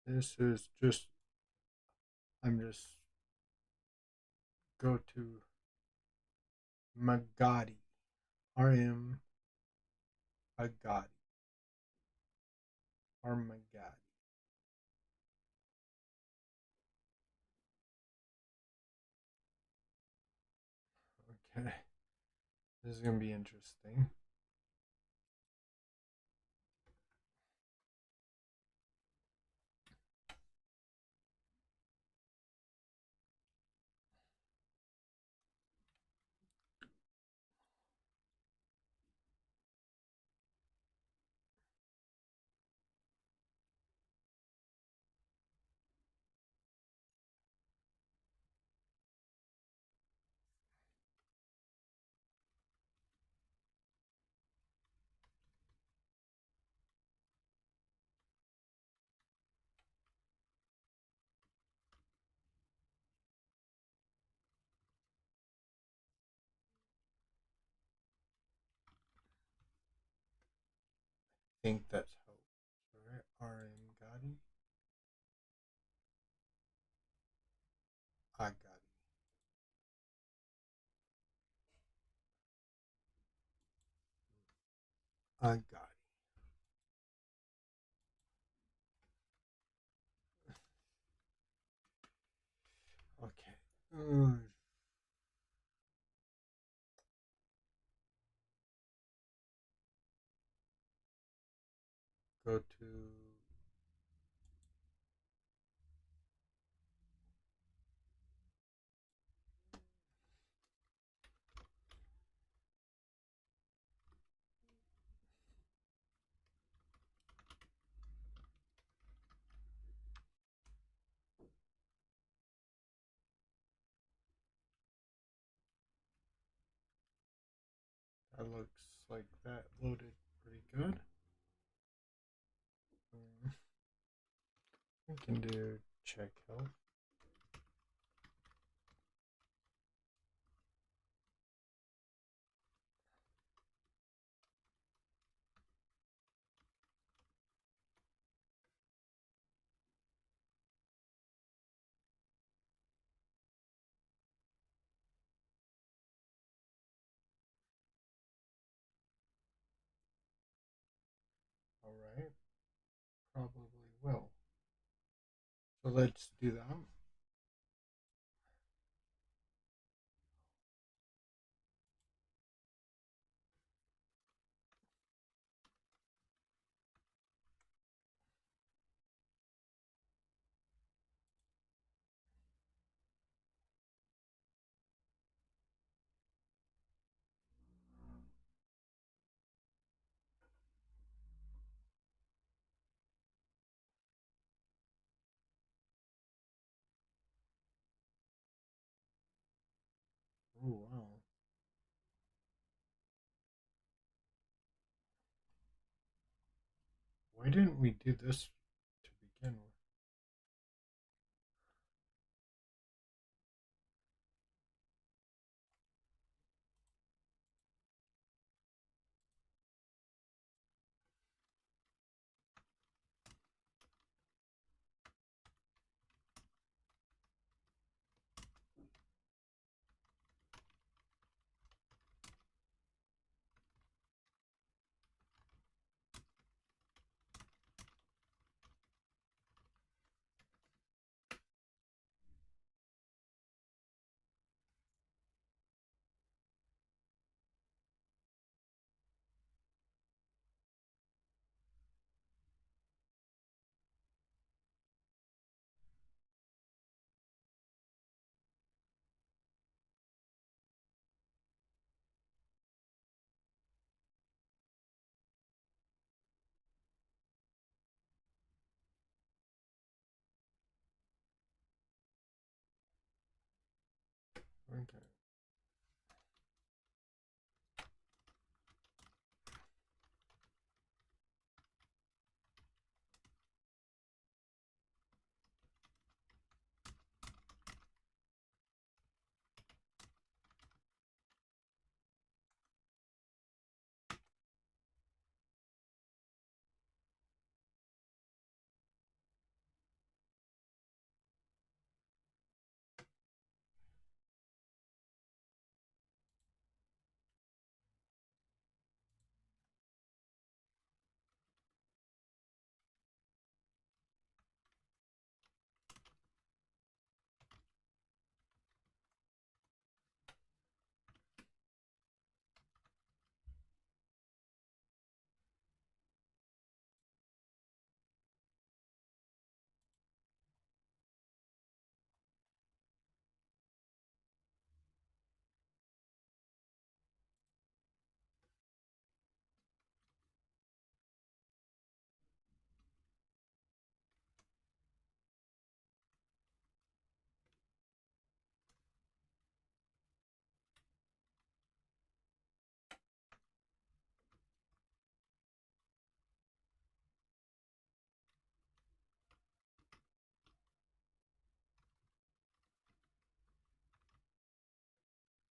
This is just, I'm just go to Magadi. RM Agadi. Armagadi. Okay. This is going to be interesting. I think that's how. Sorry, RM Gotti. Agadi. Agadi. Okay. Go to. That looks like that loaded pretty good. We can do check health. All right. Probably will. So let's do that. Oh, wow. Why didn't we do this to begin with?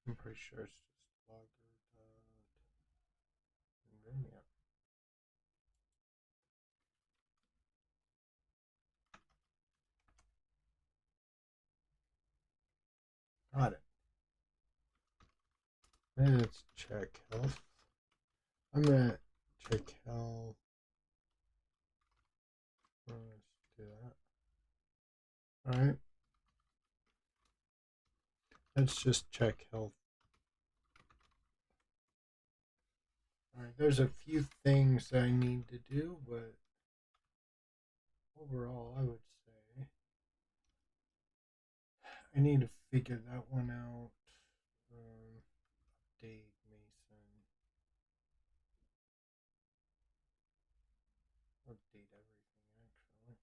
I'm pretty sure it's just logger dot. Yeah. Got it. Let's check health. I'm gonna check health. Let's do that. Alright. Let's just check health. Alright, there's a few things I need to do, but overall, I would say I need to figure that one out. Update Mason. Update everything, actually.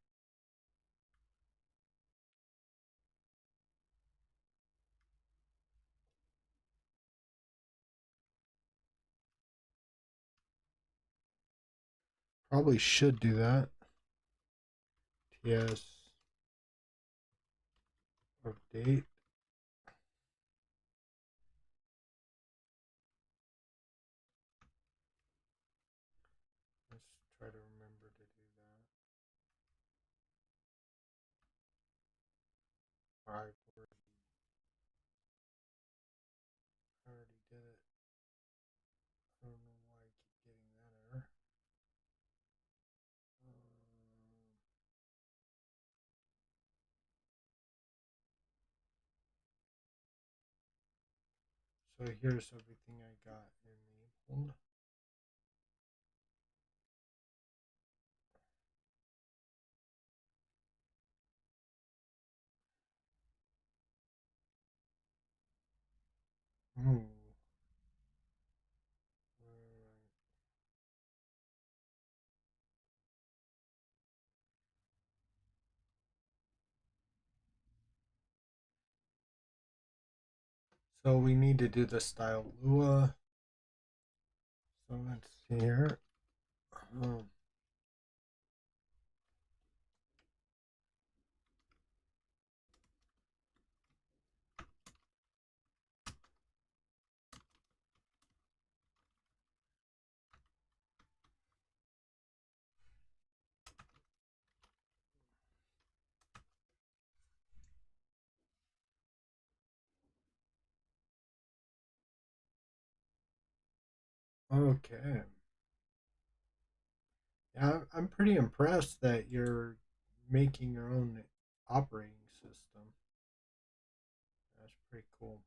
Probably should do that. TS update. Let's try to remember to do that. I already did it. I don't know why I keep getting that error. So here's everything I got enabled. Ooh. So we need to do the style Lua. So let's see here. Okay. Yeah, I'm pretty impressed that you're making your own operating system. That's pretty cool.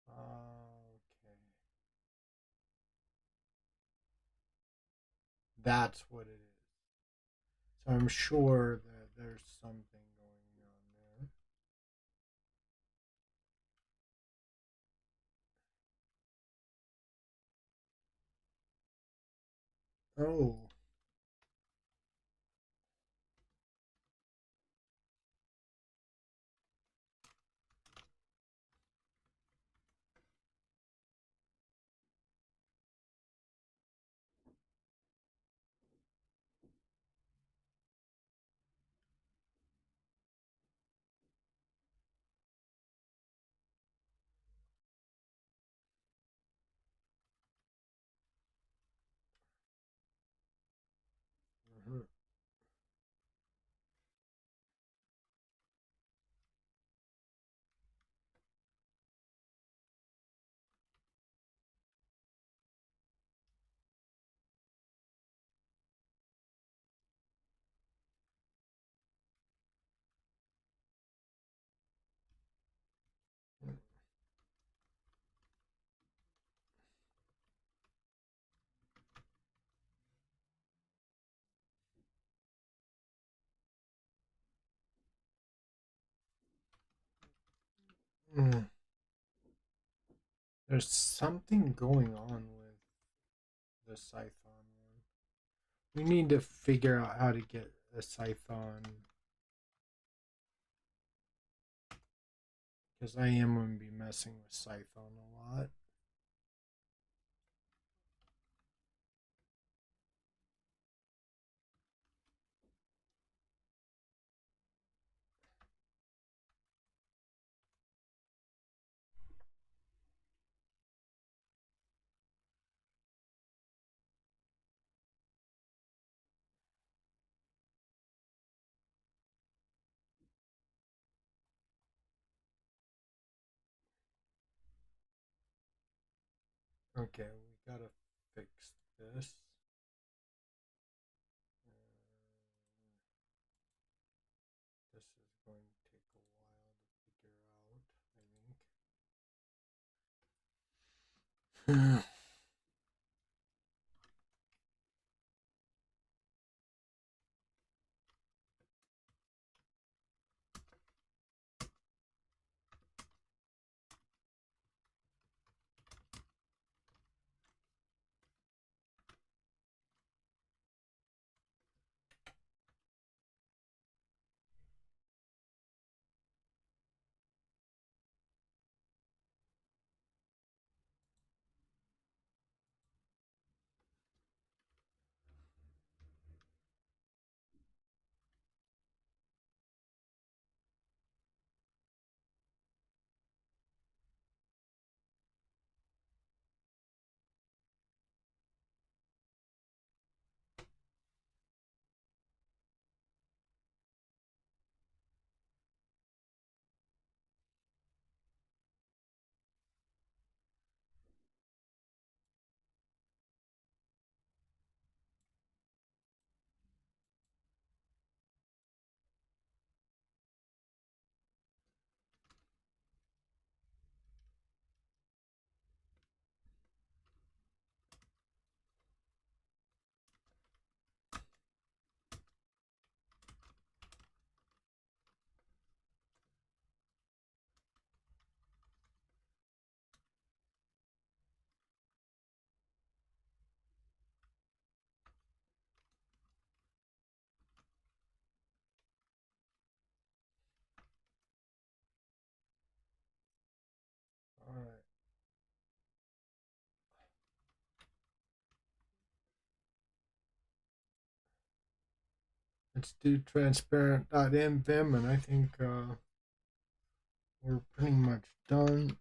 Okay. That's what it is. So I'm sure that there's something going on there. Oh. Mhm. Mm. There's something going on with the Scython We need to figure out how to get a Scython. Because I am going to be messing with Scython a lot. Okay, we gotta fix this. This is going to take a while to figure out, I think. Alright. Let's do transparent.mvim, and I think we're pretty much done.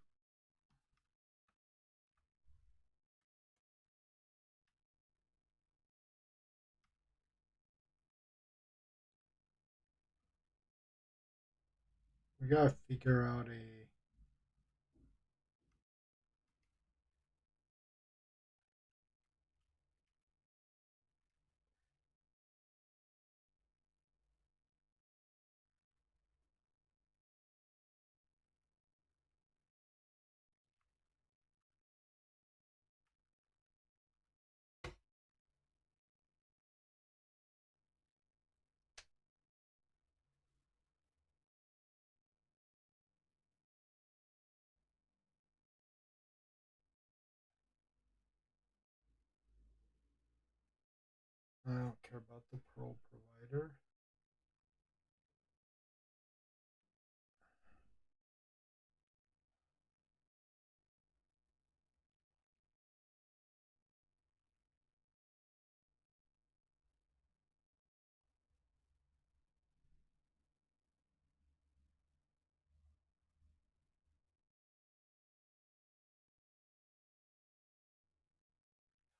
We gotta figure out a. I don't care about the Pearl provider.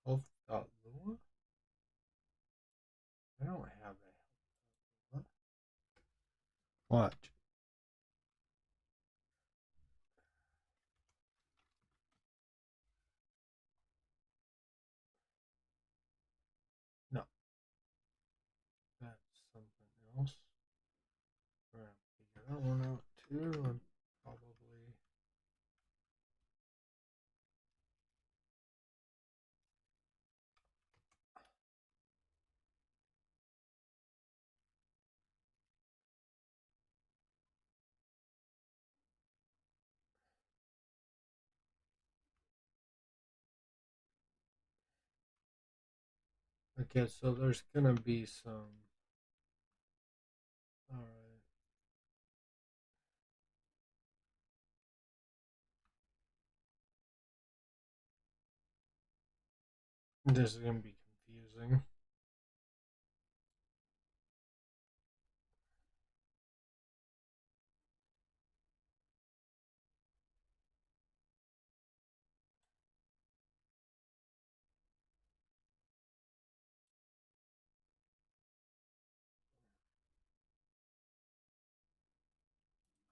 Health.lua? I don't have a health. Watch. No, that's something else. We're gonna figure that one out too. And probably. Okay, so there's gonna be some. All right. This is gonna be confusing.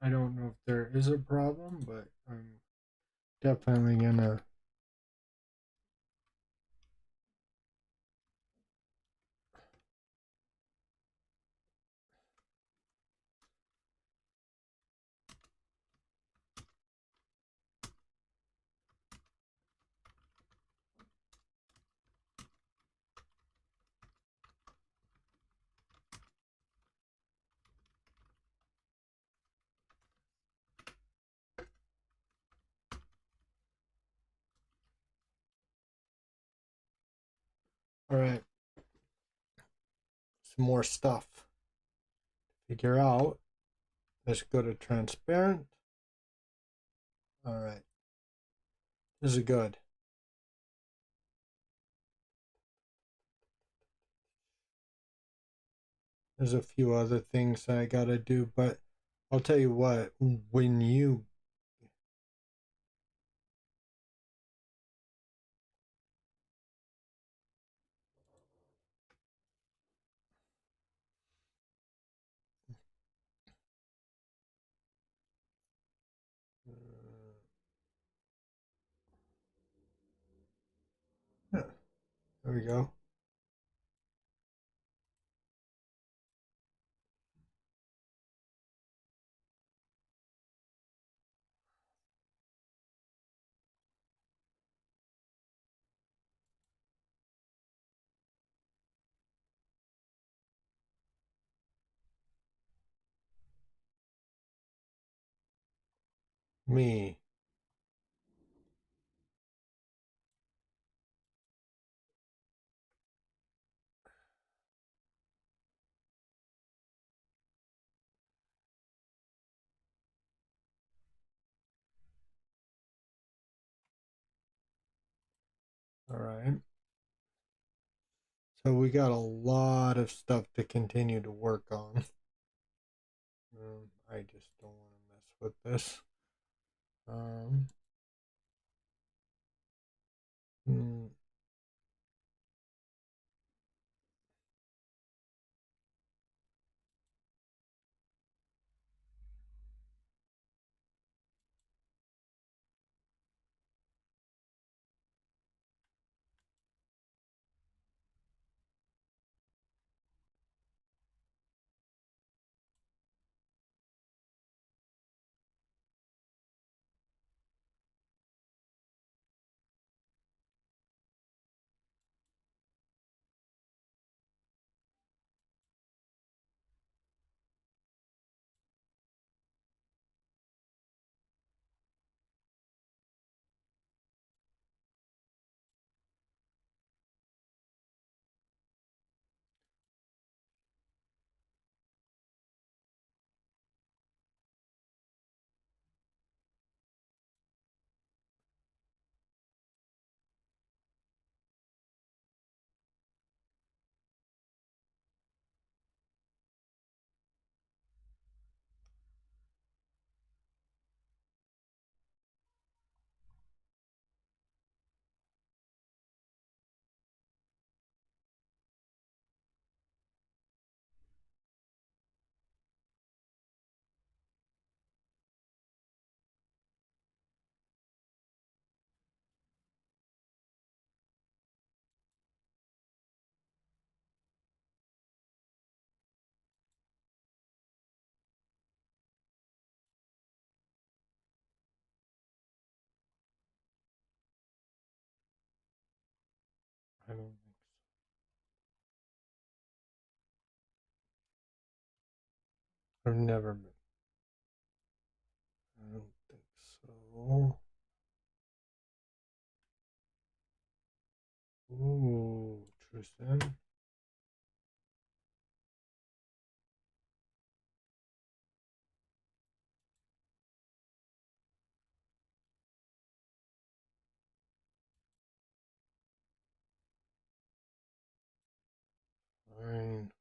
I don't know if there is a problem, but I'm definitely gonna. All right, some more stuff. Figure out. Let's go to transparent. All right, this is good. There's a few other things I gotta do, but I'll tell you what, when you yeah, there we go. Me. All right. So we got a lot of stuff to continue to work on. I just don't want to mess with this. Um, mm, I don't think so. I've never been. I don't think so. Ooh, Interesting. Fine.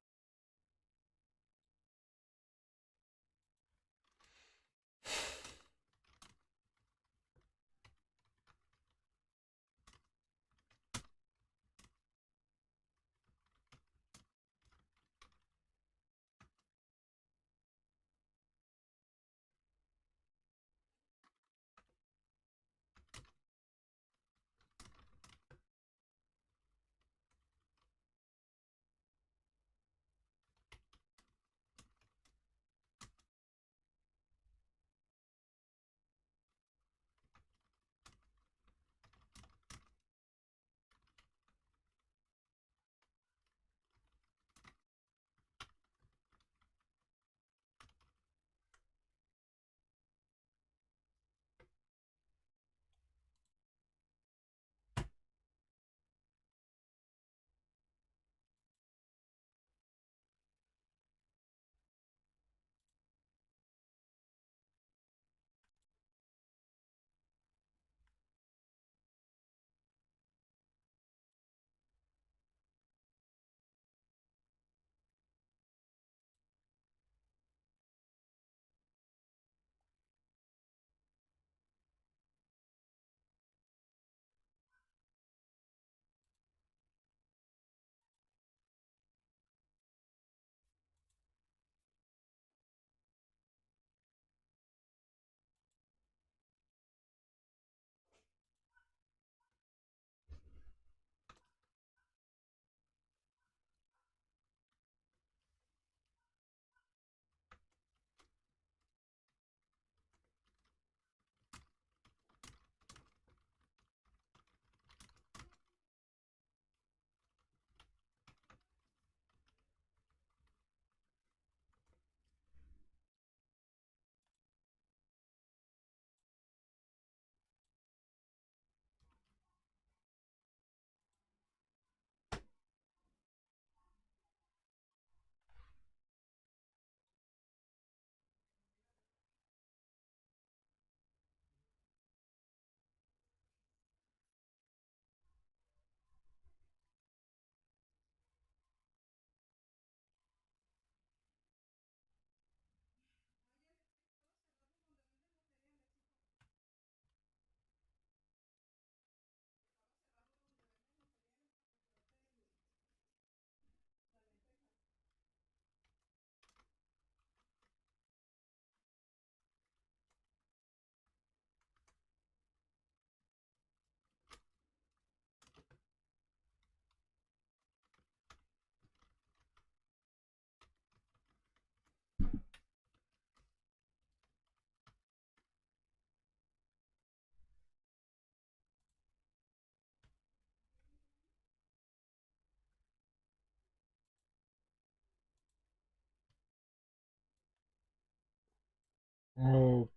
Oh,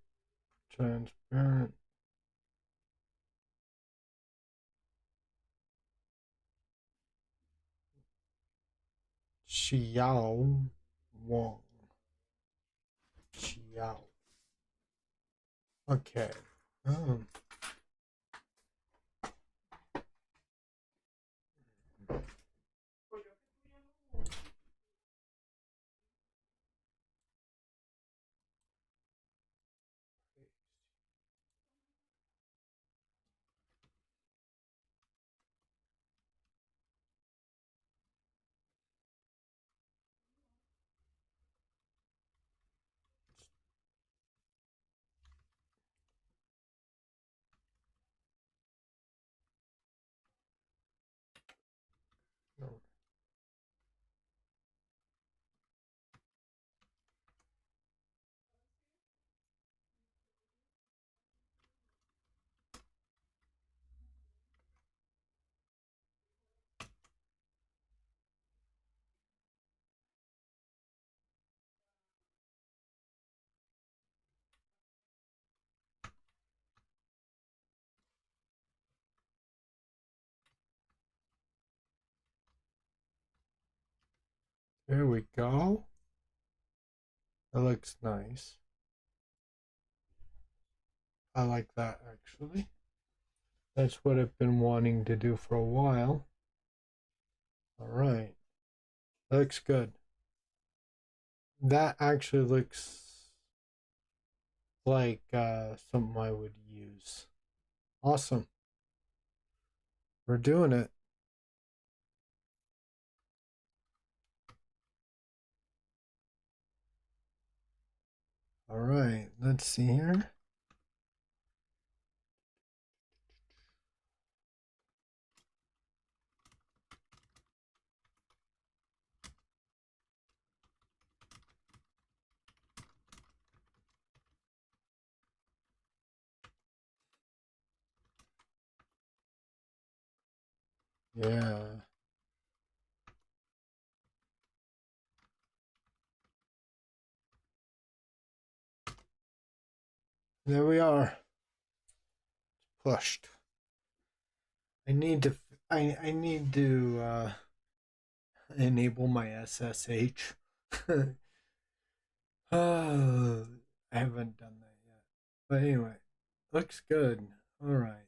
transparent. Xiao Wang. Xiao. Okay. Um, Pues yo que tú ya lo. There we go. That looks nice. I like that actually. That's what I've been wanting to do for a while. All right. Looks good. That actually looks like something I would use. Awesome. We're doing it. All right. Let's see here. Yeah. There we are. Pushed. I need to I need to enable my SSH. I haven't done that yet. But anyway, looks good. All right.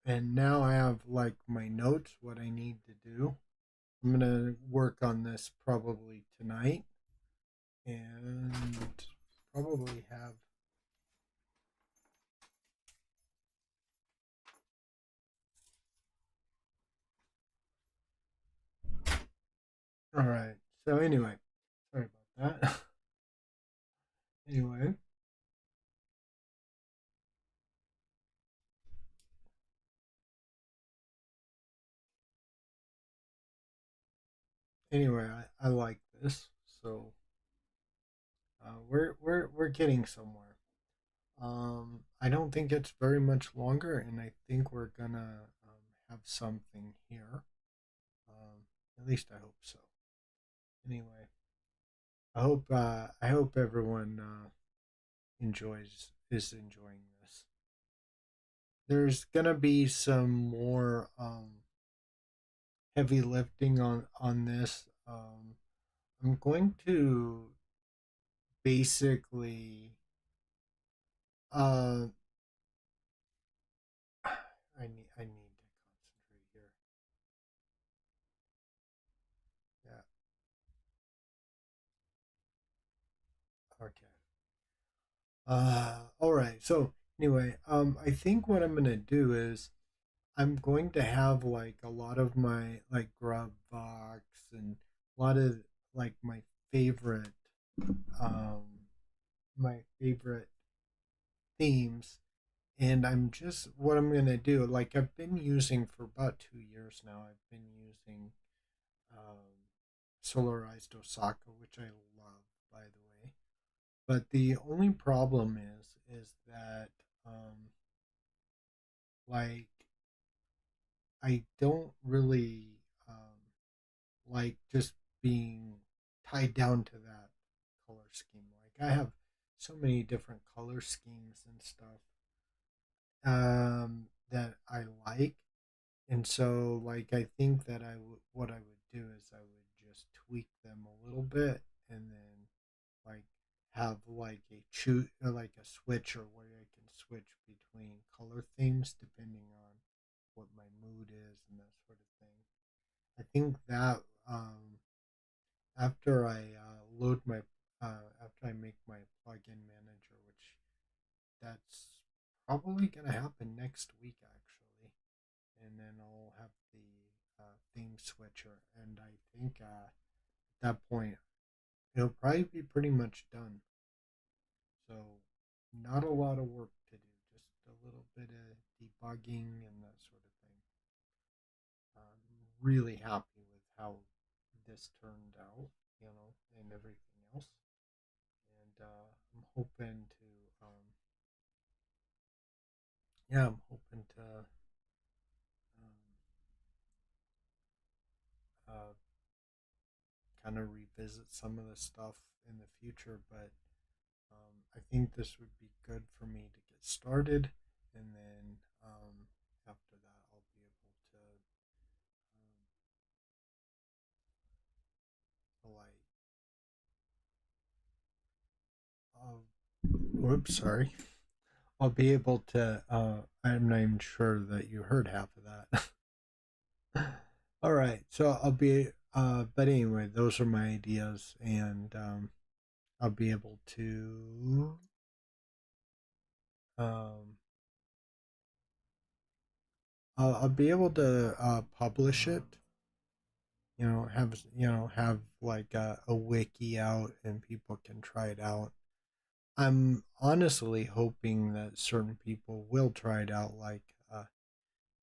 And now I have like my notes, what I need to do. I'm going to work on this probably tonight and probably have. All right. So, anyway, sorry about that. anyway, I like this. So, we're getting somewhere. I don't think it's very much longer, and I think we're gonna have something here. At least I hope so. Anyway, I hope everyone is enjoying this. There's gonna be some more heavy lifting on this. I'm going to basically uh I need to concentrate here. Yeah. Okay. All right. So anyway, I think what I'm gonna do is I'm going to have like a lot of my like grub box and a lot of like favorite um my favorite themes, and I'm just what I'm gonna do. Like I've been using for about 2 years now. I've been using um, Solarized Osaka, which I love, by the way. But the only problem is that like I don't really like just being tied down to that color scheme. Like I have so many different color schemes and stuff that I like, and so like I think that what I would do is I would just tweak them a little bit, and then like have like like a switch or where I can switch between color themes depending on what my mood is and that sort of thing. I think that after I load my after I make my plugin manager, which that's probably gonna happen next week actually, and then I'll have the theme switcher, and I think at that point it'll probably be pretty much done. So not a lot of work to do, just a little bit of debugging and that sort of thing. I'm really happy with how this turned out, and everything else. And I'm hoping to, yeah, I'm hoping to uh, kind of revisit some of the stuff in the future. But I think this would be good for me to get started, and then after that, I'll be able to Whoops, sorry. I'll be able to. I'm not even sure that you heard half of that. All right, so I'll be. But anyway, those are my ideas, and I'll be able to. Um, I'll be able to publish it. Have like a wiki out, and people can try it out. I'm honestly hoping that certain people will try it out, like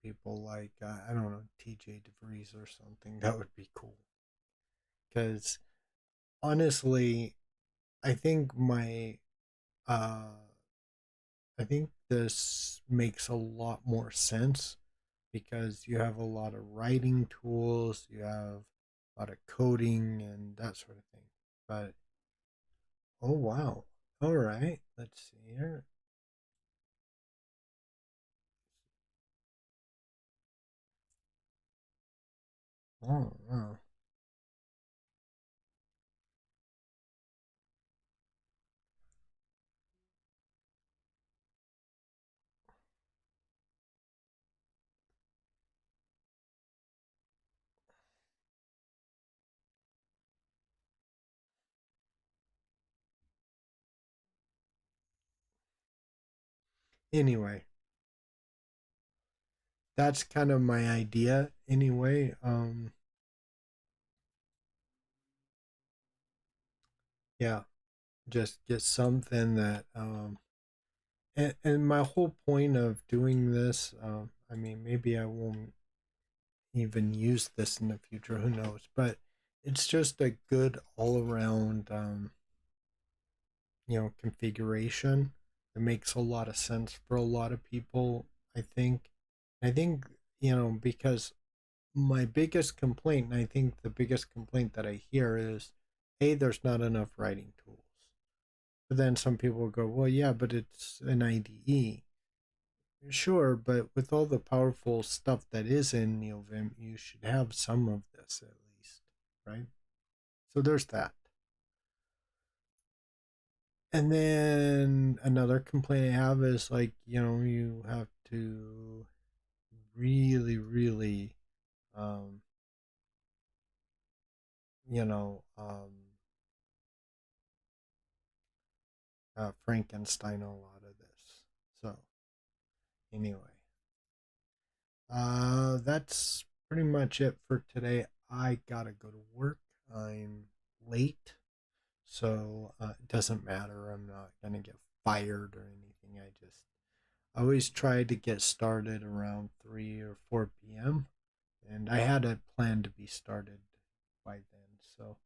people like I don't know, TJ DeVries or something. That would be cool. Because honestly, I think my uh, I think this makes a lot more sense because you have a lot of writing tools, you have a lot of coding and that sort of thing. But oh wow, all right, let's see here. Oh wow. Anyway, that's kind of my idea. Anyway, yeah, just get something that and my whole point of doing this, I mean, maybe I won't even use this in the future, who knows? But it's just a good all around, configuration. It makes a lot of sense for a lot of people, I think. I think, because my biggest complaint, and I think the biggest complaint that I hear is, hey, there's not enough writing tools. But then some people will go, well, yeah, but it's an IDE. Sure, but with all the powerful stuff that is in Neovim, you should have some of this at least, right? So there's that. And then another complaint I have is like, you have to really, really, um, you know, um, Frankenstein a lot of this. So anyway, that's pretty much it for today. I gotta go to work. I'm late. So it doesn't matter. I'm not going to get fired or anything. I always try to get started around 3 or 4 p.m. And I had a plan to be started by then. So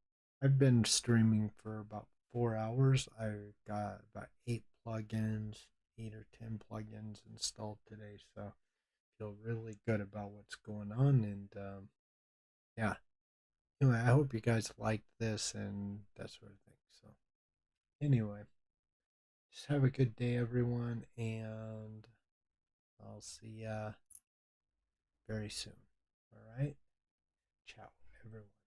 I've been streaming for about 4 hours. I've got about 8 plugins, 8 or 10 plugins installed today. So I feel really good about what's going on. And yeah, anyway, I hope you guys liked this and that sort of thing. So anyway, just have a good day, everyone, and I'll see ya very soon. All right? Ciao, everyone.